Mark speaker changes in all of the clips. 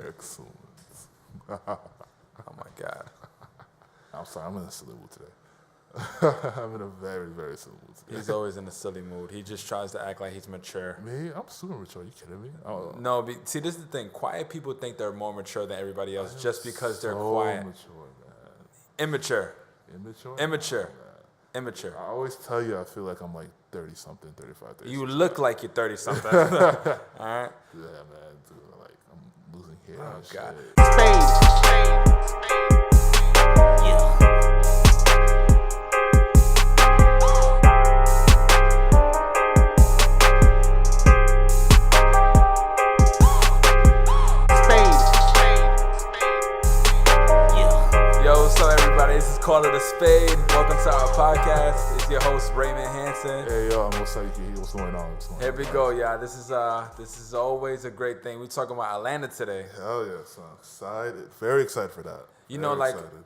Speaker 1: Excellent.
Speaker 2: Oh my God.
Speaker 1: I'm sorry, I'm in a silly mood today. I'm in a very, very silly mood today.
Speaker 2: He's always in a silly mood. He just tries to act like he's mature.
Speaker 1: Me? I'm super mature. Are you kidding me?
Speaker 2: No, see, this is the thing. Quiet people think they're more mature than everybody else just because they're quiet.
Speaker 1: Mature, man.
Speaker 2: Immature.
Speaker 1: Immature?
Speaker 2: Immature.
Speaker 1: Oh,
Speaker 2: Immature.
Speaker 1: I always tell you I feel like I'm like 30-something, 35, 36.
Speaker 2: You look like you're 30-something. All right?
Speaker 1: Yeah, man. Dude, like, I'm losing hair
Speaker 2: Oh,
Speaker 1: and
Speaker 2: God.
Speaker 1: shit.
Speaker 3: Spade. Yeah.
Speaker 2: Yo, what's up, everybody? This is Call It a Spade. Welcome to our podcast. It's your host, Raymond Hanson.
Speaker 1: Hey, yo, I'm Osayuki. What's going on?
Speaker 2: Here we go, yeah. This is always a great thing. We're talking about Atlanta today.
Speaker 1: Hell yeah, son. Excited. Very excited for that.
Speaker 2: You know,
Speaker 1: Very
Speaker 2: like,
Speaker 1: excited.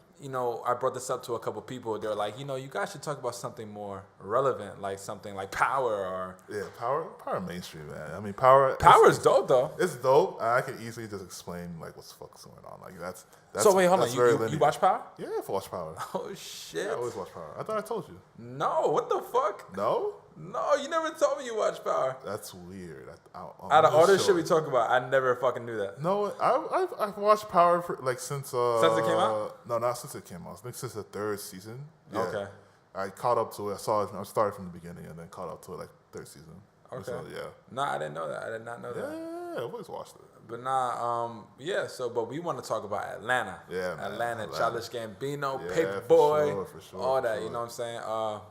Speaker 2: I brought this up to a couple people. They're like, you guys should talk about something more relevant, like something like power or.
Speaker 1: Yeah, power mainstream, man. I mean, power.
Speaker 2: Power is dope, though.
Speaker 1: It's dope. I can easily just explain like what's fuck's going on. Like that's
Speaker 2: So wait, hold on.
Speaker 1: that's very
Speaker 2: You
Speaker 1: linear.
Speaker 2: watch Power?
Speaker 1: Yeah, I watch Power.
Speaker 2: Oh shit!
Speaker 1: Yeah, I always watch Power. I thought I told you.
Speaker 2: No, what the fuck?
Speaker 1: No,
Speaker 2: No, you never told me you watch Power.
Speaker 1: that's weird.
Speaker 2: Out of all this shit we talk about, I never fucking knew that.
Speaker 1: No, I've watched Power for like since
Speaker 2: it came out?
Speaker 1: No, not since it came out. I think since the third season. Yeah.
Speaker 2: Okay.
Speaker 1: I caught up to it. I started from the beginning and then caught up to it like third season.
Speaker 2: Okay.
Speaker 1: So, yeah.
Speaker 2: Nah, I didn't know that. I did not know that.
Speaker 1: Yeah, I've always watched it.
Speaker 2: But but we want to talk about Atlanta.
Speaker 1: Yeah, man,
Speaker 2: Atlanta, Childish Gambino,
Speaker 1: Yeah,
Speaker 2: Paper
Speaker 1: for
Speaker 2: Boy,
Speaker 1: sure, for sure,
Speaker 2: all
Speaker 1: for
Speaker 2: that.
Speaker 1: sure.
Speaker 2: You know what I'm saying?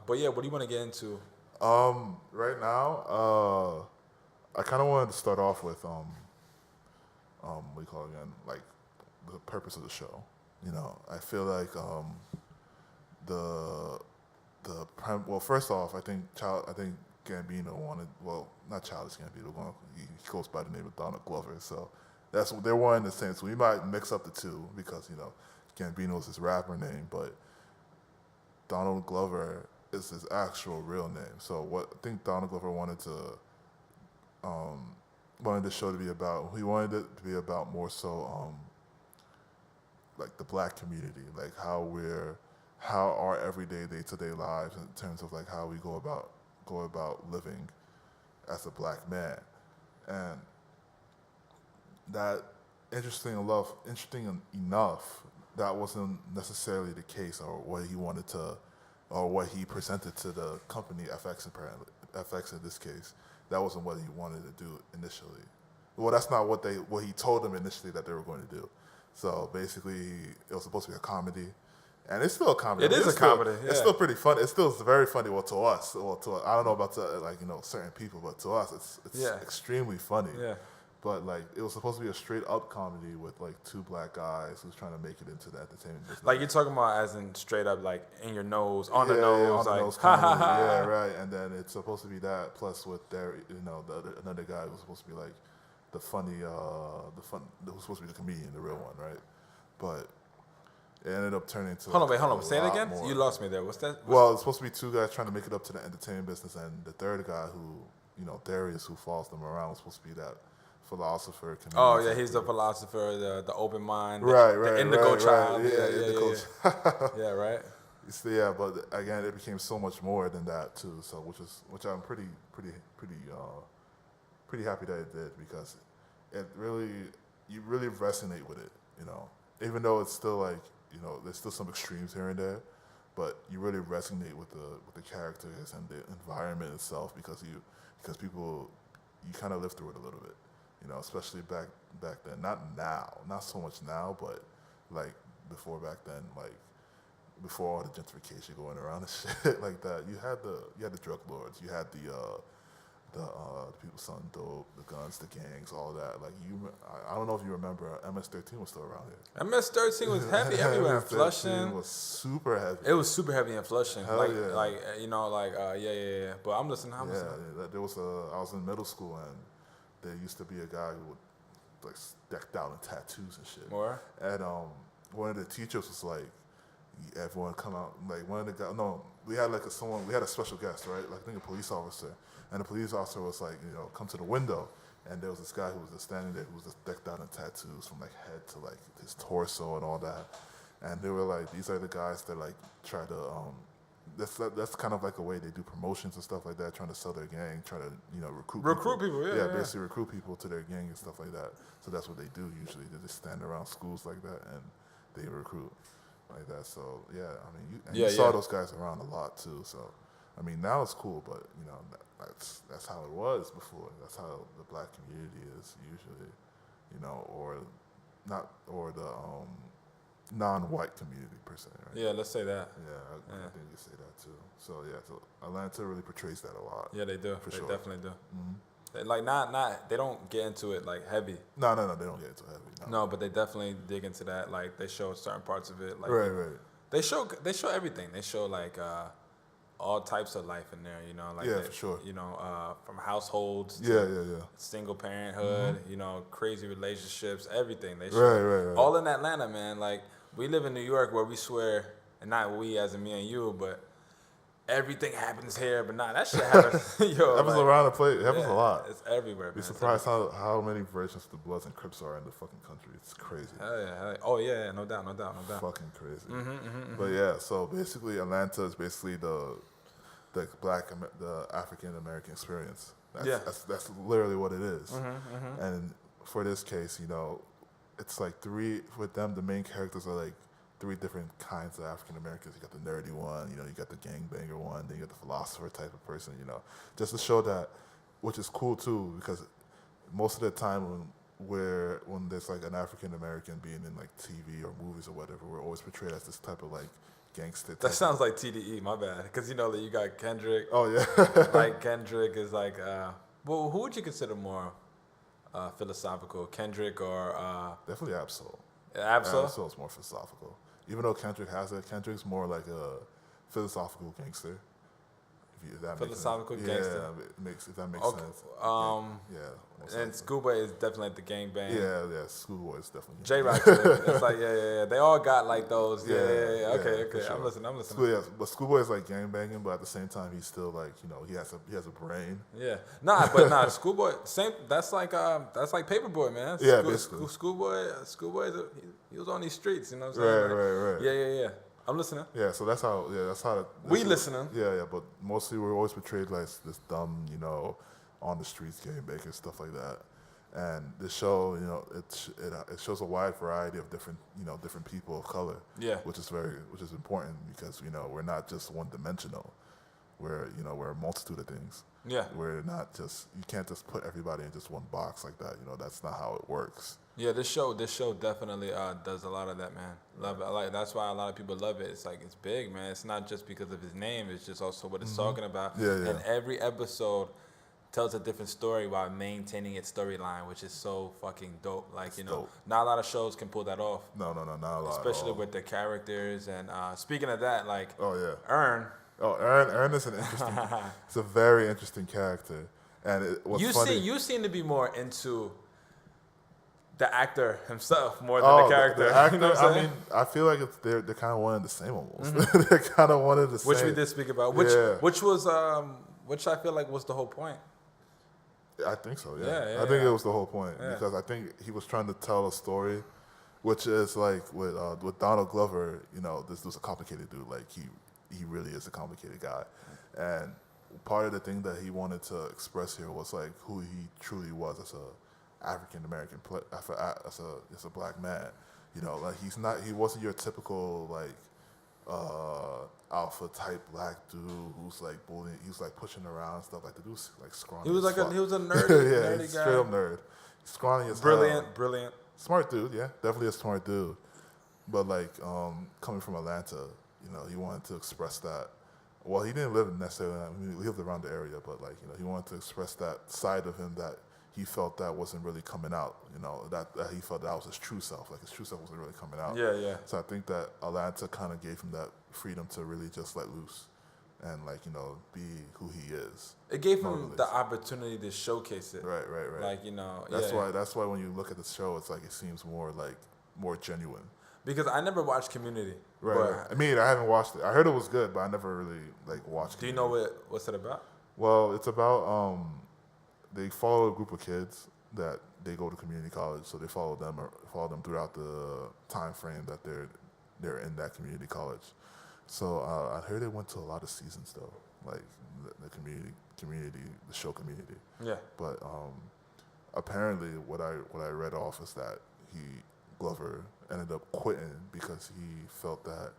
Speaker 2: But yeah, what do you want to get into?
Speaker 1: Right now, I kind of wanted to start off with what do you call it again? Like the purpose of the show. I feel like first off, I think Gambino wanted, not Childish Gambino, he goes by the name of Donald Glover, so they're one in the same. So we might mix up the two because Gambino's his rapper name, but Donald Glover is his actual real name. So what I think Donald Glover wanted the show to be about, he wanted it to be about more so like the black community, like how our everyday day-to-day lives in terms of like how we go about living as a black man. And that interesting enough, that wasn't necessarily the case or what he wanted to, or what he presented to the company FX in this case. That wasn't what he wanted to do initially. Well, that's not what he told them initially that they were going to do. So basically, it was supposed to be a comedy, and it's still a comedy.
Speaker 2: It is a comedy. Yeah.
Speaker 1: It's still pretty funny. It's still very funny. Well, to us, I don't know about certain people, but to us, it's extremely funny.
Speaker 2: Yeah.
Speaker 1: But like, it was supposed to be a straight up comedy with like two black guys who's trying to make it into the entertainment business.
Speaker 2: Like you're talking about as in straight up, like in your nose, on the nose,
Speaker 1: on the
Speaker 2: like
Speaker 1: nose
Speaker 2: ha
Speaker 1: comedy.
Speaker 2: ha ha.
Speaker 1: Yeah, right. And then it's supposed to be that plus with another guy who's supposed to be like the funny, who's supposed to be the comedian, the real one, right? But it ended up turning into.
Speaker 2: Hold on. Say it again.
Speaker 1: More.
Speaker 2: You lost me there. What's that?
Speaker 1: Well, it's supposed to be two guys trying to make it up to the entertainment business, and the third guy who, Darius, who follows them around, was supposed to be that philosopher.
Speaker 2: Oh yeah, he's the philosopher, the open mind,
Speaker 1: right,
Speaker 2: the indigo child.
Speaker 1: Yeah.
Speaker 2: Yeah, right.
Speaker 1: So, yeah, but again, it became so much more than that too. So, which I'm pretty happy that it did, because you really resonate with it. Even though it's still like there's still some extremes here and there, but you really resonate with the characters and the environment itself because people, you kind of live through it a little bit. Especially back then. Not so much now, but like before back then, like before all the gentrification going around and shit like that. You had the drug lords, you had the people selling dope, the guns, the gangs, all that. Like I don't know if you remember, MS-13 was still around here.
Speaker 2: MS-13 was heavy everywhere in Flushing.
Speaker 1: MS-13 was super heavy.
Speaker 2: It was super heavy in Flushing.
Speaker 1: Hell yeah.
Speaker 2: Yeah. But I'm listening.
Speaker 1: There was I was in middle school, and there used to be a guy who would like decked out in tattoos and shit.
Speaker 2: More?
Speaker 1: And one of the teachers was like, everyone come out, like one of the guys, no, we had a special guest, right? Like I think a police officer. And the police officer was like, come to the window. And there was this guy who was just standing there who was just decked out in tattoos from like head to like his torso and all that. And they were like, these are the guys that like try to that's kind of like a way they do promotions and stuff like that, trying to sell their gang, try to recruit people.
Speaker 2: Yeah,
Speaker 1: basically recruit people to their gang and stuff like that. So that's what they do usually. They just stand around schools like that and they recruit like that. So yeah, I mean, you saw those guys around a lot too. So I mean, now it's cool, but that's how it was before. That's how the black community is usually, or the non-white community per se, right?
Speaker 2: Yeah, let's say that.
Speaker 1: Yeah, I think you say that too. So Atlanta really portrays that a lot.
Speaker 2: Yeah, they do. They
Speaker 1: sure.
Speaker 2: definitely do. Mm-hmm. Like they don't get into it like heavy.
Speaker 1: No, they don't get into it heavy.
Speaker 2: No, but they definitely dig into that. Like they show certain parts of it. Like
Speaker 1: right.
Speaker 2: They show everything. They show like all types of life in there. Like
Speaker 1: for sure.
Speaker 2: From households to single parenthood. Crazy relationships. Everything they show.
Speaker 1: Right.
Speaker 2: All in Atlanta, man. Like we live in New York where we swear, and not we as in me and you, but everything happens here. But that shit happens.
Speaker 1: Happens around the place. It happens a lot.
Speaker 2: It's everywhere.
Speaker 1: You're surprised how many versions of the Bloods and Crips are in the fucking country. It's crazy.
Speaker 2: Hell yeah. Oh yeah, no doubt.
Speaker 1: Fucking crazy. But yeah, so basically Atlanta is basically the African American experience. That's literally what it is. And for this case, it's like with them, the main characters are like 3 different kinds of African Americans. You got the nerdy one, you got the gangbanger one, then you got the philosopher type of person, just to show that, which is cool too, because most of the time when there's like an African American being in like TV or movies or whatever, we're always portrayed as this type of like gangster.
Speaker 2: That sounds like TDE, my bad, because that you got Kendrick.
Speaker 1: Oh yeah.
Speaker 2: Like Kendrick is like, well, who would you consider more philosophical, Kendrick or?
Speaker 1: Definitely Absol.
Speaker 2: Absol
Speaker 1: is more philosophical. Even though Kendrick has it, Kendrick's more like a philosophical gangster. If that
Speaker 2: philosophical
Speaker 1: makes
Speaker 2: gangster.
Speaker 1: Yeah, if that makes sense.
Speaker 2: And Schoolboy is definitely like the gangbang.
Speaker 1: Yeah, Schoolboy is definitely.
Speaker 2: J-Rock too. It's like They all got like those. Yeah. Okay.
Speaker 1: Sure.
Speaker 2: I'm listening.
Speaker 1: But Schoolboy is like gangbanging, but at the same time he's still like he has a brain.
Speaker 2: Yeah. Schoolboy same. That's like Paperboy, man.
Speaker 1: Basically.
Speaker 2: Schoolboy he was on these streets. You know what I'm saying?
Speaker 1: Right.
Speaker 2: Yeah. I'm listening.
Speaker 1: Yeah, so that's how.
Speaker 2: We listening.
Speaker 1: Yeah, but mostly we're always portrayed like this dumb, on the streets gangbanger, stuff like that. And the show, it shows a wide variety of different people of color.
Speaker 2: Yeah.
Speaker 1: Which is important because we're not just one dimensional. We're a multitude of things.
Speaker 2: Yeah.
Speaker 1: We're not just, you can't just put everybody in just one box like that. That's not how it works.
Speaker 2: Yeah, this show definitely does a lot of that, man. Love it. That's why a lot of people love it. It's like, it's big, man. It's not just because of his name. It's just also what it's talking about.
Speaker 1: Yeah.
Speaker 2: And every episode tells a different story while maintaining its storyline, which is so fucking dope. Like,
Speaker 1: dope.
Speaker 2: Not a lot of shows can pull that off.
Speaker 1: No, not a lot.
Speaker 2: Especially with the characters. And speaking of that, like,
Speaker 1: Ern is an interesting. It's a very interesting character, and what's funny.
Speaker 2: You seem to be more into the actor himself more than the character.
Speaker 1: The actor,
Speaker 2: you know what I'm saying?
Speaker 1: I feel like they're kind of one and the same almost. They're kind of one and the same.
Speaker 2: Which we did speak about. Which I feel like was the whole point.
Speaker 1: I think so. Yeah. I think it was the whole point because I think he was trying to tell a story, which is like with Donald Glover. This was a complicated dude. Like he really is a complicated guy, and part of the thing that he wanted to express here was like who he truly was as a African American, as a black man. Like he wasn't your typical like alpha type black dude who's like bullying. He was like pushing around and stuff. Like the dude's like scrawny.
Speaker 2: He was a nerdy,
Speaker 1: yeah,
Speaker 2: nerdy
Speaker 1: he's
Speaker 2: guy.
Speaker 1: Straight up nerd. Scrawny as
Speaker 2: brilliant.
Speaker 1: Smart dude, yeah, definitely a smart dude. But like coming from Atlanta, he wanted to express that. Well, he didn't live necessarily. He lived around the area, but like he wanted to express that side of him that he felt that wasn't really coming out. That he felt that was his true self. Like his true self wasn't really coming out.
Speaker 2: Yeah.
Speaker 1: So I think that Atlanta kind of gave him that freedom to really just let loose and like be who he is.
Speaker 2: It gave him the opportunity to showcase it.
Speaker 1: Right.
Speaker 2: Like
Speaker 1: That's why when you look at the show, it's like it seems more genuine.
Speaker 2: Because I never watched Community.
Speaker 1: Right. I mean, I haven't watched it. I heard it was good, but I never really like watched it.
Speaker 2: Do you know what's it about?
Speaker 1: Well, it's about they follow a group of kids that they go to community college, so they follow them throughout the time frame that they're in that community college. So I heard they went to a lot of seasons though, like the community, the show community.
Speaker 2: Yeah.
Speaker 1: But apparently, what I read off is that Glover ended up quitting because he felt that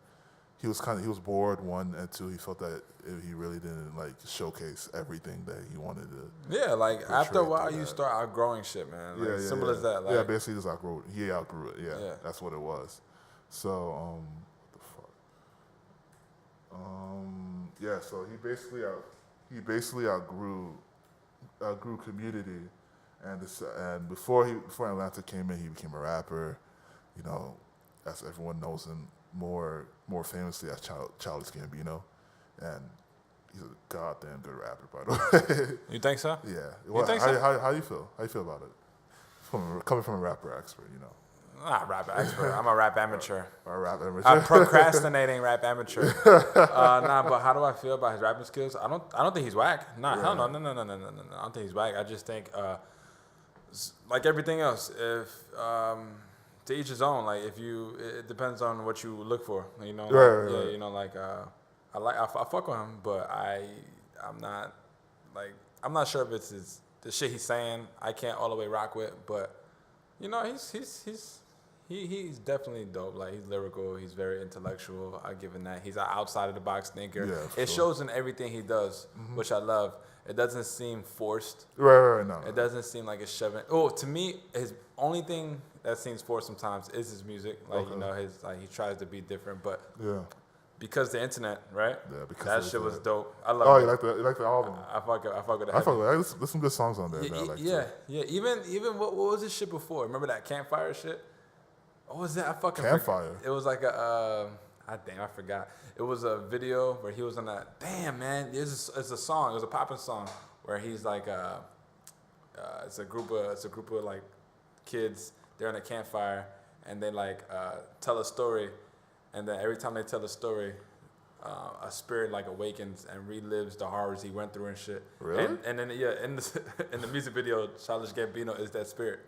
Speaker 1: he was bored, one, and two, he felt that he really didn't like showcase everything that he wanted to.
Speaker 2: Yeah, like after a while, you
Speaker 1: that.
Speaker 2: start outgrowing shit, man. Like,
Speaker 1: Yeah,
Speaker 2: simple as that. Like,
Speaker 1: yeah, basically just outgrew it. He outgrew it. Yeah,
Speaker 2: Yeah.
Speaker 1: that's what it was. So what the fuck? Yeah, so he basically outgrew community, and before Atlanta came in, he became a rapper. You know, as everyone knows him more famously as Childish Gambino, and he's a goddamn good rapper, by the way.
Speaker 2: you think so?
Speaker 1: Yeah.
Speaker 2: You think so?
Speaker 1: How do you feel? How do you feel about it? Coming from a rapper expert, you know.
Speaker 2: Not rap expert. I'm a rap amateur.
Speaker 1: Or a rap amateur.
Speaker 2: I'm procrastinating rap amateur. Nah, but how do I feel about his rapping skills? I don't think he's whack. Nah, hell no. I don't think he's whack. I just think, like everything else, if to each his own. Like it depends on what you look for. You know,
Speaker 1: Right.
Speaker 2: You know, like I fuck with him, but I'm not sure if it's the shit he's saying. I can't all the way rock with, but you know, he's definitely dope. Like he's lyrical, he's very intellectual. I give him that. He's an outside of the box thinker.
Speaker 1: Yeah,
Speaker 2: it shows in everything he does, which I love. It doesn't seem forced.
Speaker 1: Right, no.
Speaker 2: It doesn't seem like it's shoving. Oh, to me, his only thing that seems forced sometimes is his music. Like you know, he tries to be different, but
Speaker 1: Yeah.
Speaker 2: because the internet, right?
Speaker 1: Yeah, because
Speaker 2: that
Speaker 1: of
Speaker 2: shit
Speaker 1: the-
Speaker 2: was dope. I love.
Speaker 1: Oh,
Speaker 2: it.
Speaker 1: you like the album?
Speaker 2: I fuck with it.
Speaker 1: I fuck with it. There's some good songs on there.
Speaker 2: Yeah,
Speaker 1: that I like
Speaker 2: yeah,
Speaker 1: too.
Speaker 2: yeah. Even what was this shit before? Remember that campfire shit? What was that? I fucking
Speaker 1: Campfire?
Speaker 2: It was like a. I forgot. It was a video where he was on that. Damn, man, it's a song. It was a poppin' song where he's like it's a group of like kids. They're in a campfire and they like tell a story, and then every time they tell a story, a spirit like awakens and relives the horrors he went through and shit.
Speaker 1: Really?
Speaker 2: And then in the music video, Childish Gambino is that spirit.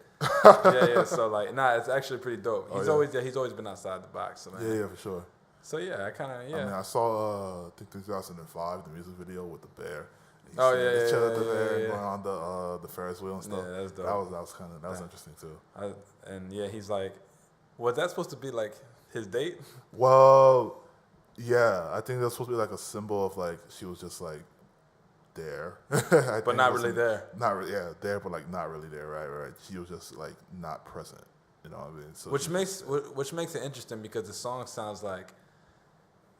Speaker 2: yeah. So like, it's actually pretty dope. He's always been outside the box. So, man.
Speaker 1: Yeah, for sure.
Speaker 2: So yeah, I mean,
Speaker 1: I saw I think 2005 the music video with the bear.
Speaker 2: Oh,
Speaker 1: He's chilling at the
Speaker 2: yeah,
Speaker 1: bear
Speaker 2: yeah.
Speaker 1: going on the Ferris wheel and stuff.
Speaker 2: Yeah, that's dope.
Speaker 1: That was interesting too.
Speaker 2: And yeah, he's like, was that supposed to be like his date?
Speaker 1: Well, yeah, I think that's supposed to be like a symbol of like she was just like there,
Speaker 2: But not really there.
Speaker 1: Not really, yeah, there, but like not really there, right. She was just like not present. You know what I mean? So
Speaker 2: Which makes it interesting because the song sounds like,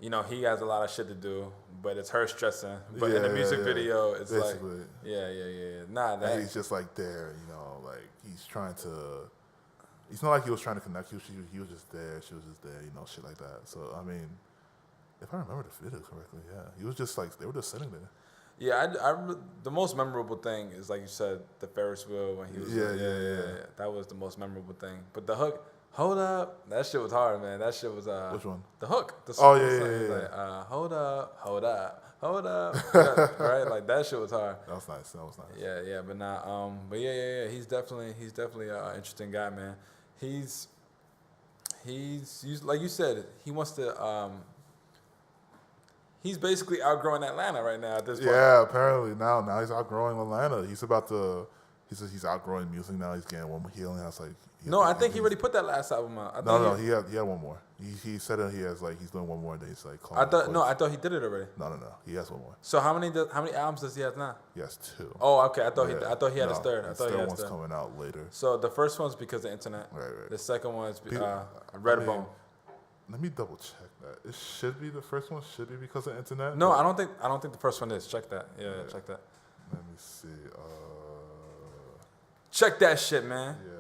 Speaker 2: you know, he has a lot of shit to do, but it's her stressing. But in the music video, it's
Speaker 1: basically.
Speaker 2: like, yeah. Nah, that.
Speaker 1: And he's just like there, you know, like he's trying to. It's not like he was trying to connect. He was just there. She was just there, you know, shit like that. So I mean, if I remember the video correctly, yeah, he was just like they were just sitting there.
Speaker 2: Yeah, the most memorable thing is, like you said, the Ferris wheel when he was. Yeah. That was the most memorable thing. But the hook, hold up, that shit was hard, man. That shit was.
Speaker 1: Which one?
Speaker 2: The hook. The
Speaker 1: Oh,
Speaker 2: song,
Speaker 1: yeah.
Speaker 2: Like, hold up. Right, like that shit was hard.
Speaker 1: That was nice.
Speaker 2: Yeah, but yeah. He's definitely an interesting guy, man. He's like you said, he wants to. He's basically outgrowing Atlanta right now at this point.
Speaker 1: Yeah, apparently now he's outgrowing Atlanta. He says he's outgrowing music now. He's getting one more. He only has like.
Speaker 2: I think he already put that last album out.
Speaker 1: No, he had one more. He said that he has like he's doing one more. And he's like.
Speaker 2: I thought he did it already.
Speaker 1: No. He has one more.
Speaker 2: So how many albums does he have now?
Speaker 1: He has two.
Speaker 2: Oh, okay. I thought he had his third.
Speaker 1: The third one's coming out later.
Speaker 2: So the first one's because of the internet.
Speaker 1: Right.
Speaker 2: The second one's Redbone.
Speaker 1: Let me double check that. It should be the first one. Should be because of internet.
Speaker 2: No, I don't think the first one is. Check that. Yeah, check that.
Speaker 1: Let me see.
Speaker 2: Check that shit, man.
Speaker 1: Yeah.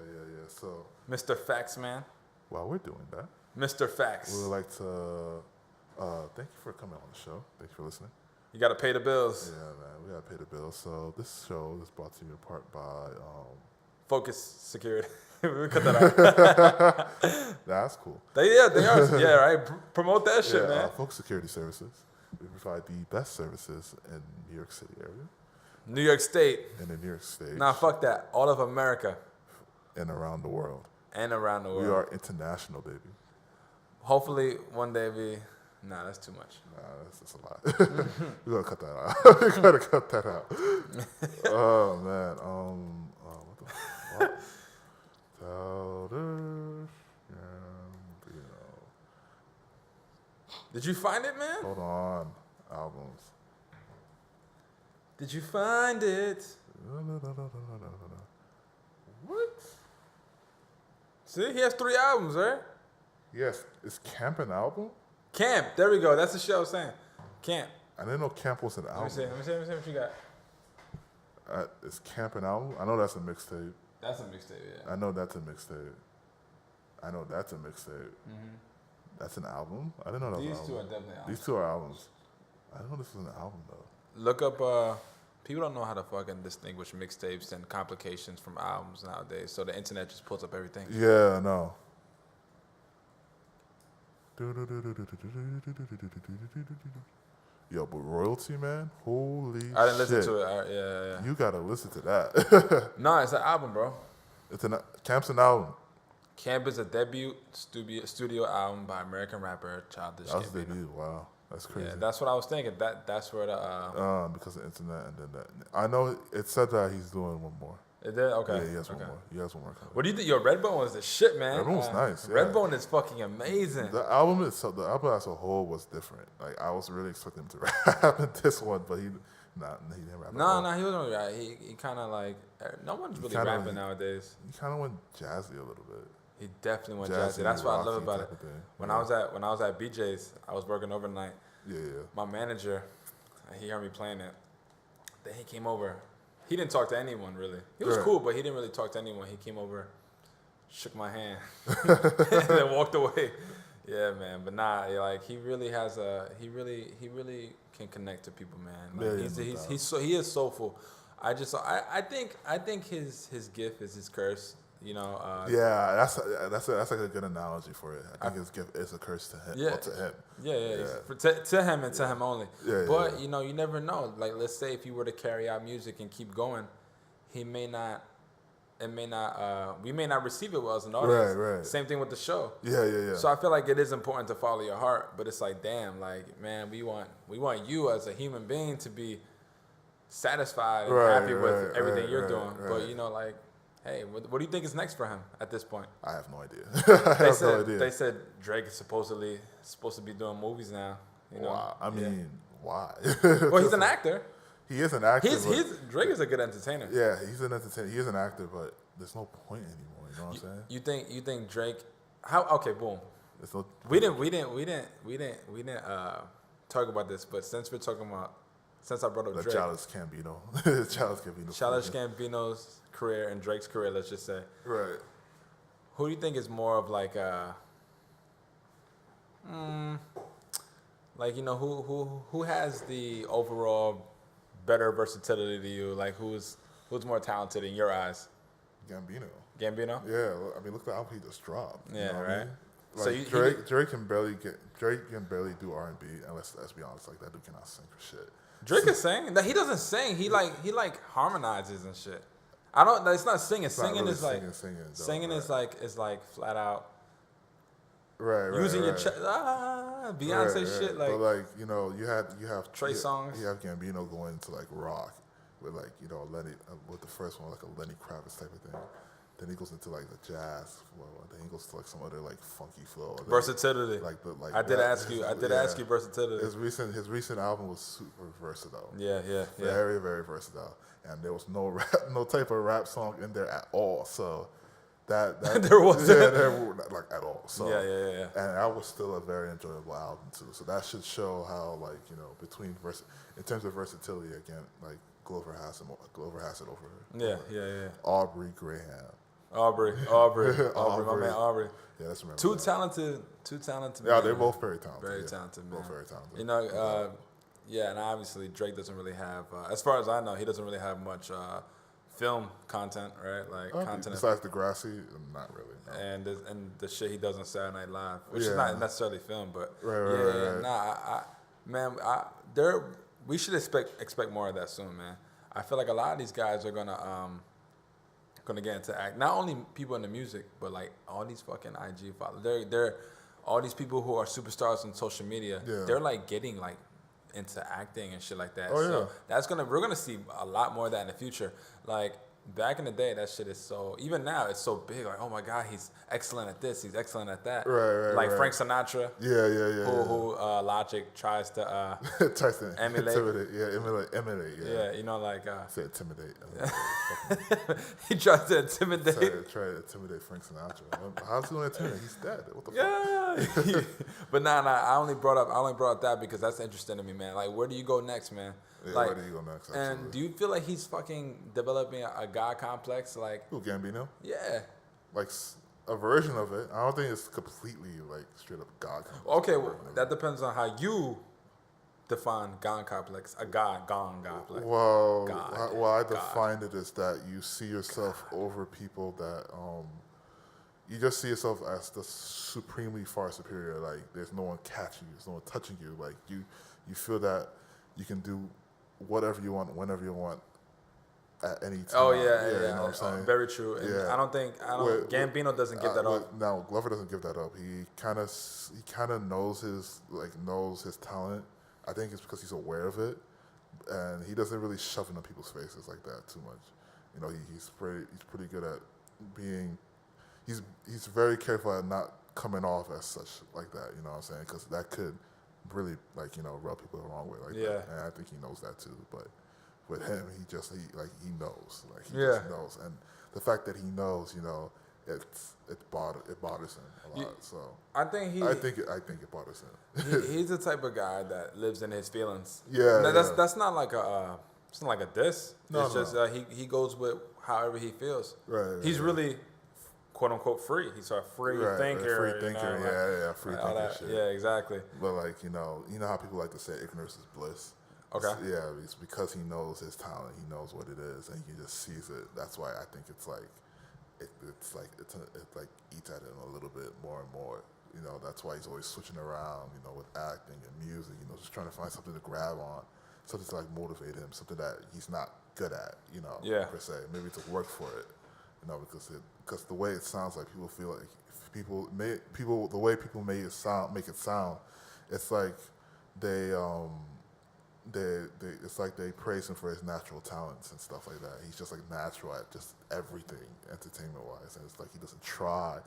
Speaker 1: So.
Speaker 2: Mr. Facts, man.
Speaker 1: While we're doing that,
Speaker 2: Mr. Facts.
Speaker 1: we would like to thank you for coming on the show. Thank you for listening.
Speaker 2: You gotta pay the bills.
Speaker 1: Yeah, man, we gotta pay the bills. So this show is brought to you in part by
Speaker 2: Focus Security. We cut that out.
Speaker 1: That's cool.
Speaker 2: They are. Yeah, right. Promote that shit, man.
Speaker 1: Focus Security Services. We provide the best services in New York City area.
Speaker 2: New York State.
Speaker 1: in the New York State.
Speaker 2: Nah, fuck that. All of America
Speaker 1: And around the world.
Speaker 2: and around the world.
Speaker 1: We are international, baby.
Speaker 2: Hopefully, one day we. Nah, that's too much.
Speaker 1: Nah, that's just a lot. We gotta cut that out. We gotta cut that out. Oh man. What the fuck? Childish Gambino.
Speaker 2: Did you find it, man?
Speaker 1: Hold on. Albums.
Speaker 2: Did you find it?
Speaker 1: What?
Speaker 2: See, he has 3 albums, right?
Speaker 1: Yes, is Camp an album?
Speaker 2: Camp. There we go. That's the shit I was saying. Camp.
Speaker 1: I didn't know Camp was an
Speaker 2: Let
Speaker 1: album.
Speaker 2: me see what you got.
Speaker 1: Is Camp an album? I know that's a mixtape.
Speaker 2: That's a mixtape, yeah.
Speaker 1: I know that's a mixtape. That's an album? I didn't know that was an
Speaker 2: These
Speaker 1: album.
Speaker 2: two are definitely albums.
Speaker 1: These two are albums. I didn't know this was an album, though.
Speaker 2: Look up, people don't know how to fucking distinguish mixtapes and complications from albums nowadays, so the internet just pulls up everything.
Speaker 1: Yeah, I know. Yo, but royalty, man, holy shit.
Speaker 2: I didn't listen to it. Yeah.
Speaker 1: You gotta listen to that.
Speaker 2: No, it's an album, bro.
Speaker 1: Camp's an album.
Speaker 2: Camp is a debut studio album by American rapper Childish
Speaker 1: That was
Speaker 2: Gambino.
Speaker 1: the debut. Wow, that's crazy.
Speaker 2: Yeah, that's what I was thinking. That's where the
Speaker 1: Because of the internet and then that. I know it said that he's doing one more.
Speaker 2: it did. Okay.
Speaker 1: Yeah, he has
Speaker 2: okay.
Speaker 1: one more. He has one more coming.
Speaker 2: What do you think? Yo, Redbone was the shit, man.
Speaker 1: Redbone was nice, yeah.
Speaker 2: Redbone is fucking amazing.
Speaker 1: The album itself, the album as a whole was different. Like I was really expecting him to rap in this one, but he didn't rap. at all.
Speaker 2: No, he wasn't really right. He kind of like no one's really
Speaker 1: kinda
Speaker 2: rapping
Speaker 1: like-
Speaker 2: nowadays.
Speaker 1: He kind of went jazzy a little bit.
Speaker 2: He definitely went
Speaker 1: Jazzy,
Speaker 2: jazzy. That's what I love
Speaker 1: rocky
Speaker 2: about it.
Speaker 1: type of thing.
Speaker 2: When
Speaker 1: Yeah.
Speaker 2: I was at BJ's, I was working overnight.
Speaker 1: Yeah.
Speaker 2: My manager, he heard me playing it. Then he came over. He didn't talk to anyone really. He was
Speaker 1: Right.
Speaker 2: cool, but he didn't really talk to anyone. He came over, shook my hand, and then walked away. Yeah, man. But nah, like he really has he really can connect to people, man. Like,
Speaker 1: Yeah,
Speaker 2: he is soulful. I think his gift is his curse. You know.
Speaker 1: Yeah, that's like a good analogy for it. I think his gift is a curse to him.
Speaker 2: Yeah.
Speaker 1: Well, to him.
Speaker 2: Yeah. To him and to him only.
Speaker 1: Yeah,
Speaker 2: but
Speaker 1: yeah.
Speaker 2: you know, you never know. Like, let's say if you were to carry out music and keep going, he may not. It may not. We may not receive it well as an audience.
Speaker 1: Right.
Speaker 2: Same thing with the show.
Speaker 1: Yeah.
Speaker 2: So I feel like it is important to follow your heart, but it's like, damn, like, man, we want you as a human being to be satisfied and happy with everything you're doing. But you know, like, hey, what do you think is next for him at this point?
Speaker 1: I have no idea. I have no idea.
Speaker 2: They said Drake is supposed to be doing movies now. You know?
Speaker 1: Wow. I mean, why?
Speaker 2: Well, he's an actor.
Speaker 1: He is an actor.
Speaker 2: Drake is a good entertainer.
Speaker 1: Yeah, he's an entertainer. He is an actor, but there's no point anymore. You know what I'm saying?
Speaker 2: You think Drake? How? Okay, boom.
Speaker 1: There's no.
Speaker 2: We didn't talk about this, but since I brought up Drake,
Speaker 1: Childish Gambino.
Speaker 2: Childish Gambino's career and Drake's career, let's just say.
Speaker 1: Right.
Speaker 2: Who do you think is more of like like, you know, who has the overall better versatility to you? Like who's more talented in your eyes?
Speaker 1: Gambino.
Speaker 2: Gambino?
Speaker 1: Yeah, I mean, look at the album he just dropped.
Speaker 2: Yeah,
Speaker 1: you know what
Speaker 2: right.
Speaker 1: I mean?
Speaker 2: So
Speaker 1: Like Drake can barely do R&B, and let's be honest, like that dude cannot sing for shit.
Speaker 2: Drake is singing. He doesn't sing. He like harmonizes and shit. I don't. It's not singing. Singing is like singing is like flat out.
Speaker 1: Right.
Speaker 2: Using your chest. Beyonce shit. Like.
Speaker 1: But like, you know, you have
Speaker 2: Trey Songz.
Speaker 1: You have Gambino going into like rock with like, you know, Lenny with the first one like a Lenny Kravitz type of thing. Then he goes into like the jazz flow. Then he goes to like some other like funky flow.
Speaker 2: Versatility. I did ask you versatility.
Speaker 1: His recent album was super versatile.
Speaker 2: Yeah.
Speaker 1: Very, very versatile. And there was no type of rap song in there at all. So that
Speaker 2: there wasn't.
Speaker 1: Yeah, there like at all. So
Speaker 2: yeah.
Speaker 1: And that was still a very enjoyable album too. So that should show how, like, you know, in terms of versatility, again, like Glover has it over her.
Speaker 2: Yeah.
Speaker 1: Aubrey Graham.
Speaker 2: Aubrey, my man Aubrey.
Speaker 1: Yeah, that's remember.
Speaker 2: Too talented.
Speaker 1: Yeah,
Speaker 2: man.
Speaker 1: they're both very talented.
Speaker 2: Very talented, man.
Speaker 1: Both very talented.
Speaker 2: You know, yeah, and obviously Drake doesn't really have, as far as I know, he doesn't really have much film content, right? Like content.
Speaker 1: Besides Degrassi, not really. No.
Speaker 2: And the shit he does on Saturday Night Live, which is not necessarily film, but
Speaker 1: right.
Speaker 2: Nah, we should expect more of that soon, man. I feel like a lot of these guys are gonna get into act. Not only people in the music, but like all these fucking IG followers. They're all these people who are superstars on social media.
Speaker 1: Yeah.
Speaker 2: They're like getting like into acting and shit like that.
Speaker 1: Oh,
Speaker 2: So
Speaker 1: yeah.
Speaker 2: we're gonna see a lot more of that in the future. Like back in the day, that shit is so, even now it's so big. Like, oh my God, he's excellent at this, he's excellent at that.
Speaker 1: Right,
Speaker 2: like
Speaker 1: right.
Speaker 2: Frank Sinatra.
Speaker 1: Yeah.
Speaker 2: Who Logic tries to
Speaker 1: Tries to
Speaker 2: emulate.
Speaker 1: intimidate. Yeah, emulate. Yeah.
Speaker 2: Yeah, you know, like
Speaker 1: Say intimidate.
Speaker 2: he tries to intimidate.
Speaker 1: Try to intimidate Frank Sinatra. How's he going to intimidate? He's dead. What the fuck?
Speaker 2: Yeah. But nah, I only brought up that because that's interesting to me, man. Like, where do you go next, man?
Speaker 1: Yeah,
Speaker 2: like,
Speaker 1: where do you go next?
Speaker 2: And
Speaker 1: Absolutely.
Speaker 2: do you feel like he's fucking developing a God complex? Like,
Speaker 1: Who, Gambino?
Speaker 2: yeah.
Speaker 1: Like a version of it. I don't think it's completely like straight up God complex.
Speaker 2: Okay, well, that depends on how you define God complex. A God complex.
Speaker 1: Well,
Speaker 2: God,
Speaker 1: well, I
Speaker 2: God.
Speaker 1: defined it as that you see yourself over people that you just see yourself as the supremely far superior. Like there's no one catching you, there's no one touching you. Like you feel that you can do whatever you want, whenever you want, at any time.
Speaker 2: Oh yeah.
Speaker 1: You know what I'm saying?
Speaker 2: Very true. And
Speaker 1: Yeah.
Speaker 2: Gambino doesn't give that up.
Speaker 1: No, Glover doesn't give that up. He kind of knows his talent. I think it's because he's aware of it, and he doesn't really shove it in people's faces like that too much. You know, he's pretty good at being. He's very careful at not coming off as such like that. You know what I'm saying? Because that could really rub people the wrong way like that. And I think he knows that too. But with him, he knows. Like he just knows, and the fact that he knows, it bothers him a lot. So I think it bothers him.
Speaker 2: He's the type of guy that lives in his feelings.
Speaker 1: Yeah,
Speaker 2: That's not like it's not like a diss.
Speaker 1: No,
Speaker 2: it's just he goes with however he feels.
Speaker 1: Right.
Speaker 2: He's really quote unquote free. He's a free thinker.
Speaker 1: Free thinker. Free
Speaker 2: all
Speaker 1: thinker
Speaker 2: that.
Speaker 1: shit.
Speaker 2: Yeah, exactly.
Speaker 1: But like you know how people like to say ignorance is bliss.
Speaker 2: Okay.
Speaker 1: It's because he knows his talent. He knows what it is, and he just sees it. That's why I think it's like. It eats at him a little bit more and more. That's why he's always switching around. With acting and music. Just trying to find something to grab on, something to like motivate him, something that he's not good at. Per se, maybe to work for it. Because the way it sounds like people feel like the way people make it sound, it's like it's like they praise him for his natural talents and stuff like that. He's just like natural at just everything entertainment wise, and it's like he doesn't try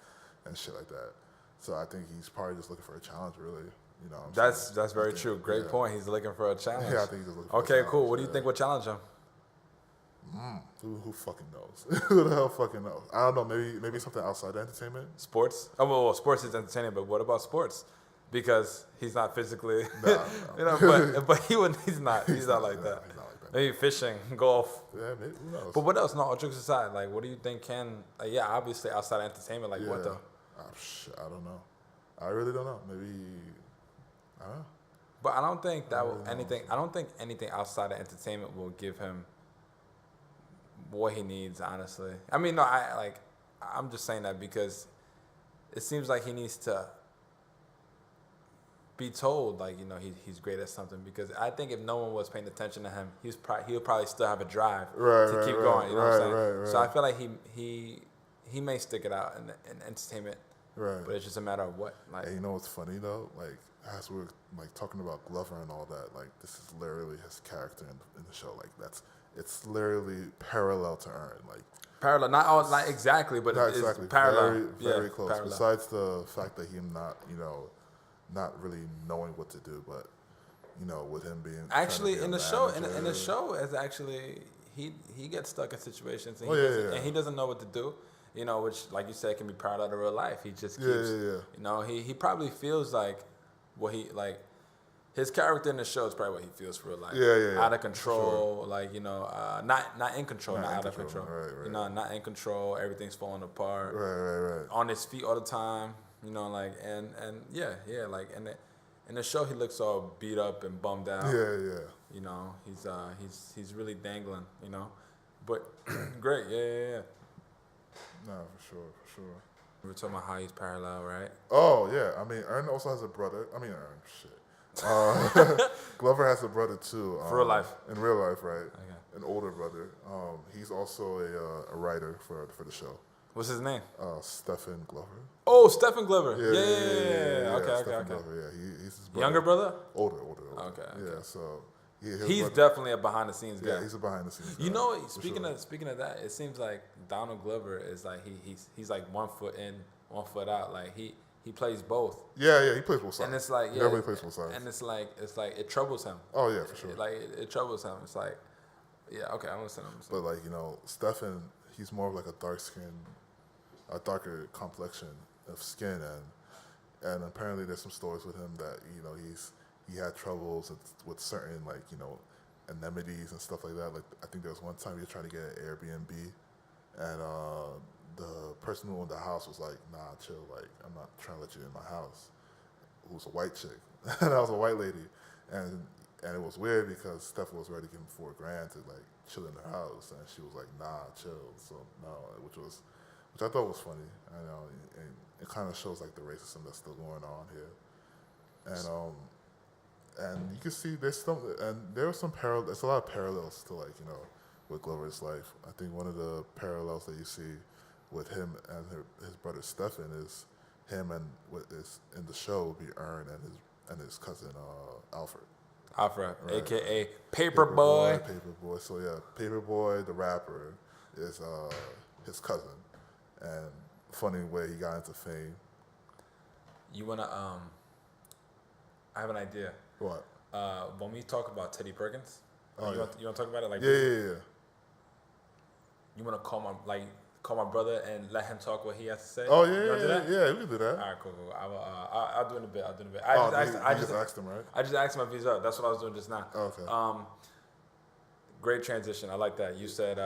Speaker 1: and shit like that. So I think he's probably just looking for a challenge, really.
Speaker 2: That's very true. Great point. He's looking for a challenge.
Speaker 1: Yeah, I think he's just looking for a
Speaker 2: Okay,
Speaker 1: challenge.
Speaker 2: cool. What do you think will challenge him?
Speaker 1: Who fucking knows? Who the hell fucking knows? I don't know. Maybe something outside entertainment.
Speaker 2: Sports? Oh, well, sports is entertaining, but what about sports? Because he's not physically,
Speaker 1: No.
Speaker 2: but he's not like that.
Speaker 1: He's not like that.
Speaker 2: Maybe fishing, golf.
Speaker 1: Yeah, maybe. Who knows?
Speaker 2: But what else? No, all jokes aside, like, what do you think obviously outside entertainment, like what though?
Speaker 1: Shit, I don't know. I really don't know. Maybe, I don't know.
Speaker 2: But I don't think I don't think anything outside of entertainment will give him what he needs, honestly. I mean, no, I'm just saying that because it seems like he needs to be told, like, he's great at something, because I think if no one was paying attention to him, he'll probably still have a drive to keep going. You know what I'm saying?
Speaker 1: Right.
Speaker 2: So I feel like he may stick it out in entertainment,
Speaker 1: Right.
Speaker 2: but it's just a matter of what. Like,
Speaker 1: And you know what's funny though? Like as we're like talking about Glover and all that, like this is literally his character in the show. Like it's literally parallel to Earn. Like
Speaker 2: parallel, not exactly, but
Speaker 1: not
Speaker 2: it's
Speaker 1: exactly,
Speaker 2: parallel.
Speaker 1: very close.
Speaker 2: Parallel.
Speaker 1: Besides the fact that him not really knowing what to do, but with him being
Speaker 2: Actually, in the show,
Speaker 1: manager.
Speaker 2: in the show, is actually he gets stuck in situations and,
Speaker 1: and
Speaker 2: he doesn't know what to do. Which, like you said, can be parallel to real life. He just keeps, he probably feels like what he like. His character in the show is probably what he feels for real life. Out of control,
Speaker 1: sure.
Speaker 2: like not in control, not out of control.
Speaker 1: Right.
Speaker 2: Not in control. Everything's falling apart.
Speaker 1: Right.
Speaker 2: On his feet all the time. Like in the show he looks all beat up and bummed out.
Speaker 1: Yeah.
Speaker 2: He's really dangling. But great. Yeah.
Speaker 1: No, for sure.
Speaker 2: We were talking about how he's parallel, right?
Speaker 1: Oh yeah, I mean, Earn also has a brother. I mean, Earn, shit. Glover has a brother too.
Speaker 2: For real life.
Speaker 1: In real life, right?
Speaker 2: Okay.
Speaker 1: an older brother. He's also a writer for the show.
Speaker 2: What's his name?
Speaker 1: Stephen Glover.
Speaker 2: Oh, Stephen Glover.
Speaker 1: Yeah.
Speaker 2: Okay.
Speaker 1: Stephen Glover. Yeah, he's his brother.
Speaker 2: Younger brother?
Speaker 1: Older.
Speaker 2: Okay.
Speaker 1: Yeah, so
Speaker 2: He's definitely a behind the scenes guy.
Speaker 1: Yeah, he's a behind the scenes guy.
Speaker 2: You know, speaking of that, it seems like Donald Glover is like he's like 1 foot in, 1 foot out. Like he plays both.
Speaker 1: Yeah, he plays both sides.
Speaker 2: And it's like
Speaker 1: he definitely plays both sides.
Speaker 2: And it's like it troubles him.
Speaker 1: Oh yeah, for sure.
Speaker 2: It troubles him. It's like, yeah, okay, I'm listening.
Speaker 1: But like Stephen, he's more of like a darker complexion of skin, and apparently there's some stories with him that he had troubles with certain anemones and stuff like that. Like I think there was one time he was trying to get an Airbnb, and the person who owned the house was like, "Nah, chill. Like I'm not trying to let you in my house." Who was a white chick, and I was a white lady, and it was weird because Stephen was ready to give him $4,000 to like chill in her house, and she was like, "Nah, chill." So no, which I thought was funny. I know, and it kind of shows like the racism that's still going on here, and you can see there's a lot of parallels to with Glover's life. I think one of the parallels that you see with him and his brother Stephen is him and what is in the show would be Ern and his cousin Alfred.
Speaker 2: Alfred,
Speaker 1: right.
Speaker 2: AKA Paperboy.
Speaker 1: Paperboy. So yeah, Paperboy, the rapper, is his cousin, and funny way he got into fame.
Speaker 2: You wanna I have an idea.
Speaker 1: What?
Speaker 2: When we talk about Teddy Perkins,
Speaker 1: Oh,
Speaker 2: you want to talk about it? Like,
Speaker 1: yeah.
Speaker 2: You want to call my brother and let him talk what he has to say?
Speaker 1: Oh
Speaker 2: You wanna do that?
Speaker 1: yeah, we can do that.
Speaker 2: All right, cool. I'll do it in a bit.
Speaker 1: I just asked him, right?
Speaker 2: I just asked him if he's up. That's what I was doing just now.
Speaker 1: Okay.
Speaker 2: Great transition. I like that. You said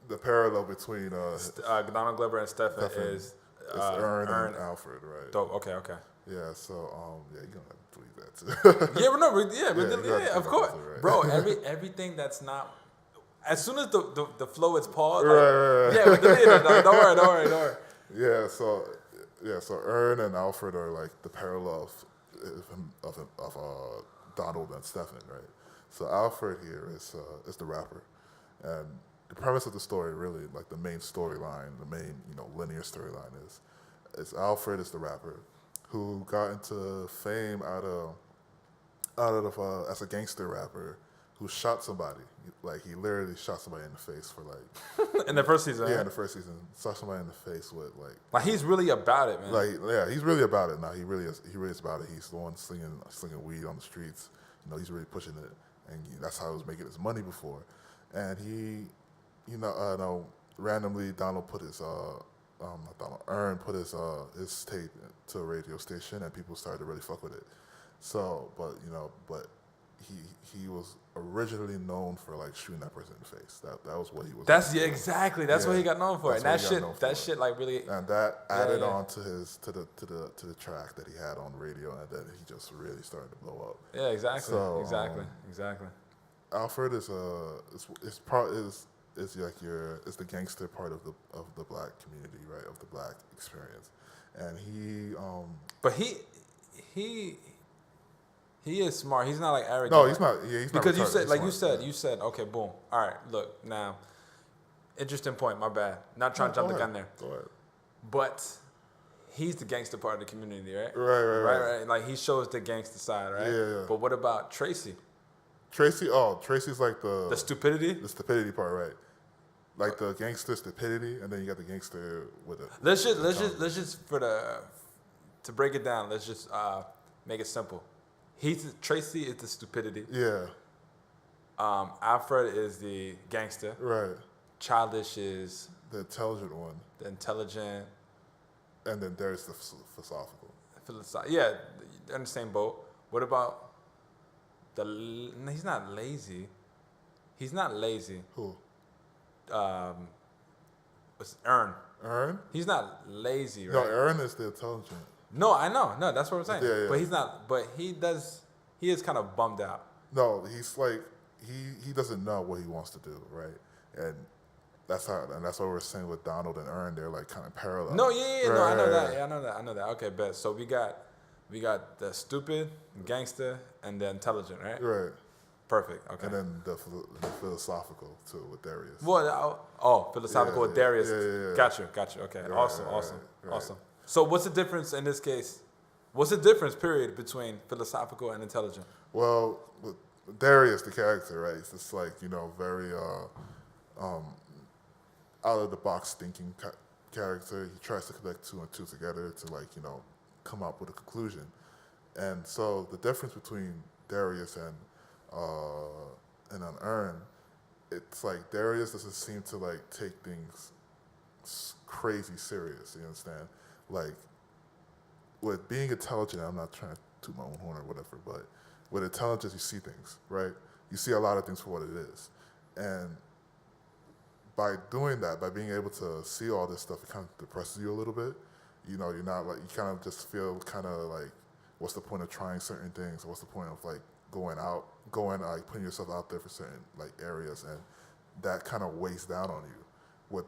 Speaker 1: The parallel between
Speaker 2: Donald Glover and Stephen is
Speaker 1: Ern and Alfred, right?
Speaker 2: dope. Okay.
Speaker 1: Yeah, so you're gonna have to believe that too.
Speaker 2: Of course,
Speaker 1: right.
Speaker 2: bro. Everything that's not. As soon as the flow is paused,
Speaker 1: right.
Speaker 2: Yeah, we delete it. Don't worry.
Speaker 1: Yeah, so Ern and Alfred are like the parallel of Donald and Stephen, right? So Alfred here is the rapper, and the premise of the story, really, like the main storyline, the main linear storyline is Alfred is the rapper who got into fame out of as a gangster rapper who shot somebody. Like he literally shot somebody in the face for like
Speaker 2: in the first season.
Speaker 1: Yeah, in the first season, shot somebody in the face with
Speaker 2: like he's really about it, man.
Speaker 1: Like yeah, he's really about it now. He really is about it. He's the one slinging weed on the streets. He's really pushing it, and that's how he was making his money before. And he, randomly Donald put his Ern put his tape to a radio station, and people started to really fuck with it. So, but he was originally known for like shooting that person in the face. That was what he was.
Speaker 2: Exactly. That's what he got known for. And that shit like really.
Speaker 1: And that added on to the track that he had on radio, and then he just really started to blow up.
Speaker 2: Yeah, exactly.
Speaker 1: So,
Speaker 2: exactly.
Speaker 1: Alfred is the gangster part of the black community, right? Of the black experience, and
Speaker 2: But he is smart. He's not like arrogant.
Speaker 1: No, he's not. Yeah, he's not.
Speaker 2: Because
Speaker 1: retarded.
Speaker 2: you said, okay, boom. All right, look now. Interesting point. My bad. Not trying to jump the gun there.
Speaker 1: Go ahead.
Speaker 2: But he's the gangster part of the community, right?
Speaker 1: Right.
Speaker 2: Like he shows the gangster side, right?
Speaker 1: Yeah.
Speaker 2: But what about Tracy?
Speaker 1: Tracy's like
Speaker 2: the stupidity.
Speaker 1: The stupidity part, right? Like the gangster stupidity, and then you got the gangster with it.
Speaker 2: Let's just to break it down. Let's just make it simple. Tracy is the stupidity.
Speaker 1: Yeah.
Speaker 2: Alfred is the gangster.
Speaker 1: Right.
Speaker 2: Childish is
Speaker 1: the intelligent one.
Speaker 2: The intelligent.
Speaker 1: And then there's the philosophical.
Speaker 2: Yeah, they're in the same boat. What about he's not lazy. He's not lazy.
Speaker 1: Who?
Speaker 2: It's Ern.
Speaker 1: Ern?
Speaker 2: He's not lazy, right?
Speaker 1: No, Ern is the intelligent.
Speaker 2: No, I know. No, that's what I'm saying.
Speaker 1: Yeah.
Speaker 2: But he's not. But he is kind of bummed out.
Speaker 1: No, he's like he doesn't know what he wants to do, right? And that's what we're saying with Donald and Ern. They're like kind of parallel.
Speaker 2: No, yeah, no, I know that. Yeah, I know that. Okay, bet. So we got the stupid gangster and the intelligent, right?
Speaker 1: Right.
Speaker 2: Perfect. Okay.
Speaker 1: And then the philosophical too with Darius.
Speaker 2: Philosophical with
Speaker 1: Yeah,
Speaker 2: Darius.
Speaker 1: yeah.
Speaker 2: Got you. Okay.
Speaker 1: Right,
Speaker 2: Awesome.
Speaker 1: right.
Speaker 2: Awesome. So what's the difference in this case? What's the difference, period, between philosophical and intelligent?
Speaker 1: Well, with Darius, the character, right? It's just like, very out of the box thinking character. He tries to connect two and two together to come up with a conclusion. And so the difference between Darius and Unearned, it's like Darius doesn't seem to take things crazy serious. You understand? Like with being intelligent, I'm not trying to toot my own horn or whatever, but with intelligence, you see things, right? You see a lot of things for what it is, and by doing that, by being able to see all this stuff, it kind of depresses you a little bit. You're not you kind of just feel kind of like, what's the point of trying certain things? What's the point of going putting yourself out there for certain areas, and that kind of weighs down on you.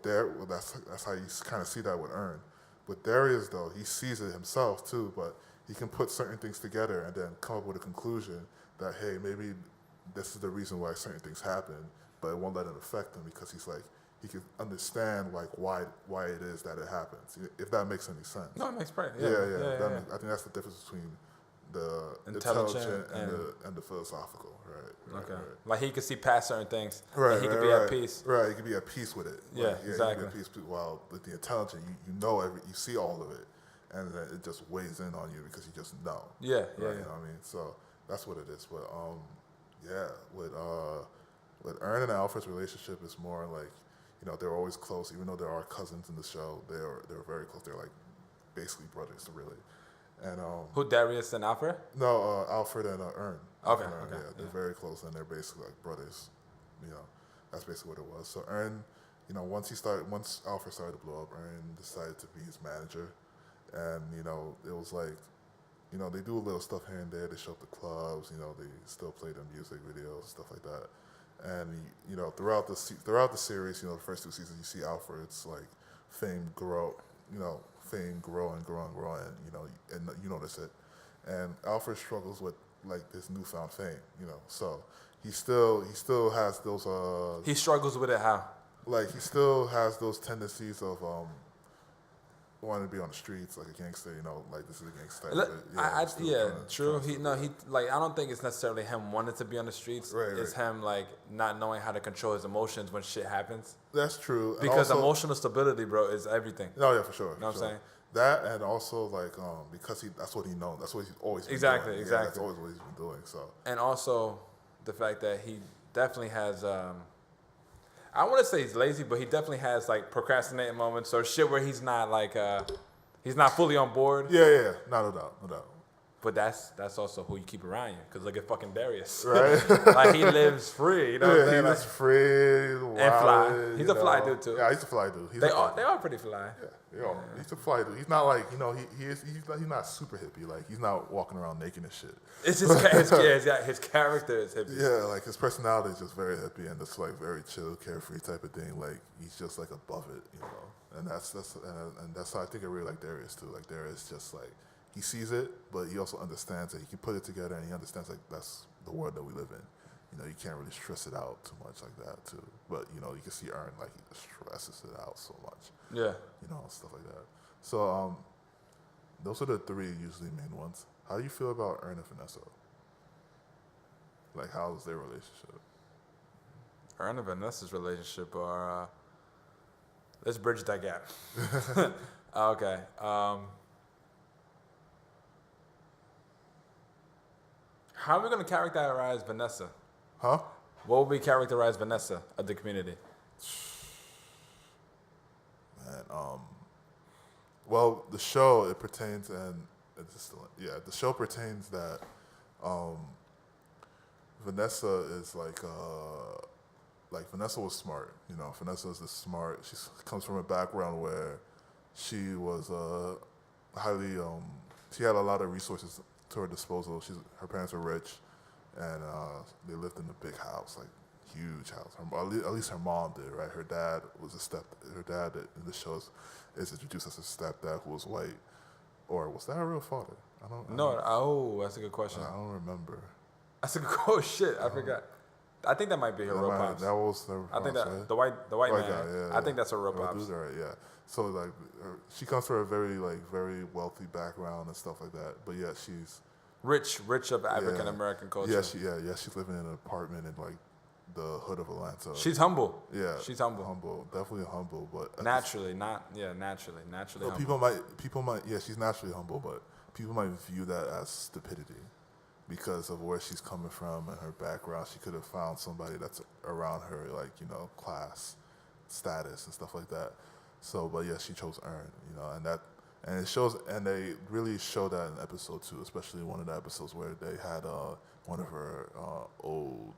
Speaker 1: That's how you kind of see that with Earn. With Darius though, he sees it himself too, but he can put certain things together and then come up with a conclusion that, hey, maybe this is the reason why certain things happen, but it won't let it affect him because he can understand why it is that it happens. If that makes any sense.
Speaker 2: No, it makes perfect.
Speaker 1: Yeah.
Speaker 2: Yeah.
Speaker 1: I think that's the difference between the
Speaker 2: Intelligent
Speaker 1: intelligent and the philosophical, right?
Speaker 2: Okay.
Speaker 1: Right.
Speaker 2: Like he could see past certain things.
Speaker 1: Right,
Speaker 2: and he
Speaker 1: right,
Speaker 2: could be
Speaker 1: right.
Speaker 2: at peace.
Speaker 1: Right, you can be at peace with it.
Speaker 2: Yeah, exactly.
Speaker 1: You can be at peace. While with the intelligent, you see all of it, and then it just weighs in on you because you just know.
Speaker 2: Yeah,
Speaker 1: right?
Speaker 2: yeah.
Speaker 1: You know what I mean? So that's what it is. But with Earn and Alfred's relationship is more they're always close, even though there are cousins in the show. They're very close. They're basically brothers, really. And
Speaker 2: Who, Darius and Alfred?
Speaker 1: no, Alfred and Earn.
Speaker 2: Okay,
Speaker 1: Earn,
Speaker 2: okay,
Speaker 1: yeah, they're very close, and they're basically like brothers. That's basically what it was. So Earn, once Alfred started to blow up, Earn decided to be his manager, and it was they do a little stuff here and there. They show up the clubs, they still play their music videos, stuff like that. And throughout the series, the first two seasons, you see Alfred's fame grow, and grow, and you notice it. And Alfred struggles with this newfound fame, so he still has those
Speaker 2: He struggles with it how?
Speaker 1: he still has those tendencies of wanting to be on the streets like a gangster, this is a gangster.
Speaker 2: True. I don't think it's necessarily him wanting to be on the streets.
Speaker 1: Right,
Speaker 2: it's him not knowing how to control his emotions when shit happens.
Speaker 1: That's true.
Speaker 2: Because emotional stability, bro, is everything.
Speaker 1: No, yeah, for sure.
Speaker 2: You know what I'm saying?
Speaker 1: That, and also because that's what he knows. That's what he's always been doing.
Speaker 2: Exactly.
Speaker 1: Yeah, that's always what he's been doing. So.
Speaker 2: And also the fact that he definitely has. I want to say he's lazy, but he definitely has procrastinating moments or shit where he's not he's not fully on board.
Speaker 1: Yeah, no doubt.
Speaker 2: But that's also who you keep around you. Because look at fucking Darius.
Speaker 1: Right.
Speaker 2: He lives free. You know what I'm saying?
Speaker 1: He's free, wild,
Speaker 2: and fly. He's a fly dude too.
Speaker 1: Yeah, he's a fly dude.
Speaker 2: They are pretty fly.
Speaker 1: Yeah, he's a fly dude. He's not he's not super hippie. He's not walking around naked and shit.
Speaker 2: It's just his character is hippie.
Speaker 1: Yeah, his personality is just very hippie and just very chill, carefree type of thing. He's just above it, And that's how I think I really like Darius too. Darius just he sees it, but he also understands that he can put it together, and he understands that's the world that we live in. You can't really stress it out too much like that too. But you can see Earn he stresses it out so much.
Speaker 2: Yeah.
Speaker 1: Stuff like that. So those are the three usually main ones. How do you feel about Earn and Vanessa? How's their relationship?
Speaker 2: Earn and Vanessa's relationship are let's bridge that gap. Okay. How are we going to characterize Vanessa?
Speaker 1: Huh?
Speaker 2: What would we characterize Vanessa of the community?
Speaker 1: Man, well, the show the show pertains that Vanessa is Vanessa was smart. Vanessa is smart. She comes from a background where she was highly she had a lot of resources to her disposal. Her parents were rich, and they lived in a big house, huge house. At least her mom did, right? Her dad was her dad in the show is introduced as a stepdad who was white, or was that her real father? I don't know.
Speaker 2: Oh, that's a good question.
Speaker 1: I don't remember.
Speaker 2: I said, oh shit, I forgot. I think that might be her real pops.
Speaker 1: That was her
Speaker 2: I think
Speaker 1: pops,
Speaker 2: that
Speaker 1: right?
Speaker 2: the white man.
Speaker 1: guy, yeah,
Speaker 2: I think that's her real
Speaker 1: Well,
Speaker 2: pops.
Speaker 1: dude, right, yeah. So like, she comes from a very wealthy background and stuff like that. But yeah, she's
Speaker 2: Rich of African American culture.
Speaker 1: Yeah, she's living in an apartment in like the hood of Atlanta.
Speaker 2: She's humble.
Speaker 1: Yeah,
Speaker 2: she's humble.
Speaker 1: Definitely humble, but
Speaker 2: Naturally, naturally
Speaker 1: so
Speaker 2: humble.
Speaker 1: people might, yeah, she's naturally humble, but people might view that as stupidity because of where she's coming from and her background. She could have found somebody that's around her, like, you know, class, status, and stuff like that. So, but yeah, she chose Earn, you know, and it shows, and they really show that in episode 2, especially one of the episodes where they had one of her old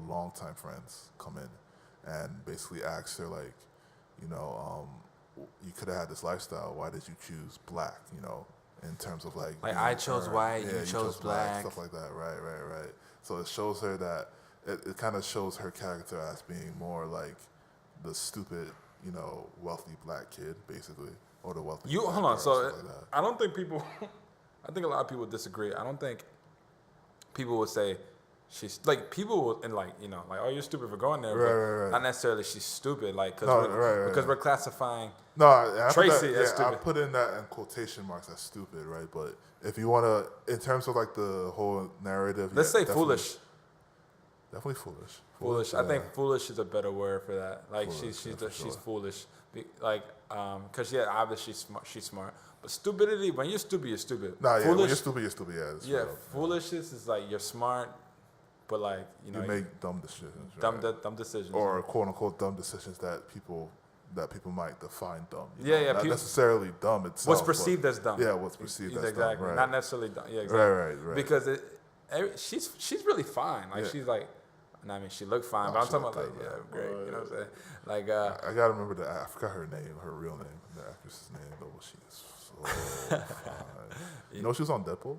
Speaker 1: longtime friends come in and basically asked her, like, you know, you could have had this lifestyle. Why did you choose black? You know, in terms of like
Speaker 2: I chose white, you chose black,
Speaker 1: stuff like that. Right. So it shows her that it kind of shows her character as being more like the stupid, you know, wealthy black kid, basically, or the wealthy.
Speaker 2: You
Speaker 1: black
Speaker 2: hold on.
Speaker 1: girl,
Speaker 2: So
Speaker 1: stuff like that.
Speaker 2: I don't think people. I think a lot of people disagree. I don't think people would say she's like people would, and like, you know, like, oh, you're stupid for going there,
Speaker 1: Right.
Speaker 2: not necessarily she's stupid, like
Speaker 1: because
Speaker 2: we're classifying.
Speaker 1: No, I
Speaker 2: Tracy
Speaker 1: put
Speaker 2: as
Speaker 1: I
Speaker 2: stupid.
Speaker 1: put in that in quotation marks as stupid, right? But if you want to, in terms of like the whole narrative,
Speaker 2: Let's say
Speaker 1: definitely,
Speaker 2: foolish.
Speaker 1: Definitely foolish.
Speaker 2: Foolish.
Speaker 1: Yeah.
Speaker 2: I think foolish is a better word for that. Like
Speaker 1: Foolish,
Speaker 2: she's
Speaker 1: for sure.
Speaker 2: foolish. Like because yeah, obviously she's smart. But stupidity, when you're stupid, you're stupid.
Speaker 1: Nah, yeah,
Speaker 2: foolish,
Speaker 1: when you're stupid, you're stupid. Yeah,
Speaker 2: yeah. Foolishness is like you're smart, but like, you know,
Speaker 1: you make dumb decisions, right?
Speaker 2: dumb decisions.
Speaker 1: Or quote unquote dumb decisions that people might define dumb. You
Speaker 2: Yeah,
Speaker 1: know?
Speaker 2: yeah,
Speaker 1: Not
Speaker 2: people-
Speaker 1: necessarily dumb itself.
Speaker 2: what's
Speaker 1: but-
Speaker 2: perceived as dumb.
Speaker 1: Yeah, what's perceived as
Speaker 2: exactly.
Speaker 1: dumb. Right.
Speaker 2: Not necessarily dumb. Yeah, exactly.
Speaker 1: Right.
Speaker 2: Because she's really fine. Like,
Speaker 1: Yeah.
Speaker 2: she's like, I mean, she looked fine,
Speaker 1: No,
Speaker 2: but I'm
Speaker 1: she
Speaker 2: talking about
Speaker 1: looked
Speaker 2: like,
Speaker 1: good,
Speaker 2: yeah, great. You know what I'm saying? Like,
Speaker 1: I gotta remember I forgot her name, her real name, the actress's name, but she is so fine. You know, she was on Deadpool.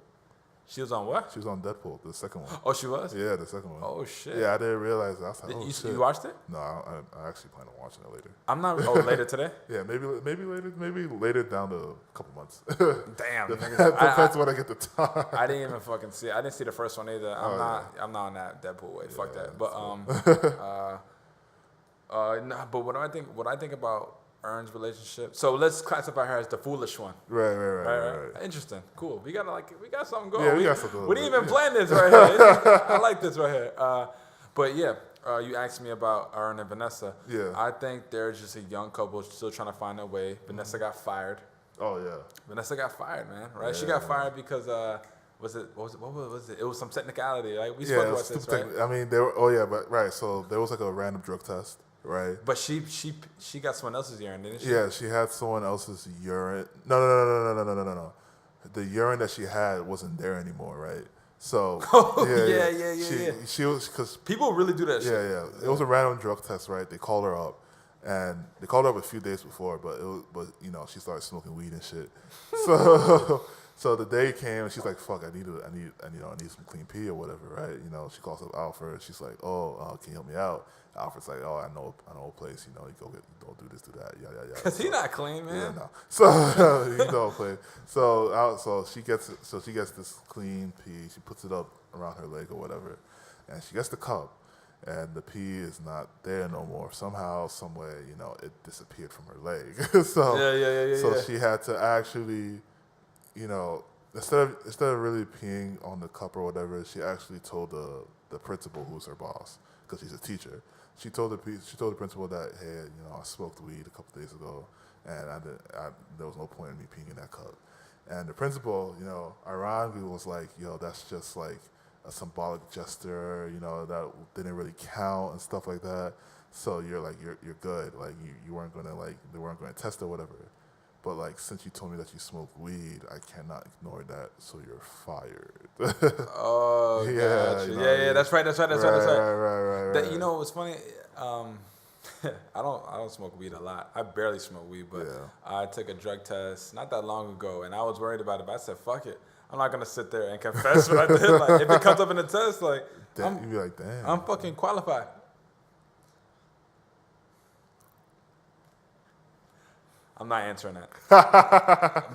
Speaker 2: she was on what?
Speaker 1: She was on Deadpool, the second one.
Speaker 2: Oh, she was.
Speaker 1: Yeah, the second one.
Speaker 2: Oh shit.
Speaker 1: Yeah, I didn't realize that. I was like, oh, shit.
Speaker 2: You watched it?
Speaker 1: No, I actually plan on watching it later.
Speaker 2: I'm not. Oh, later today.
Speaker 1: Yeah, maybe later down to a couple months.
Speaker 2: Damn.
Speaker 1: Depends when I get the time.
Speaker 2: I didn't even fucking see it. I didn't see the first one either. I'm not on that Deadpool way. Fuck
Speaker 1: Yeah,
Speaker 2: that. But nah, but what I think about Earn's relationship. So let's classify her as the foolish one.
Speaker 1: Right.
Speaker 2: Interesting. Cool. We got something going.
Speaker 1: Yeah, we got something
Speaker 2: We didn't
Speaker 1: going.
Speaker 2: even plan this right here. I like this right here. But yeah, you asked me about Earn and Vanessa.
Speaker 1: Yeah.
Speaker 2: I think they're just a young couple still trying to find their way. Vanessa got fired.
Speaker 1: Oh yeah.
Speaker 2: Vanessa got fired, man. Right? She got fired because what was it? It was some technicality. Like we spoke about this, right?
Speaker 1: I mean, there. Oh yeah, but right. So there was like a random drug test, right?
Speaker 2: But she got someone else's urine, didn't she?
Speaker 1: Yeah, she had someone else's urine. No. The urine that she had wasn't there anymore, right? So
Speaker 2: yeah.
Speaker 1: She was because
Speaker 2: People really do that shit.
Speaker 1: yeah. It was a random drug test, right? They called her up, and they called her up a few days before, but you know, she started smoking weed and shit. So the day came and she's like, "Fuck, I need some clean pee or whatever, right?" You know, she calls up Alfred. She's like, "Oh, can you help me out?" Alfred's like, "Oh, I know a place. You know, you go do this, do that, yada."
Speaker 2: Cause he not clean, man.
Speaker 1: Yeah, no. So you know, play. So she gets this clean pee. She puts it up around her leg or whatever, and she gets the cup, and the pee is not there no more. Somehow, some way, you know, it disappeared from her leg. So
Speaker 2: Yeah.
Speaker 1: she had to actually, you know, instead of really peeing on the cup or whatever, she actually told the principal, who's her boss, because she's a teacher. She told the principal that, hey, you know, I smoked weed a couple days ago, and there was no point in me peeing in that cup. And the principal, you know, ironically was like, yo, that's just like a symbolic gesture, you know, that didn't really count and stuff like that. So you're good. Like you weren't gonna, like, they weren't gonna test or whatever. But like, since you told me that you smoke weed, I cannot ignore that. So you're fired.
Speaker 2: Oh,
Speaker 1: Yeah,
Speaker 2: gotcha.
Speaker 1: you know,
Speaker 2: Yeah. That's right.
Speaker 1: Right.
Speaker 2: That, you know, it's funny. I don't smoke weed a lot. I barely smoke weed, but
Speaker 1: Yeah.
Speaker 2: I took a drug test not that long ago, and I was worried about it. But I said, "Fuck it, I'm not gonna sit there and confess what I did. Like, if it comes up in the test, like,
Speaker 1: You'd be like, damn.
Speaker 2: I'm fucking qualified." I'm not answering that.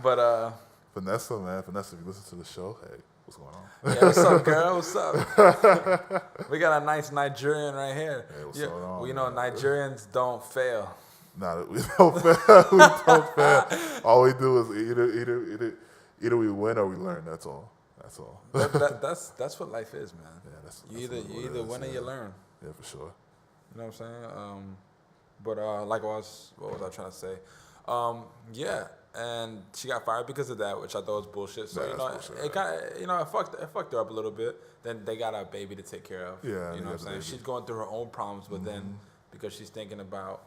Speaker 2: But
Speaker 1: Vanessa, if you listen to the show, hey, What's going on?
Speaker 2: Yeah, what's up, girl? What's up? We got a nice Nigerian right here.
Speaker 1: Hey, what's going on?
Speaker 2: We know Nigerians don't fail.
Speaker 1: Nah, we don't fail. We don't fail. All we do is either we win or we learn. That's all. That's all.
Speaker 2: That's what life is, man.
Speaker 1: Yeah, that's
Speaker 2: you either win or you learn.
Speaker 1: Yeah, for sure.
Speaker 2: You know what I'm saying? But what was I trying to say? Yeah, and she got fired because of that, which I thought was bullshit. So it kind of it fucked her up a little bit. Then they got a baby to take care of.
Speaker 1: Yeah,
Speaker 2: you know what I'm saying? She's going through her own problems, but then because she's thinking about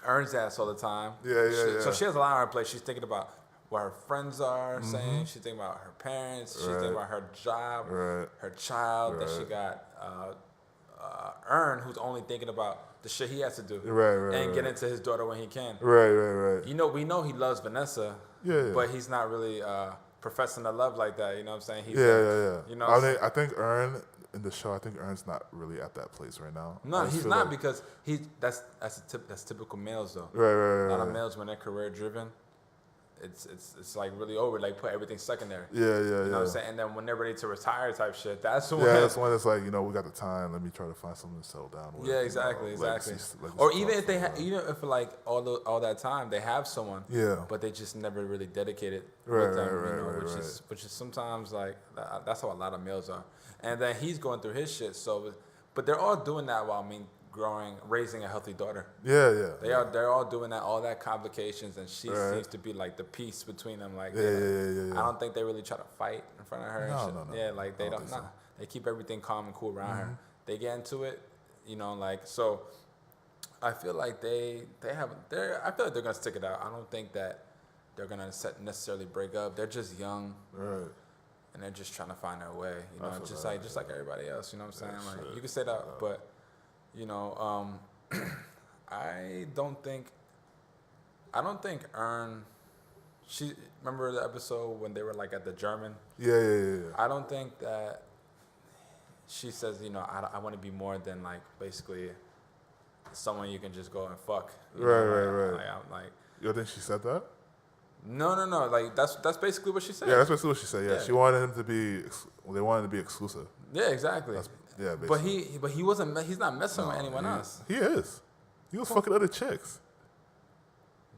Speaker 2: Earn's ass all the time. So she has a lot on her plate. She's thinking about what her friends are saying. She's thinking about her parents. She's thinking about her job, her child that she got. Earn, who's only thinking about the shit he has to do, and get into his daughter when he can.
Speaker 1: Right.
Speaker 2: You know, we know he loves Vanessa. But he's not really professing the love like that. You know what I'm saying? He's You know,
Speaker 1: I think Earn in the show. I think Earn's not really at that place right now.
Speaker 2: No, he's not because that's typical males though.
Speaker 1: Right.
Speaker 2: A lot of males when they're career driven, it's like really over. Like put everything secondary.
Speaker 1: Yeah.
Speaker 2: You know what I'm saying? And then when they're ready to retire, type shit. That's when.
Speaker 1: Yeah, that's when it's like, we got the time. Let me try to find something to settle down with.
Speaker 2: Yeah, exactly. Or even if if like all that time they have someone.
Speaker 1: Yeah.
Speaker 2: But they just never really dedicated with them. Which is sometimes like that's how a lot of males are. And then he's going through his shit. So, but they're all doing that while raising a healthy daughter.
Speaker 1: Yeah.
Speaker 2: They're all doing that, all that complications, and she seems to be like the peace between them. Like,
Speaker 1: yeah.
Speaker 2: I don't think they really try to fight in front of her.
Speaker 1: No.
Speaker 2: Yeah, like they don't. Nah, they keep everything calm and cool around her. They get into it, so. I feel like I feel like they're gonna stick it out. I don't think that they're gonna necessarily break up. They're just young.
Speaker 1: Right.
Speaker 2: And they're just trying to find their way, just like everybody else. You know what I'm saying? Like you can say that, but I don't think Earn. She remember the episode when they were like at the German.
Speaker 1: Yeah.
Speaker 2: I don't think that she says, I want to be more than like basically someone you can just go and fuck.
Speaker 1: Right.
Speaker 2: Like, I'm like.
Speaker 1: You think she said that?
Speaker 2: No. Like that's basically what she said.
Speaker 1: Yeah, that's basically what she said. Yeah, she wanted him to be. They wanted to be exclusive.
Speaker 2: Yeah, exactly.
Speaker 1: Basically.
Speaker 2: But he wasn't. He's not messing with anyone else.
Speaker 1: He is. He was fucking other chicks.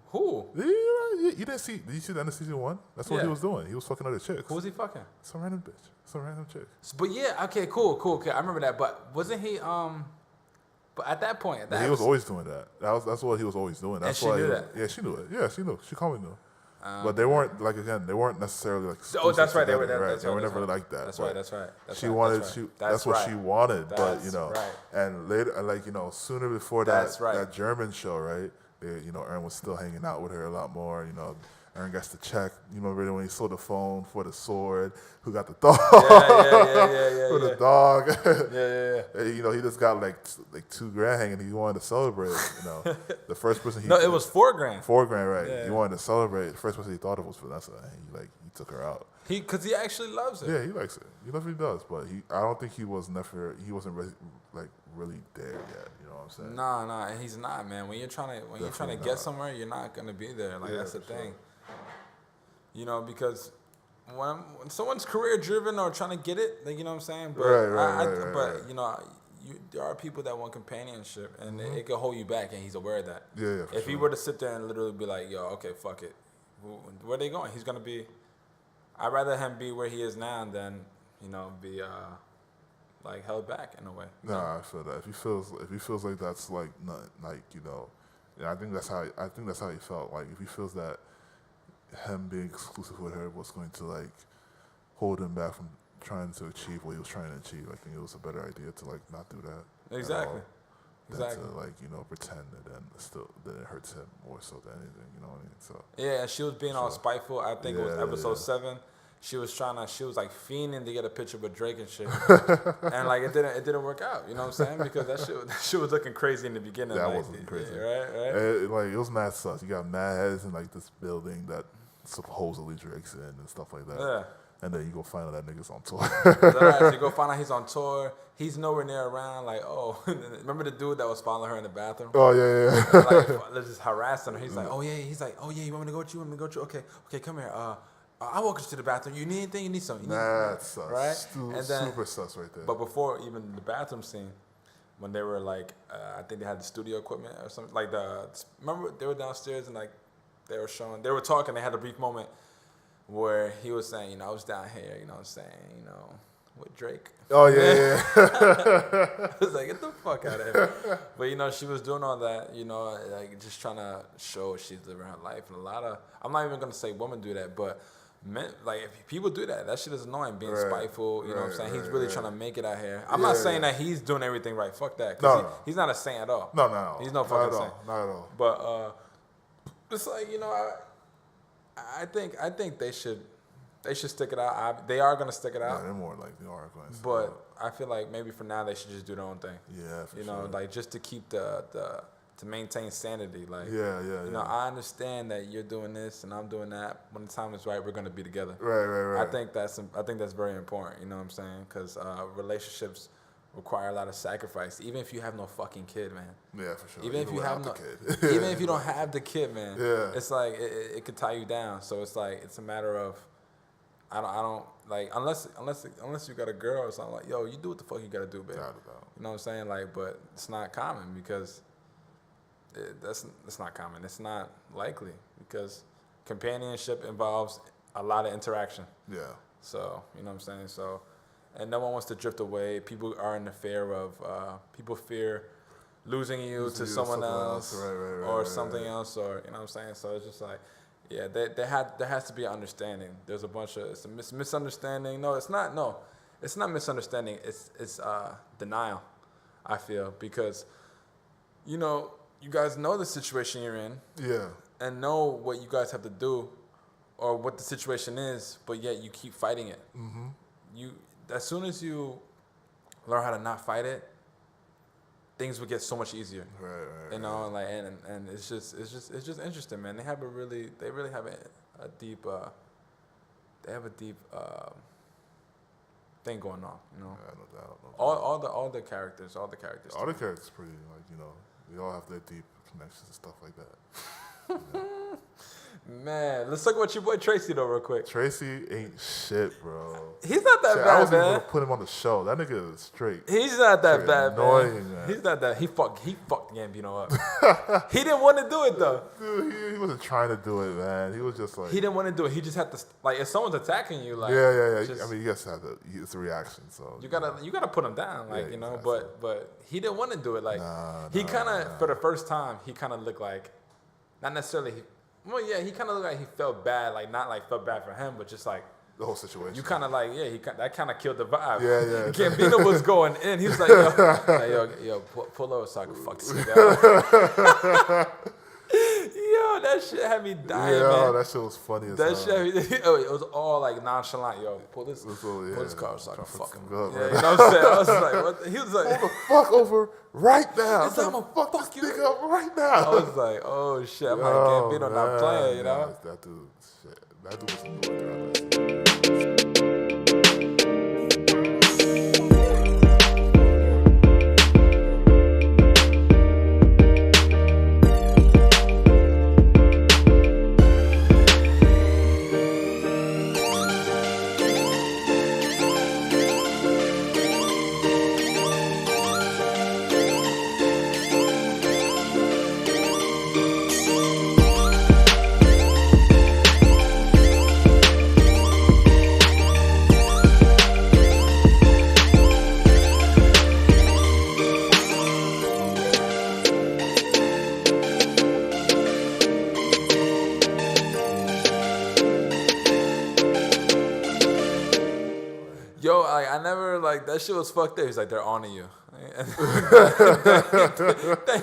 Speaker 2: Who?
Speaker 1: You didn't see? Did you see the end of season 1? That's what he was doing. He was fucking other chicks.
Speaker 2: Who was he fucking?
Speaker 1: Some random bitch. Some random chick.
Speaker 2: But yeah, okay, cool. Okay, I remember that. But wasn't he? But at that point,
Speaker 1: he was always doing that. That's what he was always doing. That's
Speaker 2: and she knew that.
Speaker 1: Yeah, she knew it. Yeah, she knew. She calmly knew. But they weren't they weren't necessarily like.
Speaker 2: Oh, that's right. They were
Speaker 1: right. They were never like that.
Speaker 2: That's right. That's
Speaker 1: what she wanted. But
Speaker 2: right.
Speaker 1: And later, sooner before that German show, right? Earn was still hanging out with her a lot more. Earn gets the check. You remember when he sold the phone for the sword? Who got the dog?
Speaker 2: Yeah.
Speaker 1: For the dog.
Speaker 2: Yeah.
Speaker 1: He just got like $2,000 hanging. He wanted to celebrate. The first person
Speaker 2: it was $4,000.
Speaker 1: $4,000, right?
Speaker 2: Yeah.
Speaker 1: He wanted to celebrate. The first person he thought of was Vanessa. And he took her out.
Speaker 2: Because he actually loves it.
Speaker 1: Yeah, he likes it. He definitely does. But I don't think he wasn't really there yet. You know what I'm saying?
Speaker 2: Nah, and he's not, man. When you're trying to get somewhere, you're not gonna be there. Like that's the thing. Because when someone's career driven or trying to get it, like, you know what I'm saying? But
Speaker 1: right.
Speaker 2: there are people that want companionship, and it can hold you back, and he's aware of that.
Speaker 1: Yeah.
Speaker 2: If he were to sit there and literally be like, yo, okay, fuck it, where are they going? He's gonna be. I'd rather him be where he is now than be like held back in a way.
Speaker 1: Nah, I feel that. If he feels like that's like not like I think that's how he felt. Like if he feels that him being exclusive with her was going to like hold him back from trying to achieve what he was trying to achieve, I think it was a better idea to like not do that.
Speaker 2: Exactly.
Speaker 1: Than to pretend and then it hurts him more so than anything. You know what I mean? So
Speaker 2: yeah, she was being all spiteful. I think it was episode 7. She was like fiending to get a picture with Drake and shit, and like it didn't work out. You know what I'm saying? Because that shit was looking crazy in the beginning.
Speaker 1: That wasn't crazy,
Speaker 2: right?
Speaker 1: It was mad sus. You got mad heads in like this building that supposedly Drake's in and stuff like that.
Speaker 2: Yeah.
Speaker 1: And then you go find out that nigga's on tour.
Speaker 2: Right, so you go find out he's on tour. He's nowhere near around. Like, remember the dude that was following her in the bathroom?
Speaker 1: Oh yeah.
Speaker 2: Like, they're just harassing her. He's like, oh yeah. You want me to go with you? Okay, come here. I walk into the bathroom. You need anything? You need something? You need
Speaker 1: That's sus.
Speaker 2: right? And then,
Speaker 1: Super sus right there.
Speaker 2: But before even the bathroom scene, when they were like, I think they had the studio equipment or something. Like remember they were downstairs and like they were talking. They had a brief moment where he was saying, you know, I was down here, you know what I'm saying, you know, with Drake.
Speaker 1: Oh, yeah.
Speaker 2: I was like, get the fuck out of here. But, you know, she was doing all that, you know, like just trying to show she's living her life. And I'm not even going to say women do that, but men, like, if people do that, that shit is annoying, being spiteful, you know what I'm saying? He's really trying to make it out here. I'm not saying that he's doing everything right. Fuck that. Because he's not a saint at all.
Speaker 1: No.
Speaker 2: He's no fucking
Speaker 1: not
Speaker 2: saint.
Speaker 1: Not at all.
Speaker 2: But it's like, you know, I think they should stick it out. They are gonna stick it out.
Speaker 1: Yeah, they're more like they are going.
Speaker 2: But I feel like maybe for now they should just do their own thing.
Speaker 1: Yeah, for
Speaker 2: you
Speaker 1: sure.
Speaker 2: know, like just to keep to maintain sanity. Like,
Speaker 1: yeah.
Speaker 2: You know, I understand that you're doing this and I'm doing that. When the time is right, we're gonna be together.
Speaker 1: Right.
Speaker 2: I think that's very important. You know what I'm saying? Because relationships require a lot of sacrifice, even if you have no fucking kid, man.
Speaker 1: Yeah, for sure.
Speaker 2: Even if you have no
Speaker 1: kid.
Speaker 2: even if you don't have the kid, man.
Speaker 1: Yeah.
Speaker 2: It's like it could tie you down. So it's like it's a matter of I don't like unless you got a girl or something, like, yo, you do what the fuck you gotta do, babe.
Speaker 1: Without a doubt.
Speaker 2: You know what I'm saying? Like, but it's not common because it's not common. It's not likely because companionship involves a lot of interaction.
Speaker 1: Yeah.
Speaker 2: So, you know what I'm saying? So, and no one wants to drift away. People are in the fear of, people fear losing you to someone else or something else, or, you know what I'm saying? So it's just like, yeah, there has to be an understanding. There's a bunch of, it's a misunderstanding. No, it's not misunderstanding. It's denial, I feel, because, you know, you guys know the situation you're in.
Speaker 1: Yeah.
Speaker 2: And know what you guys have to do or what the situation is, but yet you keep fighting it. Mm-hmm. As soon as you learn how to not fight it, things will get so much easier.
Speaker 1: Right.
Speaker 2: You know, like and it's just interesting, man. They really have a deep thing going on. You know,
Speaker 1: Yeah, no doubt.
Speaker 2: all the characters.
Speaker 1: All the characters pretty, like, you know, they all have their deep connections and stuff like that.
Speaker 2: Man, let's talk about your boy Tracy though, real quick.
Speaker 1: Tracy ain't shit, bro.
Speaker 2: He's not that
Speaker 1: I
Speaker 2: bad,
Speaker 1: wasn't even
Speaker 2: man.
Speaker 1: gonna put him on the show. That nigga is straight.
Speaker 2: He's not that
Speaker 1: Straight
Speaker 2: bad,
Speaker 1: annoying, man.
Speaker 2: He's not that. He fucked Gambino up. He didn't want to do it though.
Speaker 1: Dude, he wasn't trying to do it, man. He was just like,
Speaker 2: He didn't want to do it. He just had to, like, if someone's attacking you, like,
Speaker 1: yeah.
Speaker 2: just-
Speaker 1: I mean, you guys have to. It's a reaction, so
Speaker 2: you gotta put him down, like,
Speaker 1: Yeah,
Speaker 2: you know.
Speaker 1: exactly.
Speaker 2: But he didn't want to do it. Like, he kind of for the first time, he kind of looked like, not necessarily. Well, yeah, he kind of looked like he felt bad, like not like felt bad for him, but just like
Speaker 1: the whole situation.
Speaker 2: you kind of like, yeah, that kind of killed the vibe.
Speaker 1: Yeah.
Speaker 2: Gambino was going in. He was like, yo, pull over so I can fuck this nigga up. Yo, that shit had me dying, man.
Speaker 1: That shit was funny as
Speaker 2: That
Speaker 1: hell.
Speaker 2: shit, it was all like nonchalant. Yo, pull this car so I can
Speaker 1: Fuck
Speaker 2: fuck him.
Speaker 1: him up,
Speaker 2: Yeah,
Speaker 1: right?
Speaker 2: you know what I'm saying? I was like, what? He was like,
Speaker 1: Pull the fuck over right now.
Speaker 2: He's like,
Speaker 1: I'm gonna fuck this
Speaker 2: fuck you.
Speaker 1: nigga up right now.
Speaker 2: I was like, oh shit, I'm like, Gambino not playing, you know?
Speaker 1: That dude, shit. That dude was annoying.
Speaker 2: Yo, I never, like, that shit was fucked up. He's like, they're on to you. then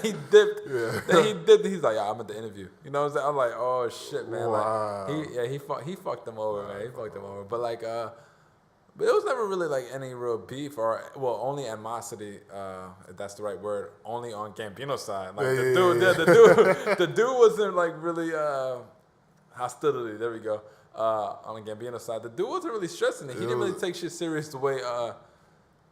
Speaker 2: he dipped.
Speaker 1: Yeah.
Speaker 2: Then he dipped. He's like, yeah, I'm at the interview. You know what I'm saying? I'm like, oh shit, man.
Speaker 1: Wow.
Speaker 2: Like, he fucked them over, man. He fucked them over. But like, but it was never really like any real beef or, well, only animosity, if that's the right word, only on Gambino's side. Like the dude wasn't like really hostility. There we go. On the Gambino side, the dude wasn't really stressing it. He didn't really take shit serious the way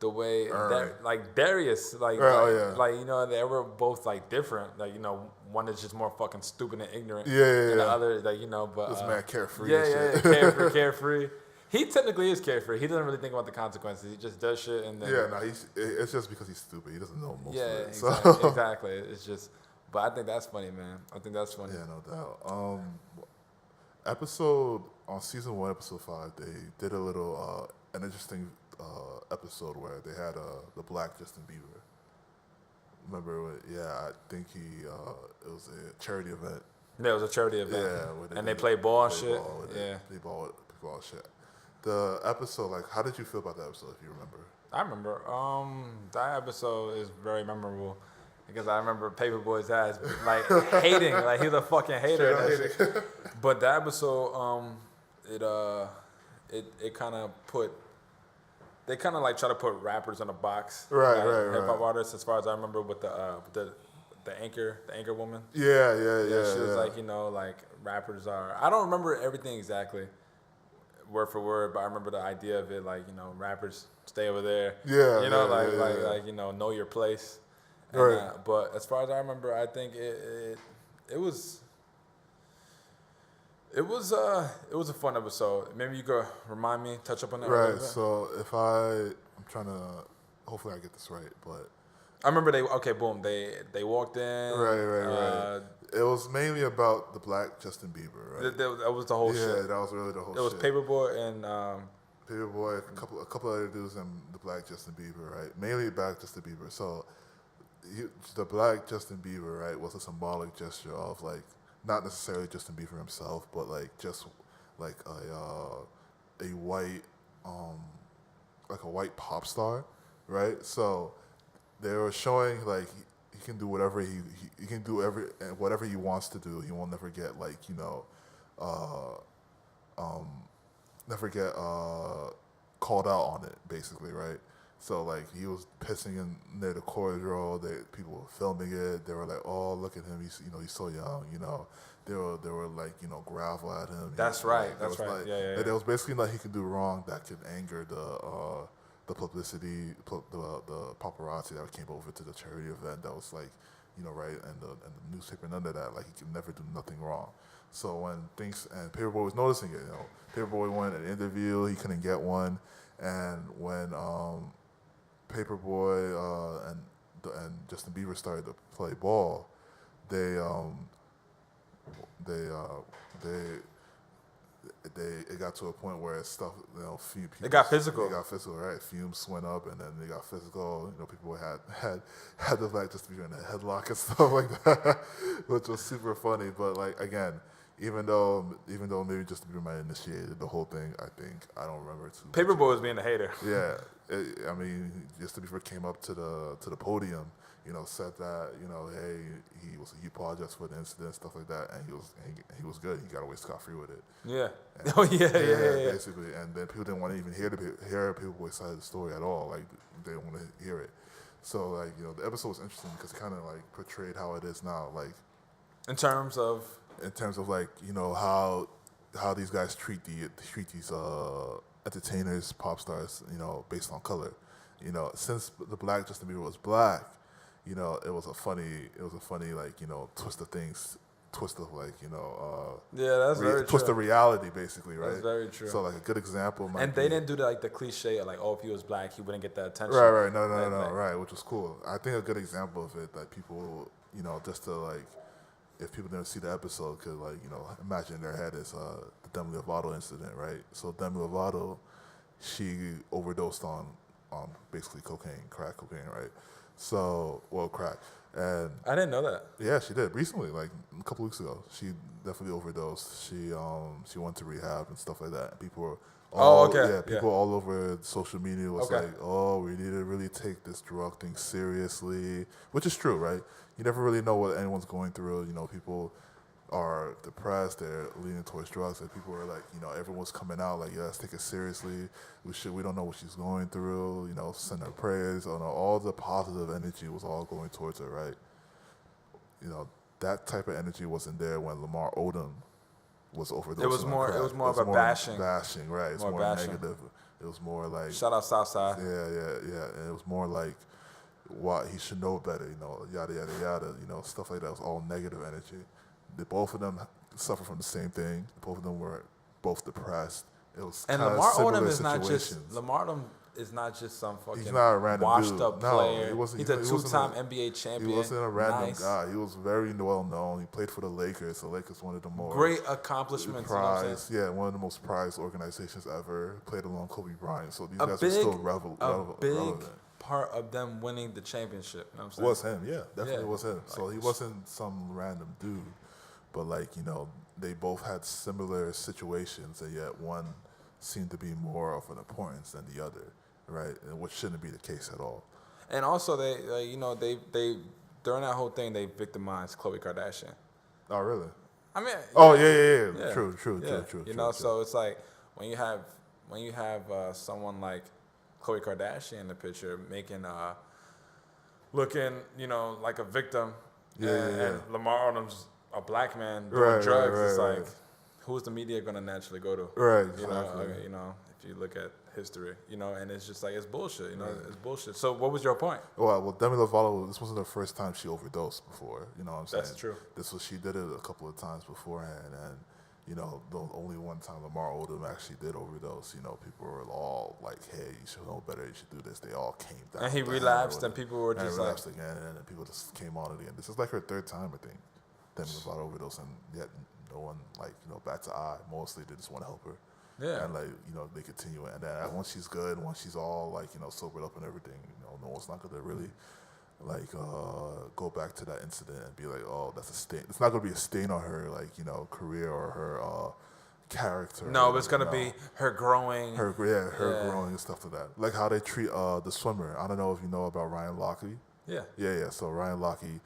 Speaker 2: the way
Speaker 1: Right.
Speaker 2: that, like Darius, like,
Speaker 1: Right, oh,
Speaker 2: like,
Speaker 1: yeah.
Speaker 2: like, you know, they were both like different. Like, you know, one is just more fucking stupid and ignorant.
Speaker 1: Yeah, yeah,
Speaker 2: And the
Speaker 1: yeah.
Speaker 2: other, like, you know, but
Speaker 1: This man carefree
Speaker 2: Yeah,
Speaker 1: and
Speaker 2: yeah,
Speaker 1: shit.
Speaker 2: carefree, carefree. He technically is carefree. He doesn't really think about the consequences. He just does shit and then
Speaker 1: Yeah, no, it's just because he's stupid. He doesn't know most
Speaker 2: yeah,
Speaker 1: of it.
Speaker 2: exactly,
Speaker 1: So.
Speaker 2: exactly. It's just, but I think that's funny, man. I think that's funny.
Speaker 1: Yeah, no doubt. Episode on season 1, episode 5, they did a little an interesting episode where they had the Black Justin Bieber. Remember? I think it was a charity event.
Speaker 2: Yeah, it was a charity event.
Speaker 1: Yeah,
Speaker 2: and they played ball and shit.
Speaker 1: They ball shit. The episode, like, how did you feel about that episode? If you remember.
Speaker 2: I remember. That episode is very memorable because I remember Paperboy's ass like hating, like he's a fucking hater. And that shit. But that episode, it kind of put. They kind of like try to put rappers in a box,
Speaker 1: Right,
Speaker 2: like
Speaker 1: right,
Speaker 2: hip hop
Speaker 1: right.
Speaker 2: artists. As far as I remember, with the anchor woman.
Speaker 1: Yeah.
Speaker 2: She was like, you know, like rappers are. I don't remember everything exactly, word for word, but I remember the idea of it. Like, you know, rappers stay over there.
Speaker 1: Yeah,
Speaker 2: You know,
Speaker 1: yeah.
Speaker 2: like you know your place. And,
Speaker 1: Right.
Speaker 2: But as far as I remember, I think it was. It was a fun episode. Maybe you could remind me, touch up on that a little
Speaker 1: Right.
Speaker 2: bit.
Speaker 1: So I'm trying to, hopefully I get this right, but.
Speaker 2: I remember they walked in.
Speaker 1: Right. It was mainly about the Black Justin Bieber, right?
Speaker 2: That was the whole shit.
Speaker 1: Yeah, that was really the whole shit.
Speaker 2: It was Paperboy and
Speaker 1: Paperboy, a couple other dudes, and the Black Justin Bieber, right? Mainly Black Justin Bieber. So the Black Justin Bieber, right, was a symbolic gesture of, like, not necessarily Justin Bieber himself, but like just like a white like a white pop star, right? So they were showing like he can do whatever he can do whatever he wants to do. He won't never get like, you know, never get called out on it, basically, right? So like he was pissing in near the corridor. People were filming it. They were like, "Oh, look at him! He's so young." You know, they were like, you know, grovel at him.
Speaker 2: That's right. That's right. Yeah.
Speaker 1: It was basically like he could do wrong that could anger the publicity, the paparazzi that came over to the charity event. That was like, you know, right, and the newspaper and under that, like he could never do nothing wrong. So when and Paperboy was noticing it, you know, Paperboy wanted an interview, he couldn't get one, and when Paperboy and Justin Bieber started to play ball, it got to a point where stuff, you know,
Speaker 2: It got physical.
Speaker 1: It got physical, right? Fumes went up, and then they got physical. You know, people had the Black Justin Bieber in a headlock and stuff like that, which was super funny. But like again, even though maybe Justin Bieber might have initiated the whole thing, I don't remember too much.
Speaker 2: Paperboy was being a hater.
Speaker 1: Yeah, I mean, Justin Bieber came up to the podium, you know, said that, you know, hey, he apologized for the incident, stuff like that, and he was good. He got away scot-free with it.
Speaker 2: Yeah.
Speaker 1: And,
Speaker 2: Oh yeah.
Speaker 1: Basically, and then people didn't want to even hear Paperboy's side of the story at all. Like they didn't want to hear it. So like, you know, the episode was interesting because it kind of like portrayed how it is now, like
Speaker 2: In terms of
Speaker 1: like, you know, how these guys treat these entertainers, pop stars, you know, based on color. You know, since the Black Justin Bieber was black, you know, it was a funny like, you know, twist of like, you know,
Speaker 2: yeah, that's very
Speaker 1: twist
Speaker 2: true.
Speaker 1: of reality, basically, right?
Speaker 2: That's very true.
Speaker 1: So like a good example might
Speaker 2: And
Speaker 1: be,
Speaker 2: they didn't do the cliche of like, oh, if he was black, he wouldn't get the attention.
Speaker 1: right, no,
Speaker 2: Like-
Speaker 1: right, which was cool. I think a good example of it that people, you know, just to like, if people didn't see the episode, could like, you know, imagine in their head is the Demi Lovato incident, right? So Demi Lovato, she overdosed on basically crack cocaine, right? So, well, crack. And
Speaker 2: I didn't know that.
Speaker 1: yeah, she did recently, like a couple weeks ago. She definitely overdosed. She went to rehab and stuff like that. People were all over social media was like, oh, we need to really take this drug thing seriously, which is true, right? You never really know what anyone's going through. You know, people are depressed, they're leaning towards drugs, and people are like, you know, everyone's coming out like, yeah, let's take it seriously. We don't know what she's going through, you know, send her prayers. You know, all the positive energy was all going towards her, right? You know, that type of energy wasn't there when Lamar Odom was overdosing.
Speaker 2: It was more of a bashing.
Speaker 1: Bashing, right? It's more
Speaker 2: bashing.
Speaker 1: negative. It was more like
Speaker 2: Shout out Southside.
Speaker 1: yeah. And it was more like why he should know better, yada yada yada, stuff like that. It was all negative energy. Both of them suffer from the same thing. Both of them were both depressed. It was
Speaker 2: And
Speaker 1: kind of
Speaker 2: Lamar
Speaker 1: similar
Speaker 2: Odom is not just some fucking
Speaker 1: He's not a random
Speaker 2: washed
Speaker 1: dude.
Speaker 2: up
Speaker 1: No,
Speaker 2: player.
Speaker 1: he wasn't-
Speaker 2: He's
Speaker 1: he
Speaker 2: a
Speaker 1: wasn't
Speaker 2: two-time
Speaker 1: a-
Speaker 2: NBA champion.
Speaker 1: He wasn't a random
Speaker 2: Nice.
Speaker 1: guy. He was very well known. He played for the Lakers. The Lakers wanted the more
Speaker 2: Great accomplishments. You know what I'm
Speaker 1: prized,
Speaker 2: saying?
Speaker 1: yeah, one of the most prized organizations ever. Played along Kobe Bryant. So these
Speaker 2: A
Speaker 1: guys
Speaker 2: big,
Speaker 1: were still
Speaker 2: a big
Speaker 1: relevant.
Speaker 2: part of them winning the championship. You know what I'm saying?
Speaker 1: Was him, yeah, definitely
Speaker 2: Yeah.
Speaker 1: was him. So
Speaker 2: Like,
Speaker 1: he wasn't some random dude, but they both had similar situations, and yet one seemed to be more of an importance than the other, right? And which shouldn't be the case at all.
Speaker 2: And also, they during that whole thing, they victimized Khloe Kardashian.
Speaker 1: Oh, really?
Speaker 2: I mean,
Speaker 1: Oh, yeah.
Speaker 2: yeah.
Speaker 1: True.
Speaker 2: You know, so it's like when you have someone like Khloe Kardashian in the picture making looking like a victim, and Lamar Odom's a black man doing drugs. It's like, who's the media gonna naturally go to?
Speaker 1: Right,
Speaker 2: You
Speaker 1: exactly.
Speaker 2: know, if you look at history, and it's just like it's bullshit. It's bullshit. So what was your point?
Speaker 1: Well, Demi Lovato, this wasn't the first time she overdosed before. You know what I'm saying?
Speaker 2: That's true.
Speaker 1: She did it a couple of times beforehand, and the only one time Lamar Odom actually did overdose, people were all like, "Hey, you should know better. You should do this." They all came down.
Speaker 2: And he
Speaker 1: with the
Speaker 2: relapsed,
Speaker 1: hammer
Speaker 2: and people were
Speaker 1: and
Speaker 2: just
Speaker 1: relapsed again, and then people just came on it again. This is like her third time, I think. Demi Lovato overdose, and yet no one bats an eye. Mostly they just want to help her.
Speaker 2: Yeah.
Speaker 1: And they continue it. And then once she's good, once she's all sobered up and everything, no one's not gonna really go back to that incident and be like, oh, that's a stain. It's not gonna be a stain on her career or her character.
Speaker 2: No, it's gonna be her growing.
Speaker 1: Her growing and stuff like that. Like how they treat the swimmer. I don't know if you know about Ryan Lochte.
Speaker 2: Yeah.
Speaker 1: Yeah. So Ryan Lochte,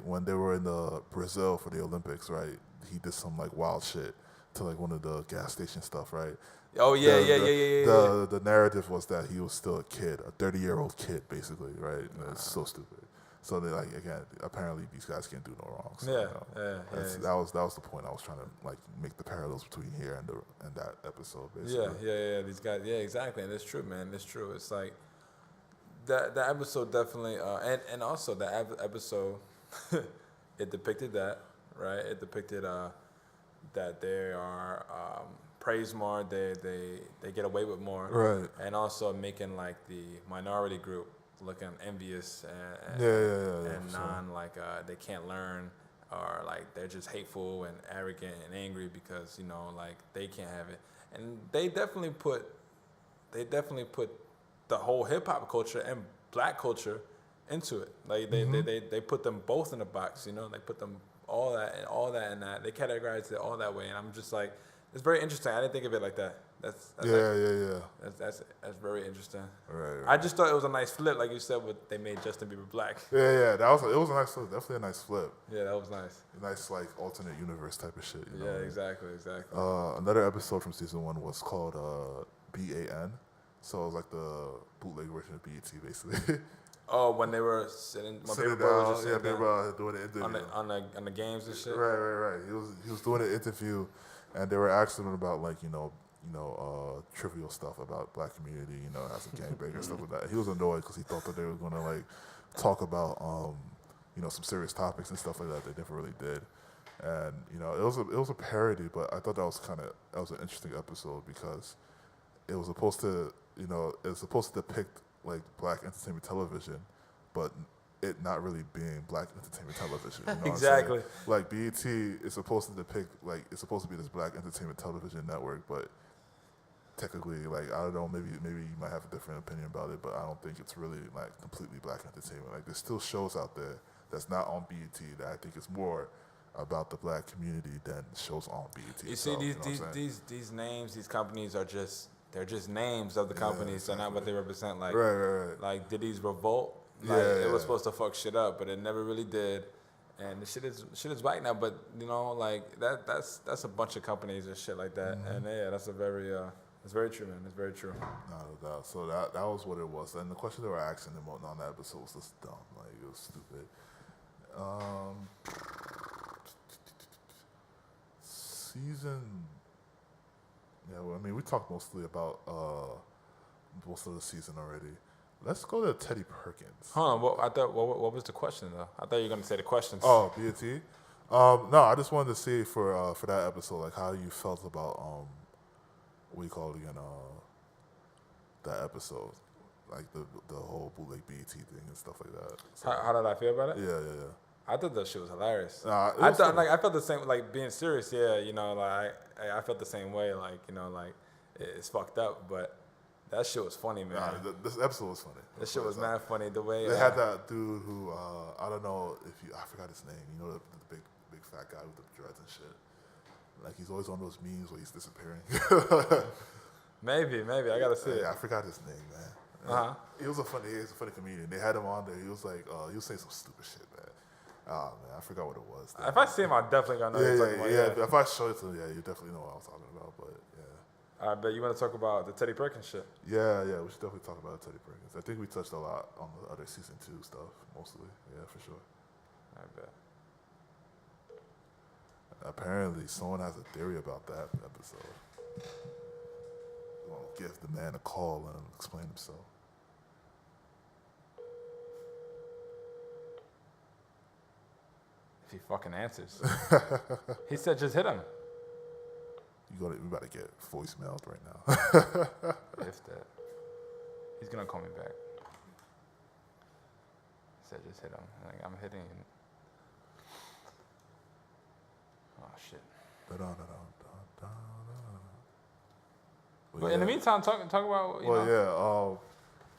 Speaker 1: when they were in Brazil for the Olympics, right? He did some wild shit to one of the gas station stuff, right?
Speaker 2: Oh yeah.
Speaker 1: The narrative was that he was still a kid, a 30-year-old kid, basically, right? And it's so stupid. So they again, apparently these guys can't do no wrong. So, that was the point I was trying to make the parallels between here and that episode, basically.
Speaker 2: Yeah. These guys, yeah, exactly, and it's true, man. It's true. It's like that episode definitely, and also that episode, it depicted that, right? It depicted that they are praised more, they get away with more,
Speaker 1: Right.
Speaker 2: and also making the minority group looking envious and they can't learn, or they're just hateful and arrogant and angry because they can't have it, and they definitely put the whole hip hop culture and black culture into it. They put them both in a box, they put them all that and that. They categorized it all that way, and I'm just like, it's very interesting. I didn't think of it like that. That's That's very interesting.
Speaker 1: Right.
Speaker 2: I just thought it was a nice flip, like you said, what they made Justin Bieber black.
Speaker 1: Yeah. It was a nice flip. Definitely a nice flip.
Speaker 2: Yeah, that was nice.
Speaker 1: A nice alternate universe type of shit.
Speaker 2: Yeah, exactly.
Speaker 1: Another episode from season 1 was called BAN. So it was the bootleg version of BET, basically.
Speaker 2: Oh, when they were sitting
Speaker 1: down,
Speaker 2: doing
Speaker 1: the interview
Speaker 2: on the games and shit.
Speaker 1: Right. He was doing an interview, and they were asking him about trivial stuff about black community, as a gangbanger stuff like that. He was annoyed because he thought that they were gonna talk about some serious topics and stuff like that. They never really did, and it was a parody, but I thought that was an interesting episode because it was supposed to depict black entertainment television, but it not really being black entertainment television. You know
Speaker 2: Exactly.
Speaker 1: What I'm saying? BET is supposed to depict it's supposed to be this black entertainment television network, but technically, I don't know, maybe you might have a different opinion about it, but I don't think it's really completely black entertainment. There's still shows out there that's not on BET that I think is more about the black community than shows on BET.
Speaker 2: You see, these names, these companies they're just names of the companies. They're not what they represent.
Speaker 1: Right.
Speaker 2: Did these revolt? It was supposed to fuck shit up, but it never really did. And the shit is whack now. But that's a bunch of companies and shit like that.
Speaker 1: Mm-hmm.
Speaker 2: And that's it's very true, man. It's very true.
Speaker 1: No doubt. So that was what it was. And the question they were asking him on that episode was just dumb. It was stupid. Yeah, well, I mean, we talked mostly about most of the season already. Let's go to Teddy Perkins.
Speaker 2: Huh? What was the question though? I thought you were gonna say the questions.
Speaker 1: Oh, BT. No, I just wanted to see for that episode, like how you felt about what do you call it again? That episode, like the whole bootleg BET thing and stuff like that. So,
Speaker 2: How did I feel about it?
Speaker 1: yeah.
Speaker 2: I thought that shit was hilarious.
Speaker 1: Nah, it
Speaker 2: I
Speaker 1: was
Speaker 2: thought
Speaker 1: funny.
Speaker 2: like I felt the same, like being serious. Yeah, you know, like I felt the same way. Like, you know, like it's fucked up, but that shit was funny, man.
Speaker 1: This episode was funny.
Speaker 2: That shit was mad funny. The way
Speaker 1: They had that dude who I don't know if I forgot his name. You know, the big fat guy with the dreads and shit. Like he's always on those memes where he's disappearing.
Speaker 2: maybe I gotta see it.
Speaker 1: Yeah, I forgot his name, man. He was a funny comedian. They had him on there. He was like, he was saying some stupid shit, man. Oh man, I forgot what it was.
Speaker 2: If I see him, I definitely gonna know. What you're talking about,
Speaker 1: If I show it to him, you definitely know what I was talking about. But yeah.
Speaker 2: I bet you want to talk about the Teddy Perkins shit.
Speaker 1: Yeah, we should definitely talk about Teddy Perkins. I think we touched a lot on the other season 2 stuff, mostly. Yeah, for sure.
Speaker 2: I bet.
Speaker 1: Apparently, someone has a theory about that episode. Well, give the man a call and explain himself.
Speaker 2: If he fucking answers, he said just hit him.
Speaker 1: We about to get voicemailed right now.
Speaker 2: If that, he's gonna call me back. He said just hit him. Like, I'm hitting. Oh shit. But in the meantime, talk about.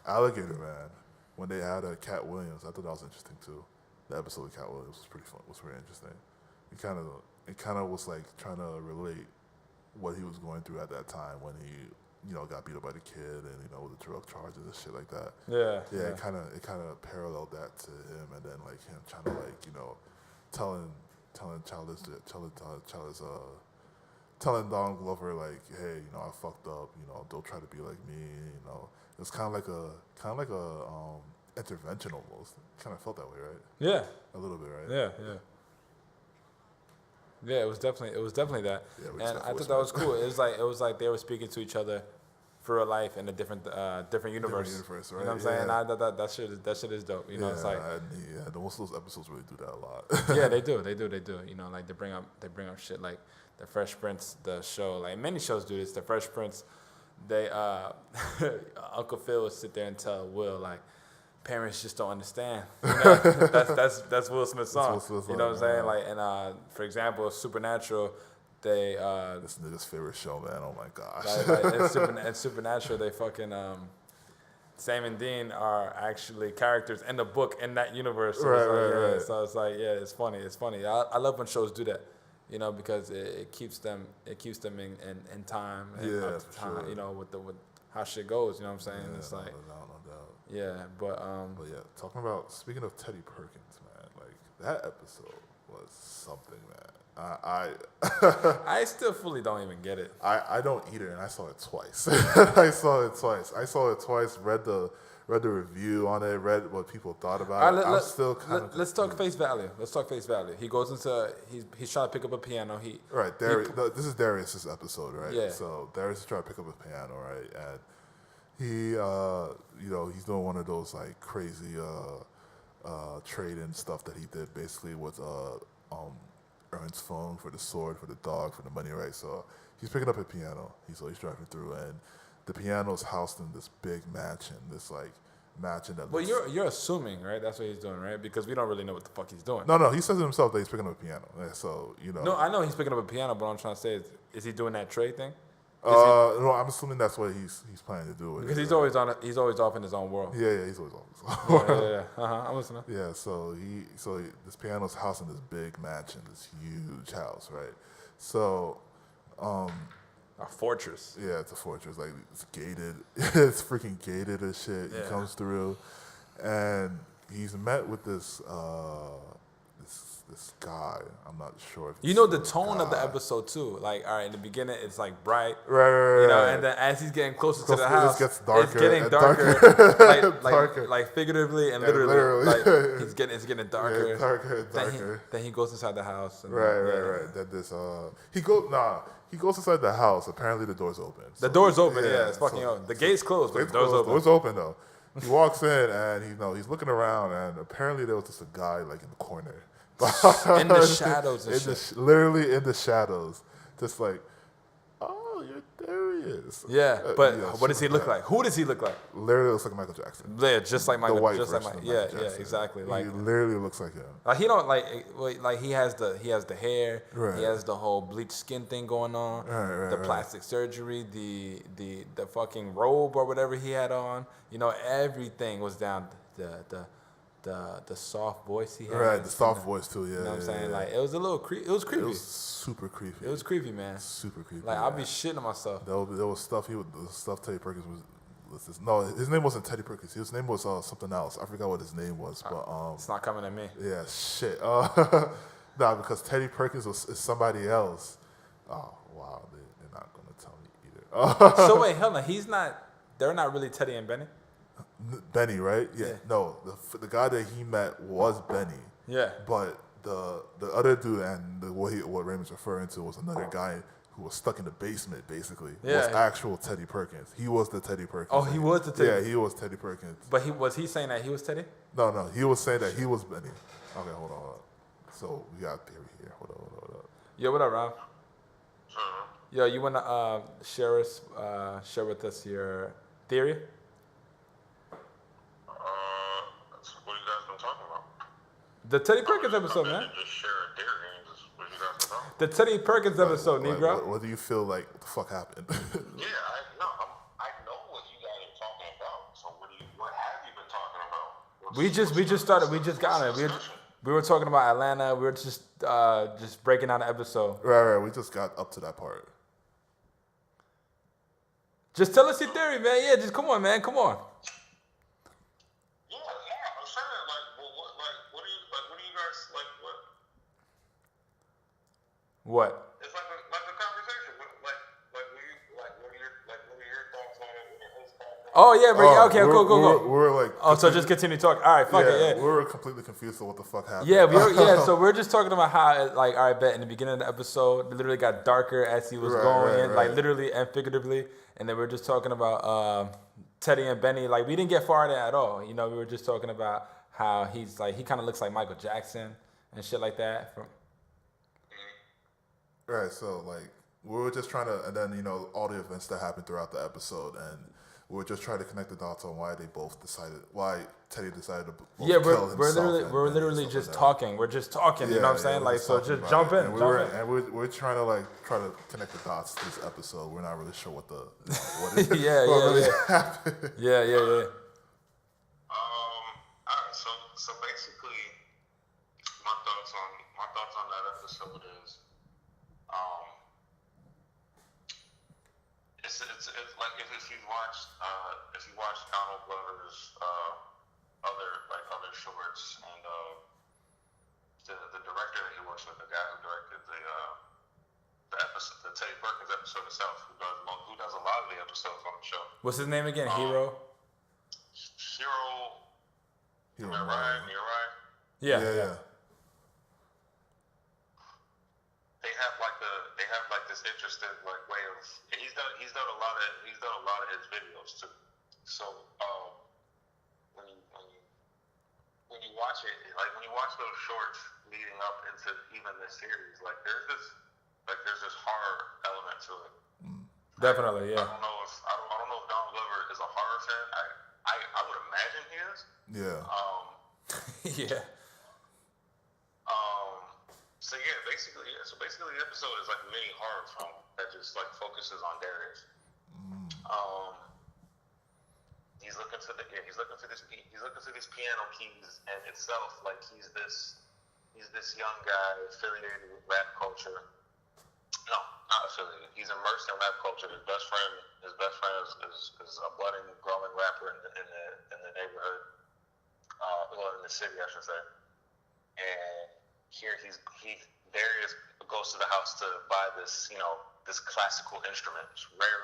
Speaker 1: Alligator Man. When they had Cat Williams, I thought that was interesting too. The episode with Cat Williams was pretty fun. Was very interesting. It kind of was like trying to relate what he was going through at that time when he, got beat up by the kid and with the drug charges and shit like that.
Speaker 2: Yeah.
Speaker 1: It kind of paralleled that to him, and then like him trying to telling Don Glover like, hey, I fucked up. Don't try to be like me. It's kind of like a intervention almost. Kind of felt that way, right?
Speaker 2: Yeah.
Speaker 1: A little bit, right?
Speaker 2: Yeah. Yeah, it was definitely that.
Speaker 1: Yeah,
Speaker 2: and I thought that was cool. It was like they were speaking to each other for real life in a different universe.
Speaker 1: Different universe, right?
Speaker 2: You know what I'm saying? I thought that shit is dope. It's like
Speaker 1: most of those episodes really do that a lot.
Speaker 2: yeah, they do. Like they bring up shit like the Fresh Prince, the show. Like many shows do this. The Fresh Prince, they Uncle Phil would sit there and tell Will like, parents just don't understand. That's Will Smith's song. You know what I'm saying? Like, and for example, Supernatural, they
Speaker 1: this nigga's favorite show, man. Oh my gosh.
Speaker 2: in Supernatural, they fucking Sam and Dean are actually characters in the book in that universe. So
Speaker 1: Right.
Speaker 2: So it's like, yeah, it's funny. I love when shows do that. Because it keeps them in time and up to time.
Speaker 1: Sure.
Speaker 2: With how shit goes. You know what I'm saying?
Speaker 1: Yeah,
Speaker 2: it's like.
Speaker 1: no doubt.
Speaker 2: Yeah, but
Speaker 1: speaking of Teddy Perkins, man, like that episode was something, man.
Speaker 2: I still fully don't even get it.
Speaker 1: I don't either, and I saw it twice. I saw it twice. Read the review on it. Read what people thought about it. I'm still kind of.
Speaker 2: Let's talk face value. He goes into he's trying to pick up a piano.
Speaker 1: This is Darius's episode, right?
Speaker 2: Yeah.
Speaker 1: So Darius is trying to pick up a piano, right? And he, he's doing one of those like crazy trade-in stuff that he did basically with Ern's phone for the sword, for the dog, for the money, right? So he's picking up a piano. He's driving through, and the piano's housed in this big mansion, that.
Speaker 2: Well, you're assuming, right? That's what he's doing, right? Because we don't really know what the fuck he's doing.
Speaker 1: No, he says to himself that he's picking up a piano. So
Speaker 2: No, I know he's picking up a piano, but what I'm trying to say is he doing that trade thing?
Speaker 1: No, I'm assuming that's what he's planning to do.
Speaker 2: Because he's always off in his own world.
Speaker 1: Yeah, he's always off.
Speaker 2: I'm listening.
Speaker 1: Yeah, so this piano's house in this big mansion, this huge house, right? So,
Speaker 2: a fortress.
Speaker 1: Yeah, it's a fortress. Like it's gated. It's freaking gated and shit.
Speaker 2: Yeah.
Speaker 1: He comes through, and he's met with this this guy. I'm not sure if
Speaker 2: You
Speaker 1: it's
Speaker 2: know the
Speaker 1: a
Speaker 2: tone of the
Speaker 1: guy.
Speaker 2: episode too. Like, all right, in the beginning, it's like bright,
Speaker 1: Right.
Speaker 2: you know, and then as he's getting closer to the
Speaker 1: It
Speaker 2: house,
Speaker 1: just gets darker
Speaker 2: it's getting
Speaker 1: and
Speaker 2: darker,
Speaker 1: darker.
Speaker 2: like,
Speaker 1: Darker.
Speaker 2: like figuratively and
Speaker 1: Yeah,
Speaker 2: literally.
Speaker 1: literally.
Speaker 2: Like it's getting darker.
Speaker 1: Yeah, darker and
Speaker 2: Then
Speaker 1: darker.
Speaker 2: he goes inside the house. And
Speaker 1: Right. Then this he goes inside the house. Apparently the door's open.
Speaker 2: The
Speaker 1: So
Speaker 2: door's
Speaker 1: he-
Speaker 2: open. Yeah, it's fucking open. The gate's closed, but the door's open.
Speaker 1: Door's open though. He walks in and he's looking around and apparently there was just a guy like in the corner.
Speaker 2: In the shadows and shit.
Speaker 1: Literally in the shadows. Just like, oh, there he is.
Speaker 2: Yeah, but
Speaker 1: yeah,
Speaker 2: what does he
Speaker 1: shit
Speaker 2: look
Speaker 1: that.
Speaker 2: like? Who does he look like?
Speaker 1: Literally looks like Michael Jackson.
Speaker 2: Yeah, just like Michael.
Speaker 1: The white
Speaker 2: just like
Speaker 1: version
Speaker 2: Michael.
Speaker 1: of
Speaker 2: Yeah,
Speaker 1: Michael Jackson.
Speaker 2: exactly. Like
Speaker 1: he literally looks like him.
Speaker 2: Like he don't like he has the hair,
Speaker 1: Right.
Speaker 2: he has the whole bleached skin thing going on,
Speaker 1: Right,
Speaker 2: the plastic surgery, the fucking robe or whatever he had on. You know, everything was down. The soft voice he had.
Speaker 1: Right, the soft
Speaker 2: you know,
Speaker 1: voice too. Yeah.
Speaker 2: You know what I'm saying?
Speaker 1: yeah.
Speaker 2: Like it was a little creepy. It was creepy.
Speaker 1: It was super creepy.
Speaker 2: It was creepy, man.
Speaker 1: super creepy.
Speaker 2: Like I'll
Speaker 1: yeah.
Speaker 2: be shitting myself.
Speaker 1: There was stuff the stuff Teddy Perkins was no, his name wasn't Teddy Perkins. His name was something else. I forgot what his name was, but
Speaker 2: It's not coming at me.
Speaker 1: yeah, shit. Nah, because Teddy Perkins is somebody else. Oh wow, they're not gonna tell me either.
Speaker 2: So wait, hold on. He's not. They're not really Teddy and Benny.
Speaker 1: Benny, right? Yeah.
Speaker 2: Yeah.
Speaker 1: No, the guy that he met was Benny.
Speaker 2: Yeah.
Speaker 1: But the other dude and what Raymond's referring to was another guy who was stuck in the basement, basically.
Speaker 2: Yeah.
Speaker 1: Was actual Teddy Perkins. He was the Teddy Perkins.
Speaker 2: Oh, he was the Teddy.
Speaker 1: Yeah, he was Teddy Perkins.
Speaker 2: But was he saying that he was Teddy?
Speaker 1: No, he was saying that he was Benny. Okay, hold on. So we got a theory here. Hold on.
Speaker 2: Yo, what up, Rob? Yo, you wanna share with us your theory?
Speaker 4: What you guys been talking about?
Speaker 2: The Teddy Perkins episode, man.
Speaker 4: Just share a theory and just what you guys been talking about.
Speaker 2: The Teddy Perkins episode,
Speaker 1: Like,
Speaker 2: Negro.
Speaker 1: what do you feel like the fuck happened?
Speaker 4: Yeah, I know what you guys are talking about. So what have you been talking about?
Speaker 2: We just started. We just got it. We were talking about Atlanta. We were just breaking down the episode.
Speaker 1: right. We just got up to that part.
Speaker 2: Just tell us your theory, man. Yeah, just come on, man. Come on.
Speaker 4: Yeah, I'm saying what do you guys like?
Speaker 2: What?
Speaker 4: It's like a conversation. What are your thoughts on it? What are his thoughts on it?
Speaker 2: Oh yeah, bro. Okay,
Speaker 1: we're-
Speaker 2: go.
Speaker 1: We were like.
Speaker 2: Oh, so just continue talking. All right, fuck it. Yeah.
Speaker 1: We were completely confused with what the fuck happened.
Speaker 2: Yeah, so we're just talking about how, like, all right, bet in the beginning of the episode, it literally got darker as he was going,
Speaker 1: right.
Speaker 2: like, literally and figuratively. And then we are just talking about Teddy and Benny. Like, we didn't get far in it at all. You know, we were just talking about how he's, like, he kind of looks like Michael Jackson and shit like that.
Speaker 1: Right, so like we were just trying to, and then all the events that happened throughout the episode, and we were just trying to connect the dots on why Teddy decided to.
Speaker 2: Yeah,
Speaker 1: kill
Speaker 2: we're
Speaker 1: himself
Speaker 2: we're
Speaker 1: and
Speaker 2: literally
Speaker 1: stuff
Speaker 2: just
Speaker 1: like that.
Speaker 2: talking. We're just talking. You know what I'm saying?
Speaker 1: we're
Speaker 2: Like, so
Speaker 1: talking
Speaker 2: just
Speaker 1: about
Speaker 2: jump
Speaker 1: it.
Speaker 2: in.
Speaker 1: And we're trying to try to connect the dots to this episode. We're not really sure what it
Speaker 2: Yeah,
Speaker 1: really
Speaker 2: yeah.
Speaker 1: happened.
Speaker 2: Yeah.
Speaker 4: Alright, so basically, my thoughts on that episode is, it's like if you watched Donald Glover's other shorts and the director that he works with, the guy who directed the episode, the Teddy Perkins episode itself, who does a lot of the episodes on the show.
Speaker 2: What's his name again? Hero?
Speaker 4: You're right.
Speaker 2: Yeah.
Speaker 4: They have this interesting way of he's done a lot of his videos too. So when you watch it, when you watch those shorts leading up into even this series, there's this horror element to it.
Speaker 2: Definitely, yeah.
Speaker 4: I don't know if Donald Glover is a horror fan. I would imagine he is.
Speaker 1: Yeah.
Speaker 2: Yeah.
Speaker 4: So basically the episode is like a mini horror film that just focuses on Darius. He's looking for these piano keys, and itself he's this young guy affiliated with rap culture. No, not affiliated. He's immersed in rap culture. His best friend is a budding, growing rapper in the neighborhood, in the city, I should say. And Darius goes to the house to buy this, this classical instrument. It's rare,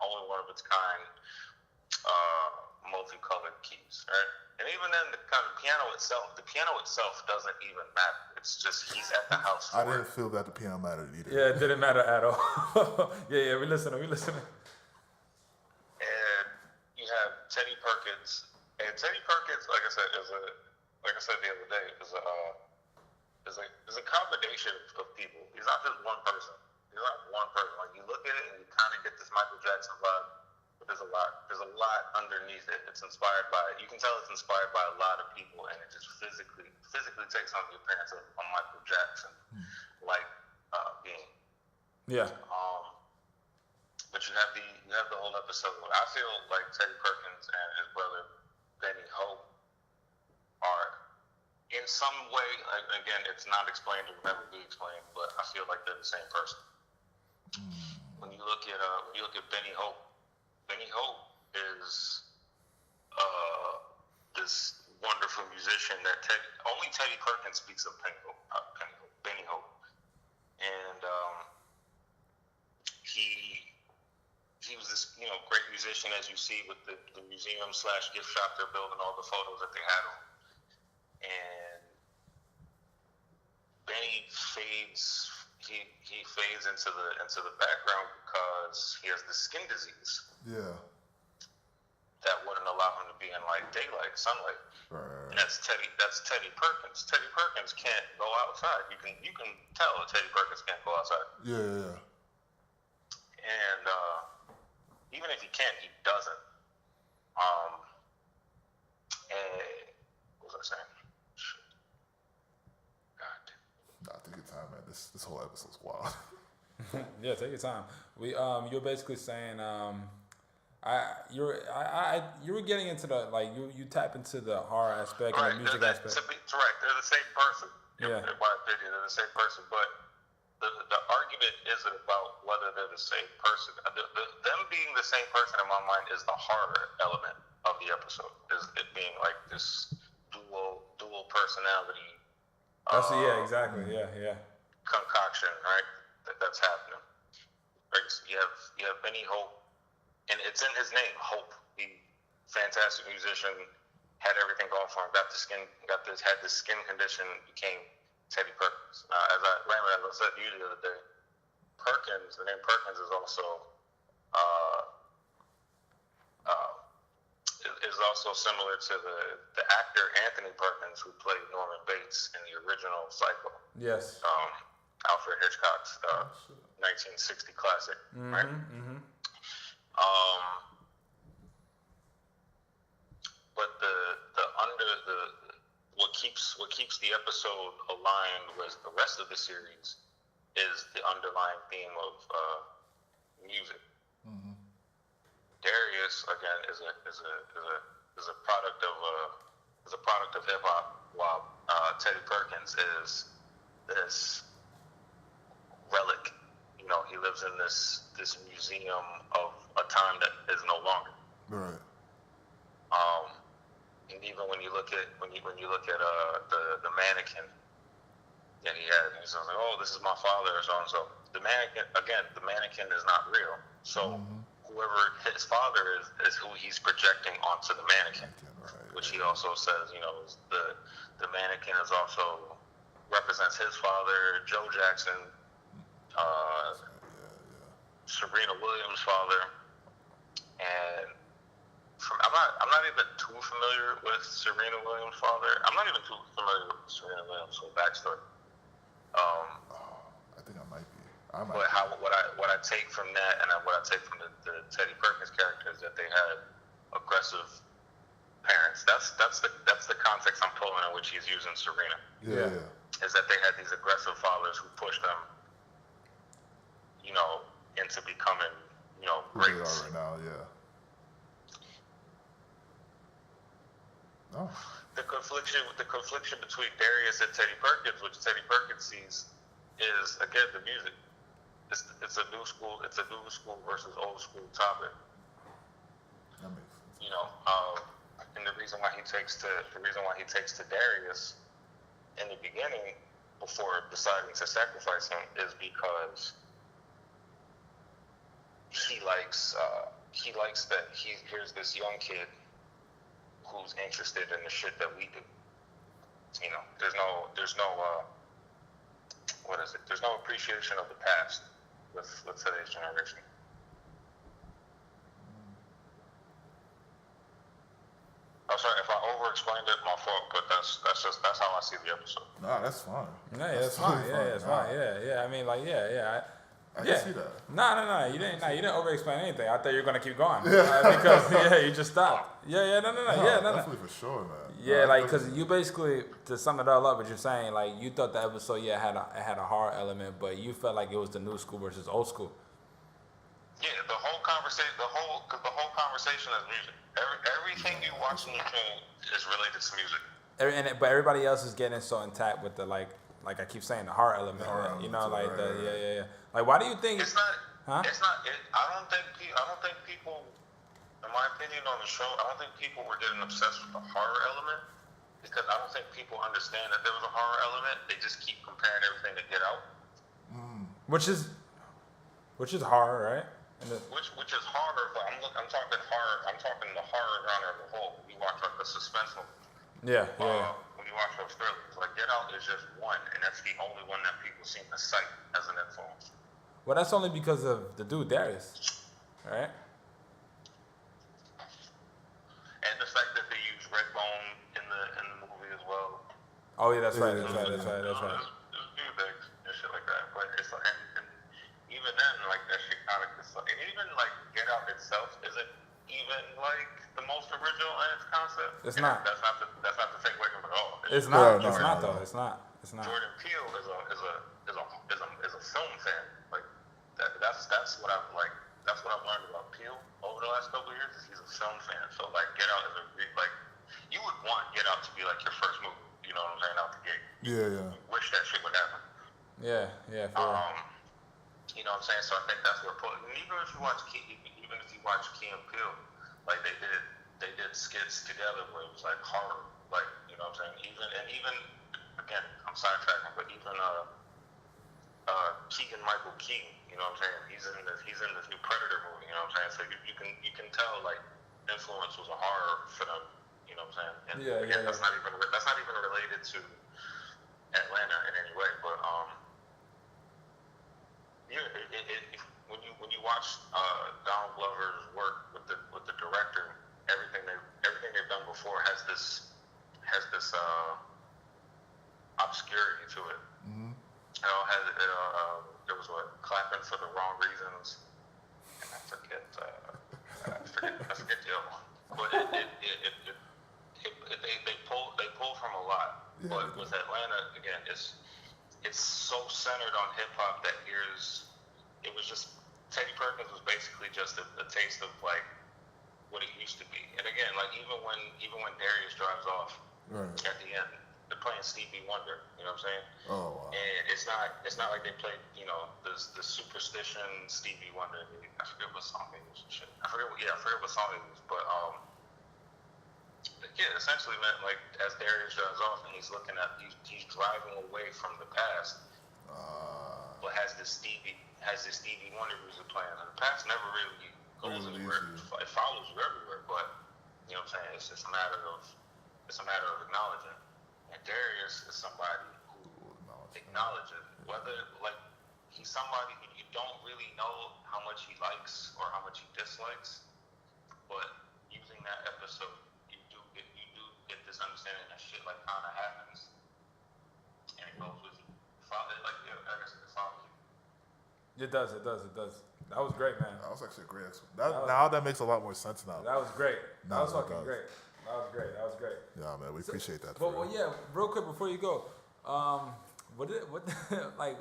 Speaker 4: only one of its kind, multicolored keys, right? And even then, the piano itself doesn't even matter. It's just he's at the house.
Speaker 1: I didn't feel that the piano mattered either.
Speaker 2: Yeah, it didn't matter at all. yeah, we listening.
Speaker 4: And you have Teddy Perkins, and Teddy Perkins, like I said the other day, is a combination of people. He's not just one person. Like you look at it and you kind of get this Michael Jackson vibe. There's a lot underneath it. It's inspired by, you can tell it's inspired by a lot of people, and it just physically takes on the appearance of a Michael Jackson, like being.
Speaker 2: Yeah.
Speaker 4: But you have the whole episode. I feel like Teddy Perkins and his brother Benny Hope are in some way. Again, it's not explained or will never be explained, but I feel like they're the same person. When you look at Benny Hope is this wonderful musician that only Teddy Perkins speaks of Benny Hope, and he was this great musician, as you see with the museum / gift shop they're building, all the photos that they had of him, and Benny fades. He fades into the background because he has the skin disease.
Speaker 1: Yeah.
Speaker 4: That wouldn't allow him to be in like daylight, sunlight.
Speaker 1: Right.
Speaker 4: And that's Teddy Perkins. Teddy Perkins can't go outside. You can tell that Teddy Perkins can't go outside.
Speaker 1: Yeah.
Speaker 4: And even if he can, he doesn't. What was I saying?
Speaker 1: Take your time, man. This whole episode's wild.
Speaker 2: Yeah, take your time. You're basically saying you were getting into the you tap into the horror aspect and the music aspect.
Speaker 4: Right, they're the same person.
Speaker 2: Yeah.
Speaker 4: In my opinion, they're the same person. But the argument isn't about whether they're the same person. Them being the same person in my mind is the horror element of the episode. Is it being like this dual personality.
Speaker 2: Yeah, exactly. Yeah.
Speaker 4: Concoction, right? That's happening. Right? You have Benny Hope, and it's in his name, Hope. He fantastic musician, had everything going for him. Had this skin condition, became Teddy Perkins. As I said to you the other day, the name Perkins is also similar to the actor Anthony Perkins, who played Norman Bates in the original Psycho.
Speaker 2: Yes.
Speaker 4: Alfred Hitchcock's 1960 classic, right?
Speaker 2: Mm-hmm.
Speaker 4: But what keeps the episode aligned with the rest of the series is the underlying theme of music.
Speaker 1: Mm-hmm.
Speaker 4: Darius again is a product of hip hop, while Teddy Perkins is this relic. He lives in this museum of a time that is no longer.
Speaker 1: Right.
Speaker 4: And even when you look at the mannequin that he had, and he's like, "Oh, this is my father," or so and so. The mannequin is not real. So whoever his father is who he's projecting onto the mannequin.
Speaker 1: Right.
Speaker 4: Which he also says, is the mannequin is also represents his father, Joe Jackson, Serena Williams' father, and I'm not even too familiar with Serena Williams' father. I'm not even too familiar with Serena Williams' whole backstory.
Speaker 1: I think I might be.
Speaker 4: What I take from that, and what I take from the Teddy Perkins character, is that they had aggressive parents. That's the context I'm pulling in which he's using Serena.
Speaker 1: Yeah.
Speaker 4: Is that they had these aggressive fathers who pushed them, into becoming,
Speaker 1: Who they
Speaker 4: greats.
Speaker 1: are right now, yeah. Oh.
Speaker 4: The confliction between Darius and Teddy Perkins, which Teddy Perkins sees, is again the music. It's a new school versus old school topic.
Speaker 1: That makes sense.
Speaker 4: And the reason why he takes to Darius in the beginning, before deciding to sacrifice him, is because he likes that here's this young kid who's interested in the shit that we do. You know, there's no what is it? There's no appreciation of the past with today's generation. I'm sorry if I over-explained it, my fault, but that's how I see the episode.
Speaker 1: Nah, that's fine.
Speaker 2: Yeah, that's fine. Yeah, it's fine. Yeah. I mean, like, yeah.
Speaker 1: I can see that.
Speaker 2: No. You didn't over-explain anything. I thought you were gonna keep going because you just stopped. No.
Speaker 1: Definitely for sure, man.
Speaker 2: Yeah, like, cause you basically, to sum it all up, what you're saying, like, you thought the episode had a horror element, but you felt like it was the new school versus old school.
Speaker 4: Yeah, the whole conversation is music. Everything you watch in the show is related to music.
Speaker 2: But everybody else is getting so intact with the like I keep saying, the horror element. You know, like yeah. Like, why do you think
Speaker 4: it's not? Huh? It's not. I don't think people, in my opinion, on the show, I don't think people were getting obsessed with the horror element because I don't think people understand that there was a horror element. They just keep comparing everything to Get Out,
Speaker 2: which is horror, right?
Speaker 4: Which is horror, but I'm talking horror. I'm talking the horror genre as a whole. You watch like the suspense movie.
Speaker 2: Yeah.
Speaker 4: When you watch those thrillers, like Get Out is just one, and that's the only one that people seem to cite as an influence.
Speaker 2: Well, that's only because of the dude Darius, right?
Speaker 4: And the fact that they use Redbone in the movie as well.
Speaker 2: Oh yeah, that's right. That's right.
Speaker 4: There's few things and shit like that, but it's like, and even then, like that shit kind of, and even like Get Out itself isn't even like the most original in its concept.
Speaker 2: It's not.
Speaker 4: That's not to take away from it at all.
Speaker 2: It's not. It's not though. It's not.
Speaker 4: Jordan Peele is a film fan. Like that's what I've like. That's what I've learned about Peele over the last couple of years. Is he's a film fan. So like Get Out is like you would want Get Out to be like your first movie. You know what I'm saying, out the gate.
Speaker 1: Yeah.
Speaker 4: You wish that shit would happen.
Speaker 2: Yeah.
Speaker 4: You know what I'm saying? So I think that's where even if you watch Key and Peele, like they did skits together where it was like horror, like, you know what I'm saying? Even again, I'm sidetracking, but even Keegan Michael Key, you know what I'm saying? He's in this new Predator movie, you know what I'm saying? So you can tell like influence was a horror for them, you know what I'm saying? And again, that's not even related to Atlanta in any way, but when you watch Donald Glover's work with the director, everything they've done before has this obscurity to it.
Speaker 1: Mm-hmm.
Speaker 4: There was Clapping for the Wrong Reasons, and I forget the other one. But they pull from a lot. Yeah, but with Atlanta, again, it's so centered on hip hop that it was just Teddy Perkins was basically just a taste of like what it used to be. And again, like even when Darius drives off at the end, they're playing Stevie Wonder. You know what I'm saying?
Speaker 1: Oh wow.
Speaker 4: And it's not like they played the Superstition Stevie Wonder. I forget what song it was. Shit. I forget what song it was. But yeah, essentially, man, like as Darius drives off and he's driving away from the past, but has this Stevie Wonder music playing. And the past never really goes anywhere. It follows you everywhere, but you know what I'm saying? It's just a matter of acknowledging. And Darius is somebody who acknowledges whether like he's somebody who you don't really know how much he likes or how much he dislikes, but using that episode, you do get this understanding that shit like kind of happens, and it goes with you.
Speaker 2: It does. That was great, man.
Speaker 1: That was actually a great explanation. Now that makes a lot more sense now.
Speaker 2: That was great. That was fucking great. That was great.
Speaker 1: Yeah, man, we appreciate that.
Speaker 2: But yeah, real quick before you go, like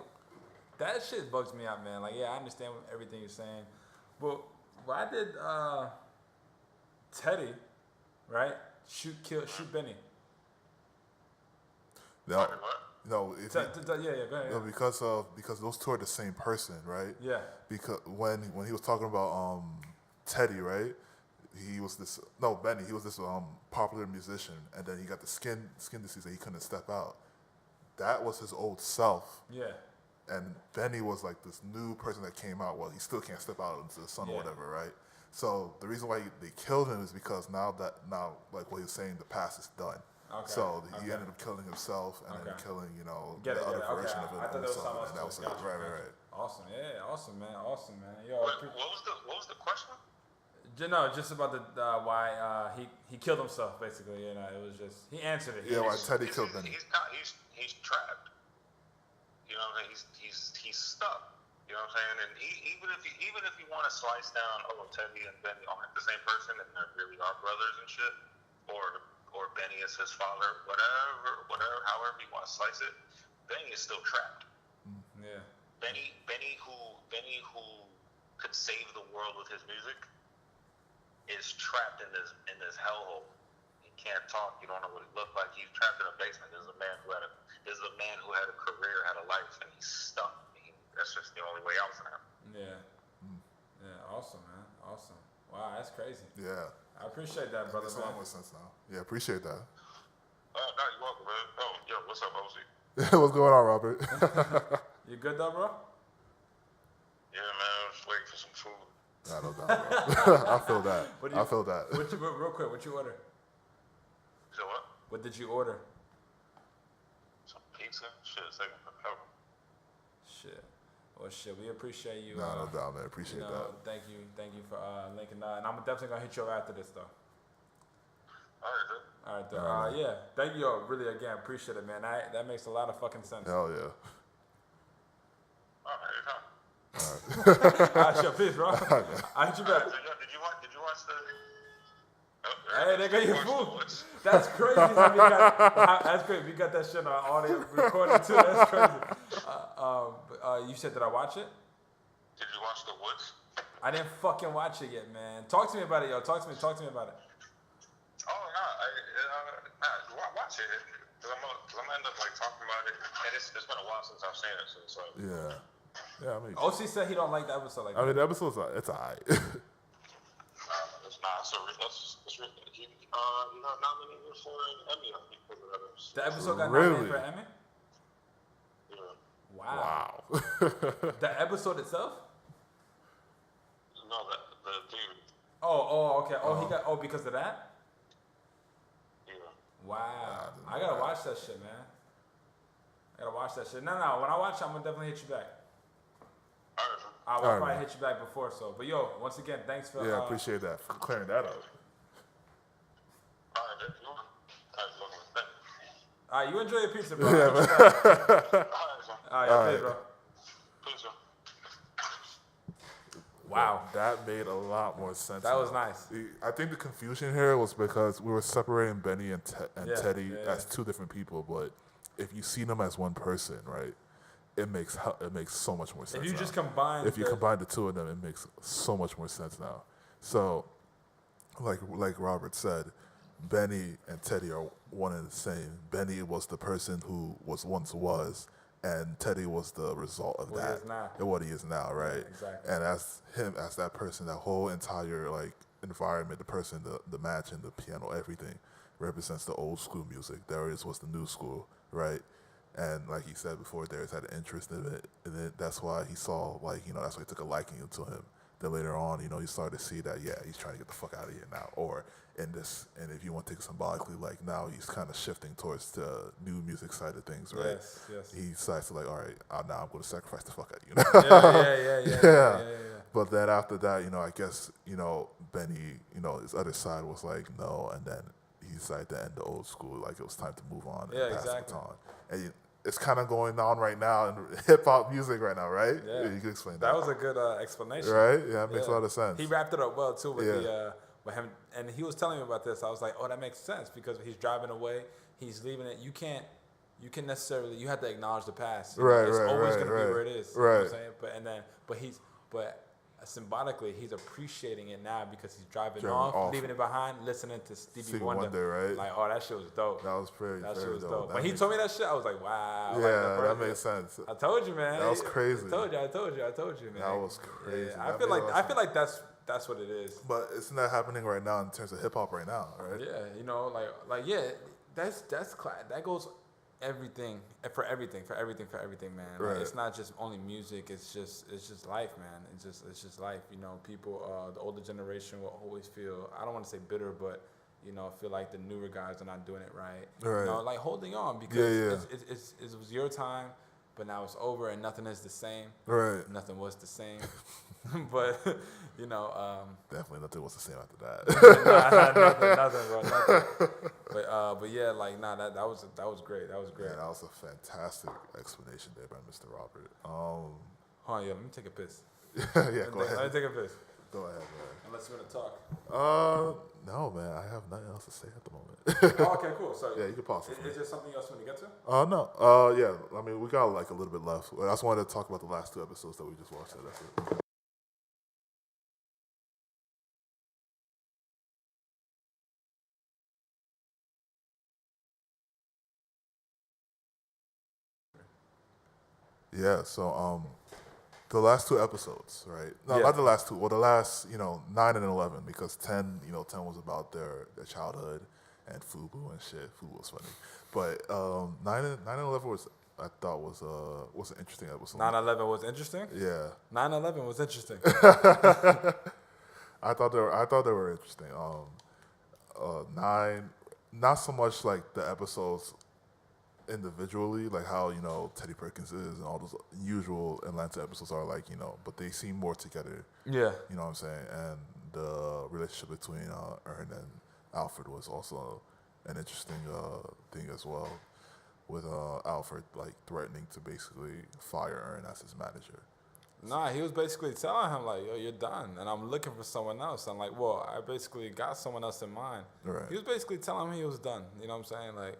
Speaker 2: that shit bugs me out, man. Like, yeah, I understand everything you're saying, but why did Teddy, right, shoot Benny?
Speaker 1: No, go ahead.
Speaker 2: No,
Speaker 1: because those two are the same person, right?
Speaker 2: Yeah.
Speaker 1: Because when he was talking about Teddy, right? He was this Benny. He was this popular musician, and then he got the skin disease that he couldn't step out. that was his old self.
Speaker 2: Yeah.
Speaker 1: And Benny was like this new person that came out. Well, he still can't step out into the sun or
Speaker 2: Yeah.
Speaker 1: whatever, right? So the reason why they killed him is because now like what he was saying, the past is done.
Speaker 2: Okay.
Speaker 1: So he ended up killing himself and then killing, the other version of
Speaker 2: I thought there was something else.
Speaker 1: and that was like, right.
Speaker 2: Awesome. Yeah. Awesome, man. Awesome, man. Yo.
Speaker 4: What was the question?
Speaker 2: No, just about the why he killed himself. Basically, it was just he answered it.
Speaker 1: Yeah, why Teddy killed Benny.
Speaker 4: He's trapped. You know what I'm saying? He's stuck. You know what I'm saying? And even if you want to slice down, Teddy and Benny aren't the same person, and they really are brothers and shit, or Benny is his father, whatever, however you want to slice it, Benny is still trapped.
Speaker 2: Yeah.
Speaker 4: Benny who could save the world with his music is trapped in this hellhole. He can't talk. You don't know what he looked like. He's trapped in a basement. This is a man who had a career, had a life, and he's stuck. That's just the only way out for him.
Speaker 2: Yeah. Yeah. Awesome, man. Awesome. Wow, that's crazy.
Speaker 1: Yeah.
Speaker 2: I appreciate that, brother.
Speaker 1: Makes a lot more sense now. Yeah, appreciate that.
Speaker 4: No, you're welcome, man. Oh, yo, what's up, OC?
Speaker 1: What's going on, Robert?
Speaker 2: You good though, bro?
Speaker 4: Yeah, man. I'm just waiting for some food.
Speaker 1: I don't know, bro. I feel that. I feel that.
Speaker 2: Real quick, what you order?
Speaker 4: So what?
Speaker 2: What did you order?
Speaker 4: Some pizza? Shit, it's taking forever.
Speaker 2: Shit. Well, shit, we appreciate you.
Speaker 1: No doubt, man. Appreciate that.
Speaker 2: Thank you for linking up. And I'm definitely gonna hit you up after this, though.
Speaker 4: All right, dude.
Speaker 2: All right, though. Yeah, thank you, really, again. Appreciate it, man. That makes a lot of fucking sense.
Speaker 1: Hell yeah.
Speaker 4: All right, anytime.
Speaker 2: All right, sure, peace, bro. I hit you back.
Speaker 4: Did you watch the?
Speaker 2: Hey, they got your food. That's crazy. That's great. We got that shit on audio recording too. That's crazy. You said that I watch it?
Speaker 4: Did you watch The Woods?
Speaker 2: I didn't fucking watch it yet, man. Talk to me about it, yo. Talk to me about it.
Speaker 4: Oh no, watch it. Cause I'm gonna end up like talking about it, and it's been a while since I've seen it, so it's like.
Speaker 1: Yeah. I mean.
Speaker 2: OC said he don't like the episode like that.
Speaker 1: I mean, the episode's it's alright.
Speaker 4: It's not. He got nominated for an Emmy, I think, for the others.
Speaker 2: The episode got
Speaker 1: Really?
Speaker 2: nominated for an Emmy?
Speaker 4: Yeah.
Speaker 2: Wow. The episode itself?
Speaker 4: No, the dude.
Speaker 2: Oh, okay. He got because of that?
Speaker 4: Yeah.
Speaker 2: Wow. I gotta watch that shit, man. No. When I watch it, I'm gonna definitely hit you back. I'll probably hit you back before, so. But yo, once again, thanks for.
Speaker 1: Yeah, I appreciate that for clearing that up.
Speaker 2: All right, you enjoy your pizza, bro.
Speaker 1: Yeah,
Speaker 2: man. All right, bro. Wow.
Speaker 1: That made a lot more sense.
Speaker 2: That was nice.
Speaker 1: I think the confusion here was because we were separating Benny and Teddy as two different people, but if you see them as one person, right, it makes so much more sense.
Speaker 2: If you
Speaker 1: now.
Speaker 2: just combine
Speaker 1: the two of them, it makes so much more sense now. So, like Robert said, Benny and Teddy are one and the same. Benny was the person who once was, and Teddy was the result of
Speaker 2: what
Speaker 1: that.
Speaker 2: He is now.
Speaker 1: And what he is now, right?
Speaker 2: Yeah, exactly.
Speaker 1: And as that person, that whole entire like environment, the person, the match and the piano, everything represents the old school music. Darius was the new school, right? And like he said before, Darius had an interest in it, and then that's why he saw that's why he took a liking to him. Then later on, he started to see that he's trying to get the fuck out of here now, or and if you want to take it symbolically, like now he's kind of shifting towards the new music side of things, right?
Speaker 2: Yes.
Speaker 1: He decides to all right, now I'm going to sacrifice the fuck out of you. Yeah. But then after that, I guess Benny, his other side was like no, and then he decided to end the old school, like it was time to move on and pass the baton. And it's kind of going on right now in hip hop music right now, right?
Speaker 2: Yeah.
Speaker 1: You can explain that.
Speaker 2: That was a good explanation,
Speaker 1: right? Yeah, it makes a lot of sense.
Speaker 2: He wrapped it up well too with with him, and he was telling me about this. I was like, oh, that makes sense because he's driving away, he's leaving it. You can necessarily, you have to acknowledge the past.
Speaker 1: Right,
Speaker 2: it's always
Speaker 1: right,
Speaker 2: going to be where it is.
Speaker 1: Right.
Speaker 2: You know what I'm saying? But symbolically, he's appreciating it now because he's driving off, leaving it behind, listening to Stevie Wonder.
Speaker 1: Right?
Speaker 2: Like, oh, that shit was dope.
Speaker 1: That was
Speaker 2: That shit was
Speaker 1: dope.
Speaker 2: dope. When he told me that shit, I was like, wow.
Speaker 1: Yeah, that makes sense.
Speaker 2: I told you, man.
Speaker 1: That was crazy.
Speaker 2: I told you, man.
Speaker 1: That was crazy.
Speaker 2: Yeah, I feel like that's what it is.
Speaker 1: But it's not happening right now in terms of hip hop right now, right?
Speaker 2: Yeah, that's that goes everything, for everything, man.
Speaker 1: Right.
Speaker 2: Like, it's not just only music. It's just life, man. It's just life. You know, people, the older generation will always feel, I don't want to say bitter, but you know, feel like the newer guys are not doing it right.
Speaker 1: Right.
Speaker 2: You know, like holding on because it was your time, but now it's over and nothing is the same.
Speaker 1: Right.
Speaker 2: Nothing was the same. But you know,
Speaker 1: definitely nothing was the same after that.
Speaker 2: nothing, bro, nothing. But yeah, like that was great. That was great.
Speaker 1: Yeah, that was a fantastic explanation there by Mr. Robert.
Speaker 2: Hold on, yeah, let me take a piss.
Speaker 1: Yeah, go ahead.
Speaker 2: Let me take a piss.
Speaker 1: Go ahead, man.
Speaker 2: Unless you want to talk.
Speaker 1: No, man, I have nothing else to say at the moment.
Speaker 2: Oh, okay, cool. So
Speaker 1: Yeah, you can pause it.
Speaker 2: Is there something else you want to get to?
Speaker 1: No. Yeah, I mean, we got like a little bit left. I just wanted to talk about the last 2 episodes that we just watched. So that's it. Yeah, so the last 2 episodes, right? No,
Speaker 2: Yeah.
Speaker 1: not the last 2. Well, the last, 9 and 11, because 10, 10 was about their childhood and FUBU and shit. FUBU was funny, but 9 and 11 was, I thought was an interesting episode.
Speaker 2: 9/11 was interesting.
Speaker 1: Yeah,
Speaker 2: 9/11 was interesting.
Speaker 1: I thought they were interesting. 9, not so much like the episodes individually, like how Teddy Perkins is and all those usual Atlanta episodes are like, but they seem more together.
Speaker 2: Yeah.
Speaker 1: You know what I'm saying? And the relationship between Ern and Alfred was also an interesting thing as well, with Alfred like threatening to basically fire Ern as his manager.
Speaker 2: Nah, he was basically telling him like, "Yo, you're done, and I'm looking for someone else." I'm like, "Well, I basically got someone else in mind."
Speaker 1: Right.
Speaker 2: He was basically telling him he was done. You know what I'm saying? Like,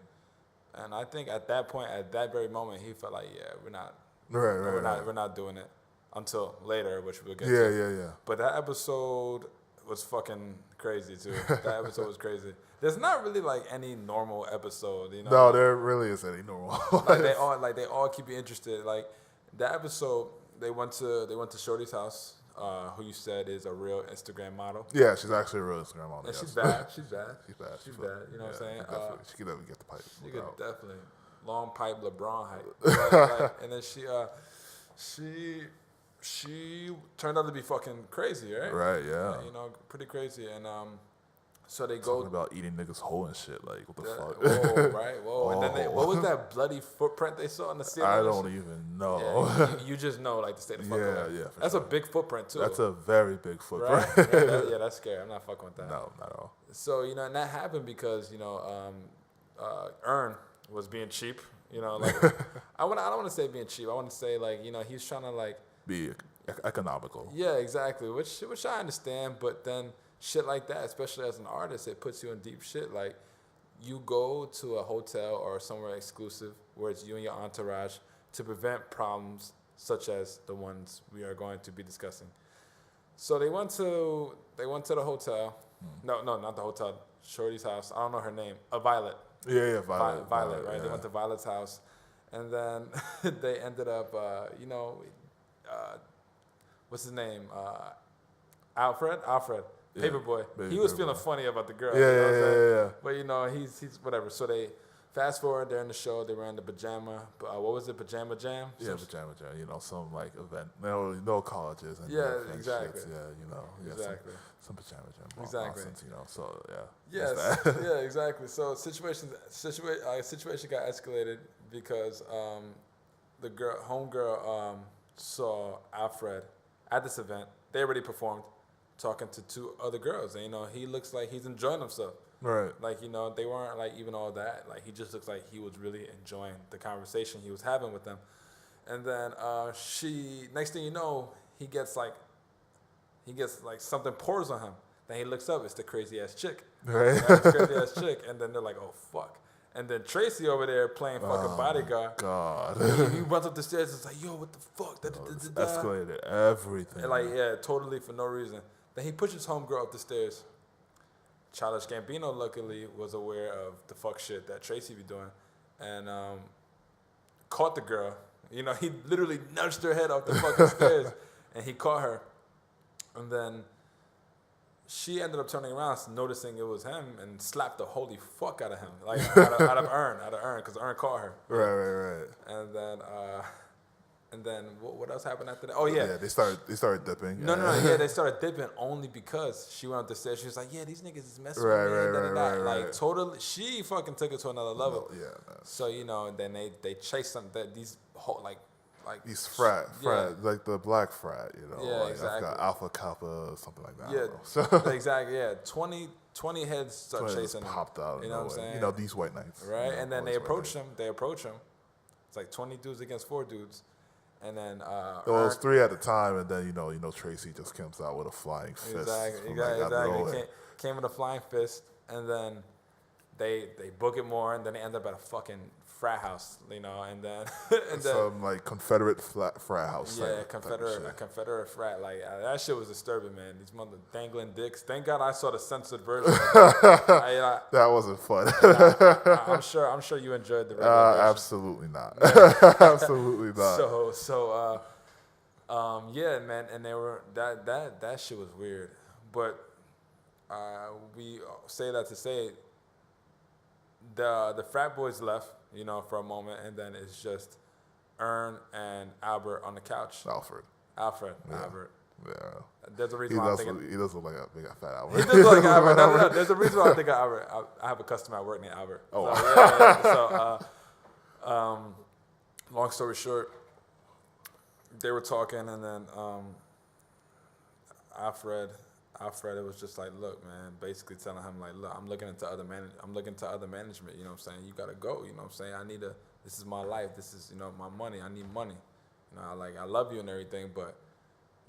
Speaker 2: and I think at that point, at that very moment, he felt like, "Yeah, we're not, we're not doing it." Until later, which we'll get to.
Speaker 1: Yeah.
Speaker 2: But that episode was fucking crazy too. That episode was crazy. There's not really like any normal episode, you know.
Speaker 1: No, there really isn't any normal.
Speaker 2: like they all keep you interested. Like that episode, they went to Shorty's house, who you said is a real Instagram model.
Speaker 1: Yeah, she's actually a real Instagram model.
Speaker 2: And
Speaker 1: yes.
Speaker 2: she's bad. She's bad.
Speaker 1: She's bad.
Speaker 2: She's bad. You know what I'm saying?
Speaker 1: She could never get the pipe.
Speaker 2: She could definitely long pipe LeBron height. And then she turned out to be fucking crazy, right?
Speaker 1: Right. Yeah.
Speaker 2: Pretty crazy. And so they
Speaker 1: Talking
Speaker 2: go
Speaker 1: about eating niggas whole and shit. Like what the fuck?
Speaker 2: Whoa, right? Whoa. And then
Speaker 1: Oh.
Speaker 2: what was that bloody footprint they saw in the ceiling?
Speaker 1: I don't even know.
Speaker 2: Yeah, you just know, like, to stay the fuck away.
Speaker 1: Yeah, for
Speaker 2: That's
Speaker 1: sure.
Speaker 2: a big footprint too.
Speaker 1: That's a very big footprint.
Speaker 2: right? Yeah, that's scary. I'm not fucking with that.
Speaker 1: No, not at all.
Speaker 2: So and that happened because Ern was being cheap. Like I don't want to say being cheap. I want to say like he's trying to like
Speaker 1: Be economical.
Speaker 2: yeah, exactly. Which I understand, but then shit like that, especially as an artist, it puts you in deep shit. Like you go to a hotel or somewhere exclusive where it's you and your entourage to prevent problems such as the ones we are going to be discussing. So they went to the hotel. No, not the hotel. Shorty's house. I don't know her name. Violet.
Speaker 1: Yeah, Violet.
Speaker 2: Violet, right?
Speaker 1: Yeah.
Speaker 2: They went to Violet's house, and then they ended up, what's his name? Alfred, Paperboy.
Speaker 1: Baby
Speaker 2: He was
Speaker 1: Paperboy.
Speaker 2: feeling funny about the girl.
Speaker 1: Yeah,
Speaker 2: you know what I'm saying?
Speaker 1: yeah.
Speaker 2: But he's whatever. So they fast forward. They're in the show. They were in the pajama. What was it? Pajama jam.
Speaker 1: Yeah, pajama jam. Some like event. No colleges. And
Speaker 2: Yeah,
Speaker 1: and
Speaker 2: exactly.
Speaker 1: shits. Yeah,
Speaker 2: Exactly.
Speaker 1: Some pajama jam.
Speaker 2: Exactly.
Speaker 1: Nonsense, So yeah.
Speaker 2: Yes,
Speaker 1: That's that.
Speaker 2: yeah, exactly. So situation got escalated because the homegirl saw Alfred at this event. They already performed, talking to 2 other girls, and he looks like he's enjoying himself.
Speaker 1: Right.
Speaker 2: Like they weren't like even all that. Like he just looks like he was really enjoying the conversation he was having with them. And then next thing you know, he gets like something pours on him. Then he looks up, it's the crazy ass chick.
Speaker 1: Right.
Speaker 2: It's the crazy ass chick. And then they're like, oh fuck. And then Tracy over there playing fucking bodyguard.
Speaker 1: God.
Speaker 2: He runs up the stairs and is like, yo, what the fuck?
Speaker 1: Escalated everything.
Speaker 2: And like, yeah, totally for no reason. Then he pushes homegirl up the stairs. Childish Gambino, luckily, was aware of the fuck shit that Tracy be doing, and caught the girl. He literally nudged her head off the fucking stairs, and he caught her. And then she ended up turning around, noticing it was him, and slapped the holy fuck out of him, like out of Ern, because Ern caught her.
Speaker 1: Right.
Speaker 2: And then what else happened after that? Oh yeah,
Speaker 1: they started dipping.
Speaker 2: No, yeah, they started dipping only because she went up the stairs. She was like, yeah, these niggas is messing with me. Like totally, she fucking took it to another level.
Speaker 1: Yeah. Man.
Speaker 2: So then they chased them. These whole like
Speaker 1: these frat, like the black frat,
Speaker 2: Yeah,
Speaker 1: like
Speaker 2: exactly.
Speaker 1: I've got Alpha Kappa, something like that.
Speaker 2: Yeah,
Speaker 1: so
Speaker 2: exactly. Yeah, 20 heads start
Speaker 1: 20
Speaker 2: chasing them.
Speaker 1: popped out.
Speaker 2: You know what I'm saying?
Speaker 1: These white knights.
Speaker 2: Right, and then they approach him. It's like 20 dudes against 4 dudes, and then
Speaker 1: it was 3 at the time, and then Tracy just comes out with a flying fist.
Speaker 2: Exactly. Came with a flying fist, and then they book it more, and then they end up at a fucking frat house, and then
Speaker 1: some like Confederate frat house.
Speaker 2: Yeah, Confederate frat. Like that shit was disturbing, man. These mother dangling dicks. Thank God I saw the censored version.
Speaker 1: That wasn't fun.
Speaker 2: I'm sure you enjoyed the regular version.
Speaker 1: Absolutely not. Absolutely not.
Speaker 2: So yeah, man, and they were that shit was weird, but we say that to say the frat boys left, for a moment, and then it's just Ern and Albert on the couch.
Speaker 1: Albert. Yeah.
Speaker 2: There's a reason why I'm thinking.
Speaker 1: He does look like a big fat Albert.
Speaker 2: He does look like Albert. No. There's a reason why I think of Albert. I have a customer at work named Albert.
Speaker 1: Oh.
Speaker 2: So, long story short, they were talking, and then Alfred, it was just like, look, man, basically telling him like, look, I'm looking into other management. You know what I'm saying? You gotta go. You know what I'm saying? This is my life. This is my money. I need money. I love you and everything, but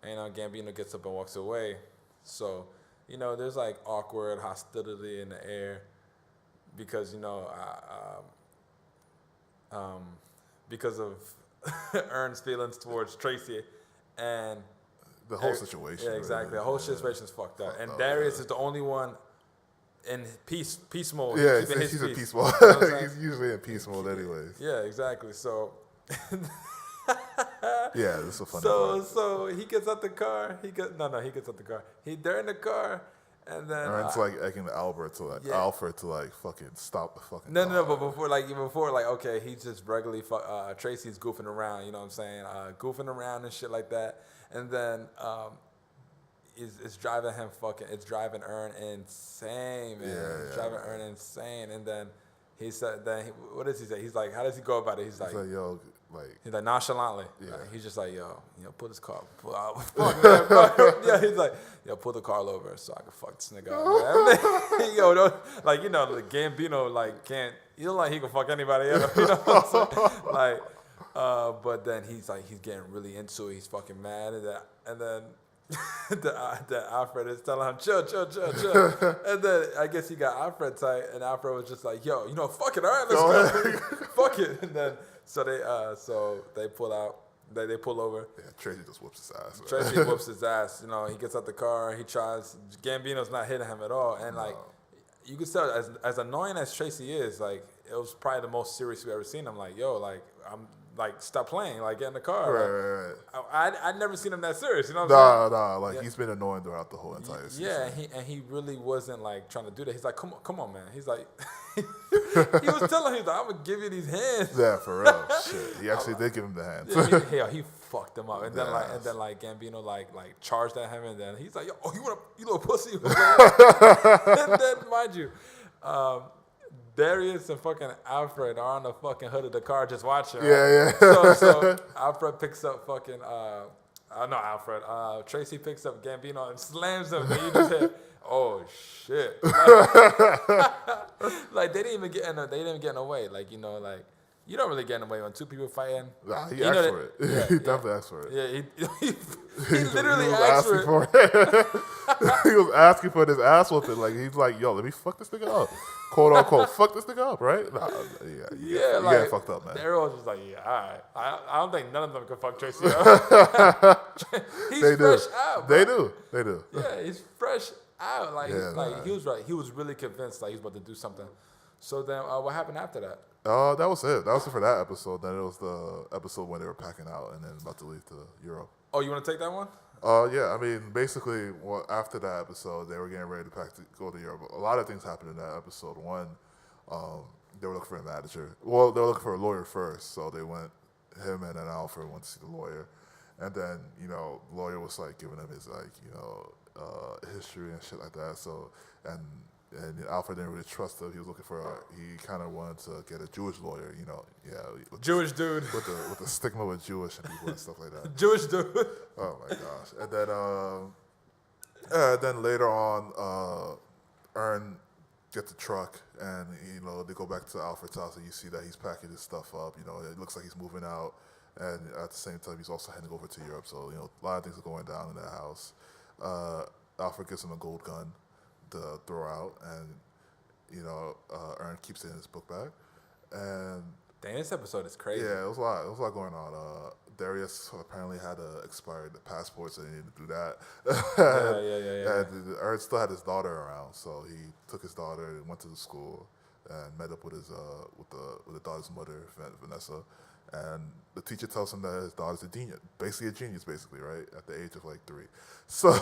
Speaker 2: Gambino gets up and walks away. So there's like awkward hostility in the air because because of Ern's feelings towards Tracy and
Speaker 1: the whole situation.
Speaker 2: Yeah, exactly. The whole situation is fucked up. And Darius is the only one in peace mode.
Speaker 1: Yeah, he's in peace mode. He's usually in peace mode anyways.
Speaker 2: Yeah, exactly. So
Speaker 1: yeah, this is a funny
Speaker 2: part. So he gets out the car. He gets out the car. They're in the car, and then
Speaker 1: Ern's like egging Alfred to like fucking stop the fucking.
Speaker 2: No. But before, okay, he's just regularly Tracy's goofing around. You know what I'm saying? Goofing around and shit like that. And then it's driving Ern insane, man.
Speaker 1: Yeah,
Speaker 2: driving Ern insane. And then he said, what does he say? He's like, how does he go about it? He's like,
Speaker 1: yo,
Speaker 2: he's like nonchalantly.
Speaker 1: Yeah.
Speaker 2: Like, he's just like, pull this car. Fuck, man, fuck. Yeah, he's like, pull the car over so I can fuck this nigga up, man. The Gambino can't. He don't like he can fuck anybody else. You know what I'm saying? But then he's getting really into it. He's fucking mad, and then the Alfred is telling him chill. And then I guess he got Alfred tight, and Alfred was just like, yo, fuck it, all right, let's go, fuck it. And then so they pull out. They pull over.
Speaker 1: Yeah, Tracy just whoops his ass.
Speaker 2: Tracy whoops his ass. He gets out the car. He tries. Gambino's not hitting him at all, and you could tell as annoying as Tracy is, it was probably the most serious we ever seen him. I'm stop playing, get in the car.
Speaker 1: Right.
Speaker 2: I'd never seen him that serious. You know what I'm saying?
Speaker 1: He's been annoying throughout the whole entire season.
Speaker 2: Yeah, and he really wasn't trying to do that. He's like, come on, man. He's like, he was telling him, I'm gonna give you these hands.
Speaker 1: Yeah, for real. Shit, he actually did give him the hands.
Speaker 2: He fucked him up, and then Gambino charged at him, and then he's like, yo, you little pussy. And then mind you, Darius and fucking Alfred are on the fucking hood of the car just watching. Right?
Speaker 1: Yeah.
Speaker 2: So Alfred picks up fucking Tracy picks up Gambino and slams him, and you just hear, oh shit. They didn't even get in the way. You don't really get in the way when two people fighting.
Speaker 1: Nah, he asked for it.
Speaker 2: Yeah,
Speaker 1: he definitely asked for it.
Speaker 2: Yeah, he literally asked for it.
Speaker 1: He was asking for this ass whooping. He's like, yo, let me fuck this nigga up. Quote unquote, fuck this nigga up, right? Nah, you get fucked up, man.
Speaker 2: They're all just like, yeah, all right. I don't think none of them can fuck Tracy up. He's fresh out.
Speaker 1: They do.
Speaker 2: Yeah, he's fresh out. He was right. He was really convinced he was about to do something. So then what happened after that?
Speaker 1: That was it. That was it for that episode. Then it was the episode when they were packing out and then about to leave to Europe.
Speaker 2: Oh, you want to take that one?
Speaker 1: Yeah, I mean, basically, well, after that episode, they were getting ready to pack to go to Europe. A lot of things happened in that episode. One, they were looking for a manager. Well, they were looking for a lawyer first, so they went. Him and then Alfred went to see the lawyer, and then the lawyer was like giving him his history and shit like that. So and Alfred didn't really trust him. He was looking for he kind of wanted to get a Jewish lawyer.
Speaker 2: Jewish dude
Speaker 1: with the stigma with Jewish and people and stuff like that.
Speaker 2: Jewish dude.
Speaker 1: Oh my gosh! And then later on, Ern gets the truck, and they go back to Alfred's house, and you see that he's packing his stuff up. It looks like he's moving out, and at the same time, he's also heading over to Europe. So a lot of things are going down in that house. Alfred gives him a gold gun to throw out, and Ern keeps it in his book bag. And
Speaker 2: Dang, this episode is crazy.
Speaker 1: yeah, it was a lot. It was a lot going on. Darius apparently had expired passport, so he needed to do that.
Speaker 2: Yeah.
Speaker 1: And Ern still had his daughter around, so he took his daughter and went to the school and met up with his with the daughter's mother, Vanessa. And the teacher tells him that his daughter's a genius, basically, right? At the age of like 3. So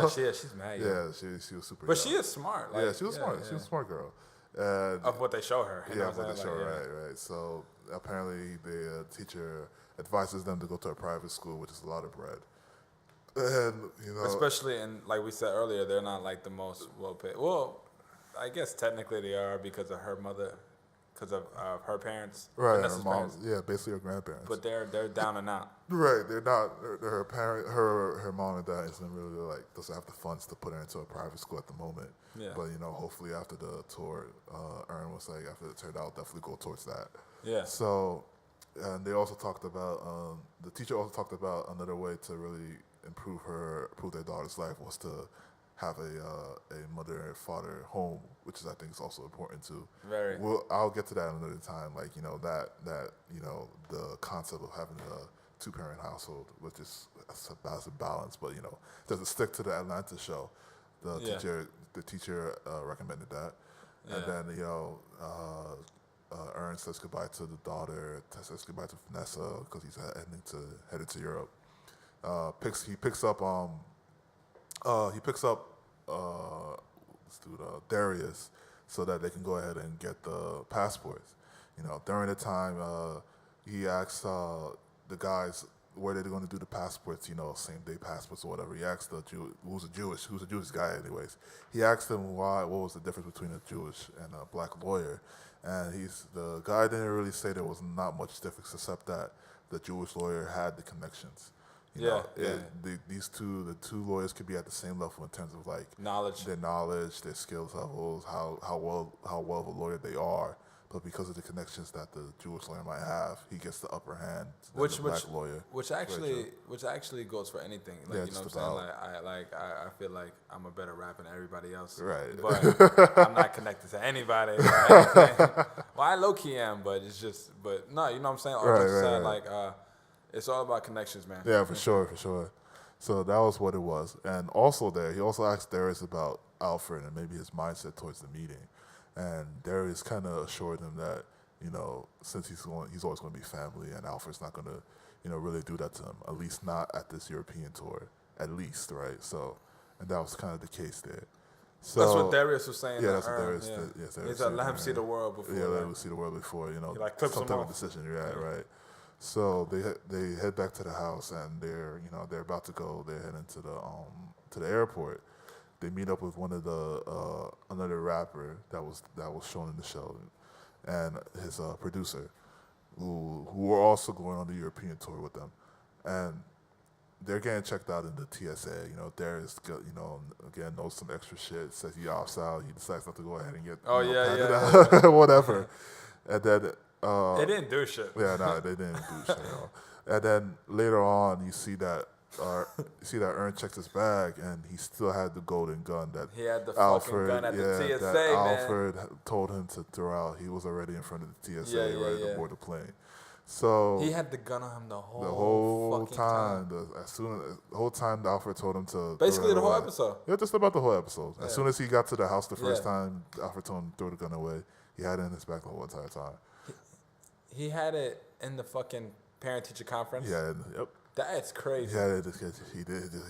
Speaker 2: she's mad.
Speaker 1: yeah, she was super.
Speaker 2: But
Speaker 1: young.
Speaker 2: she is smart.
Speaker 1: Yeah, she was smart. She was a smart girl. And
Speaker 2: Of what they show her.
Speaker 1: yeah, what they show, right. So apparently the teacher advises them to go to a private school, which is a lot of bread. And
Speaker 2: Especially in, like we said earlier, they're not like the most well paid. Well, I guess technically they are because of her mother, because of her parents.
Speaker 1: right, her
Speaker 2: Vanessa's
Speaker 1: mom,
Speaker 2: parents.
Speaker 1: yeah, basically her grandparents.
Speaker 2: But they're down and out.
Speaker 1: right, they're not. Her parent, her mom and dad isn't really doesn't have the funds to put her into a private school at the moment.
Speaker 2: Yeah.
Speaker 1: But hopefully after the tour, Ern was like, after it turned out, definitely go towards that.
Speaker 2: Yeah.
Speaker 1: So, and they also talked about the teacher also talked about another way to really improve their daughter's life was to have a mother and father home, which is I think is also important too.
Speaker 2: Very.
Speaker 1: I'll get to that another time. Like that the concept of having a 2-parent household, which is about a balance, but doesn't stick to the Atlanta show. The teacher recommended that, and then Ern says goodbye to the daughter, says goodbye to Vanessa because he's headed to Europe. He picks up Darius so that they can go ahead and get the passports. During the time, he asks the guys where they're going to do the passports, same day passports or whatever. He asked the Jew, who's a Jewish guy anyways. He asked him what was the difference between a Jewish and a black lawyer. And the guy didn't really say there was not much difference except that the Jewish lawyer had the connections. The two lawyers could be at the same level in terms of their knowledge, their skills levels, how well of a lawyer they are. But because of the connections that the Jewish lawyer might have, he gets the upper hand than the black lawyer.
Speaker 2: Which actually goes for anything.
Speaker 1: Yeah,
Speaker 2: you know what I'm saying? I feel like I'm a better rapper than everybody else.
Speaker 1: Right.
Speaker 2: But I'm not connected to anybody. You know what I'm saying? Well, I low key am, but it's just no, you know what I'm saying?
Speaker 1: Right.
Speaker 2: It's all about connections, man.
Speaker 1: Yeah, for sure. So that was what it was. And also he also asked Darius about Alfred and maybe his mindset towards the meeting. And Darius kind of assured him that, since he's always going to be family, and Alfred's not going to, really do that to him. At least not at this European tour. At least, right? So, and that was kind of the case there. So
Speaker 2: that's what Darius was saying.
Speaker 1: Yeah, that's what Darius did. Yes,
Speaker 2: he said, "Let him see the world before."
Speaker 1: Yeah, let him see the world before.
Speaker 2: He clips
Speaker 1: some
Speaker 2: him
Speaker 1: type
Speaker 2: off.
Speaker 1: of decision. Right. So they head back to the house, and they're about to go. They're heading to the airport. They meet up with one of the another rapper that was shown in the show, and his producer, who were also going on the European tour with them, and they're getting checked out in the TSA. Darius again knows some extra shit. Says he opts out. He decides not to go ahead and get
Speaker 2: yeah.
Speaker 1: whatever, and then.
Speaker 2: They didn't do shit.
Speaker 1: Yeah, no, they didn't do shit at all. And then later on, you see that Ern checks his bag, and he still had the golden gun that
Speaker 2: he had the
Speaker 1: Alfred,
Speaker 2: fucking gun at the TSA,
Speaker 1: that
Speaker 2: man.
Speaker 1: Alfred told him to throw out. He was already in front of the TSA, ready to board the plane. So
Speaker 2: he had the gun on him the
Speaker 1: whole
Speaker 2: fucking
Speaker 1: time. The whole time, Alfred told him to.
Speaker 2: Basically, the whole episode.
Speaker 1: Yeah, just about the whole episode. As soon as he got to the house the first time, Alfred told him to throw the gun away. He had it in his back the whole entire time.
Speaker 2: He had it in the fucking parent-teacher conference.
Speaker 1: Yeah, yep.
Speaker 2: That's crazy.
Speaker 1: Yeah, he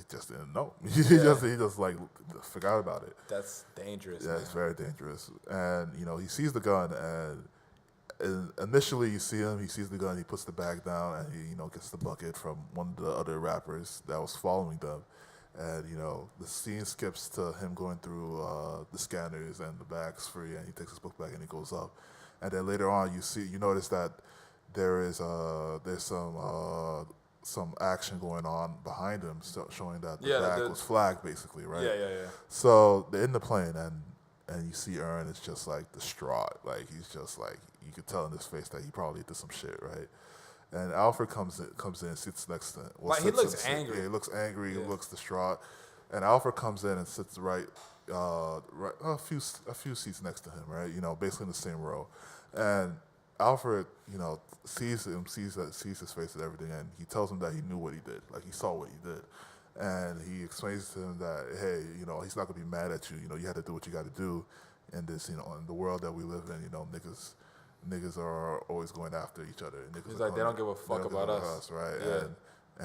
Speaker 1: just didn't know. He just like forgot about it.
Speaker 2: That's dangerous.
Speaker 1: Yeah,
Speaker 2: man.
Speaker 1: it's very dangerous. And he sees the gun, and initially you see him. He sees the gun. He puts the bag down, and he gets the bucket from one of the other rappers that was following them. And the scene skips to him going through the scanners, and the bag's free, and he takes his book bag and he goes up. And then later on, you notice that there's some action going on behind him, showing that the bag was flagged, basically, right?
Speaker 2: Yeah.
Speaker 1: So they're in the plane, and you see Ern is just like distraught, like he's just like, you could tell in his face that he probably did some shit, right? And Alfred comes in and sits next to him.
Speaker 2: Well, he looks angry.
Speaker 1: Yeah, he looks angry. Yeah. He looks distraught. And Alfred comes in and sits right a few seats next to him, right? Basically in the same row. And Alfred, sees his face and everything, and he tells him that he knew what he did, like he saw what he did, and he explains to him that, hey, he's not gonna be mad at you. You had to do what you got to do in this, in the world that we live in. Niggas are always going after each other.
Speaker 2: He's like, they don't give a fuck about us,
Speaker 1: right?
Speaker 2: Yeah.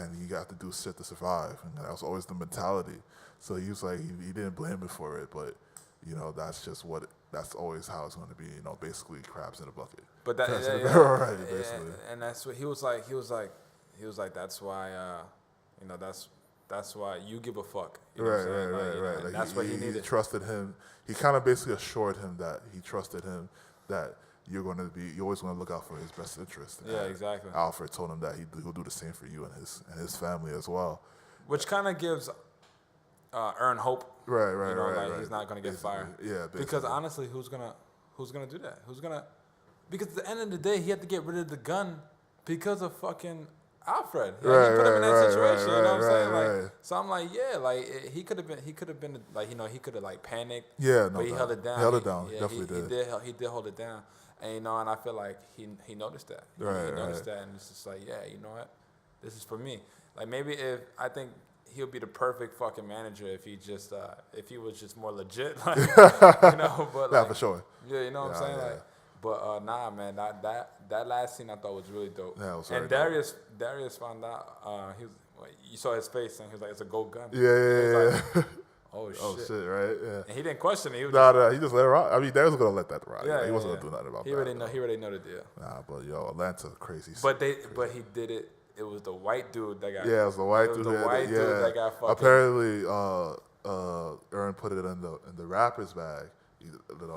Speaker 1: And you got to do shit to survive, and that was always the mentality. So he was like, he didn't blame him for it, but that's just that's always how it's going to be. Basically crabs in a bucket.
Speaker 2: But that,
Speaker 1: right, basically.
Speaker 2: And that's what he was like. That's why, that's why you give a fuck.
Speaker 1: Right.
Speaker 2: Like, that's what he needed.
Speaker 1: He trusted him. He kind of basically assured him that he trusted him, that you're always going to look out for his best interest.
Speaker 2: Yeah, exactly.
Speaker 1: Alfred told him that he'll do the same for you and his family as well.
Speaker 2: Which kind of gives Ern hope.
Speaker 1: Right.
Speaker 2: He's not going to get fired.
Speaker 1: Yeah, basically.
Speaker 2: Because honestly, who's gonna do that? Because at the end of the day, he had to get rid of the gun because of fucking Alfred. He put him in that situation. You know what I'm saying? So I'm like, he could have been like, he could have like panicked.
Speaker 1: Yeah,
Speaker 2: but he held it down.
Speaker 1: He held it down. Definitely did.
Speaker 2: He did hold it down. And and I feel like he noticed that. He noticed that, and it's just like, yeah, you know what? This is for me. Like maybe I think he'll be the perfect fucking manager if he was just more legit, like, but
Speaker 1: yeah, for sure.
Speaker 2: Yeah, you know what I'm saying? Yeah. Like, but nah, man, that last scene I thought was really dope.
Speaker 1: Yeah, it was
Speaker 2: and Darius found out, you saw his face and he was like, it's a gold gun.
Speaker 1: Yeah.
Speaker 2: Like, oh shit,
Speaker 1: right? Yeah.
Speaker 2: And he didn't question it. He was
Speaker 1: he just let it rock. I mean, Darius was gonna let that rock.
Speaker 2: Yeah,
Speaker 1: he wasn't gonna do nothing about that.
Speaker 2: He already know the deal.
Speaker 1: Nah, but Atlanta crazy.
Speaker 2: But he did it. It was the white dude that got.
Speaker 1: Yeah, it was the white dude.
Speaker 2: That got fucking.
Speaker 1: Apparently, Ern put it in the rapper's bag.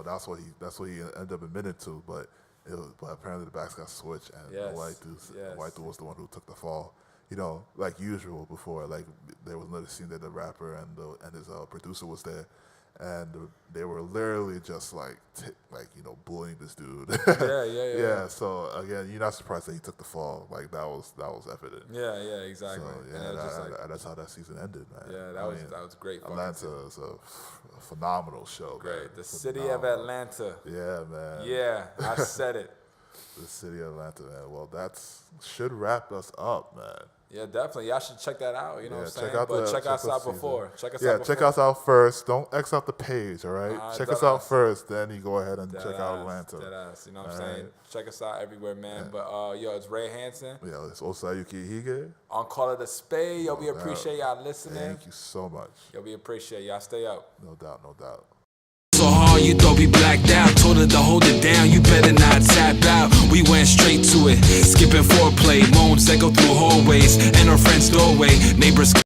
Speaker 1: That's what he ended up admitting to. But apparently the bags got switched, and the white dude was the one who took the fall. Like usual before, like there was another scene that the rapper and his producer was there, and they were literally just bullying this dude. Yeah. So again, you're not surprised that he took the fall. Like that was evident.
Speaker 2: Yeah, exactly.
Speaker 1: So that's how that season ended, man.
Speaker 2: Yeah, that was great.
Speaker 1: Atlanta is a phenomenal show.
Speaker 2: Great,
Speaker 1: man.
Speaker 2: the city of Atlanta.
Speaker 1: Yeah, man.
Speaker 2: Yeah, I said it.
Speaker 1: The city of Atlanta, man. Well, should wrap us up, man.
Speaker 2: Yeah, definitely. Y'all should check that out. You know what I'm saying? Check us out before. Check
Speaker 1: us out first. Don't X out the page, all right? Check us out first, then you go ahead and check out Atlanta.
Speaker 2: You know what I'm saying? Check us out everywhere, man. Yeah. But, it's Ray Hansen.
Speaker 1: Yeah, it's Osayuki Ehigie.
Speaker 2: On Call It a Spade. Yo, we appreciate y'all listening.
Speaker 1: Thank you so much.
Speaker 2: Yo, we appreciate y'all. Stay up.
Speaker 1: No doubt.
Speaker 5: So hard you thought we blacked out. Told her to hold it down, you better not tap out. We went straight to it, skipping foreplay. Moans echo through hallways and our friend's doorway. Neighbors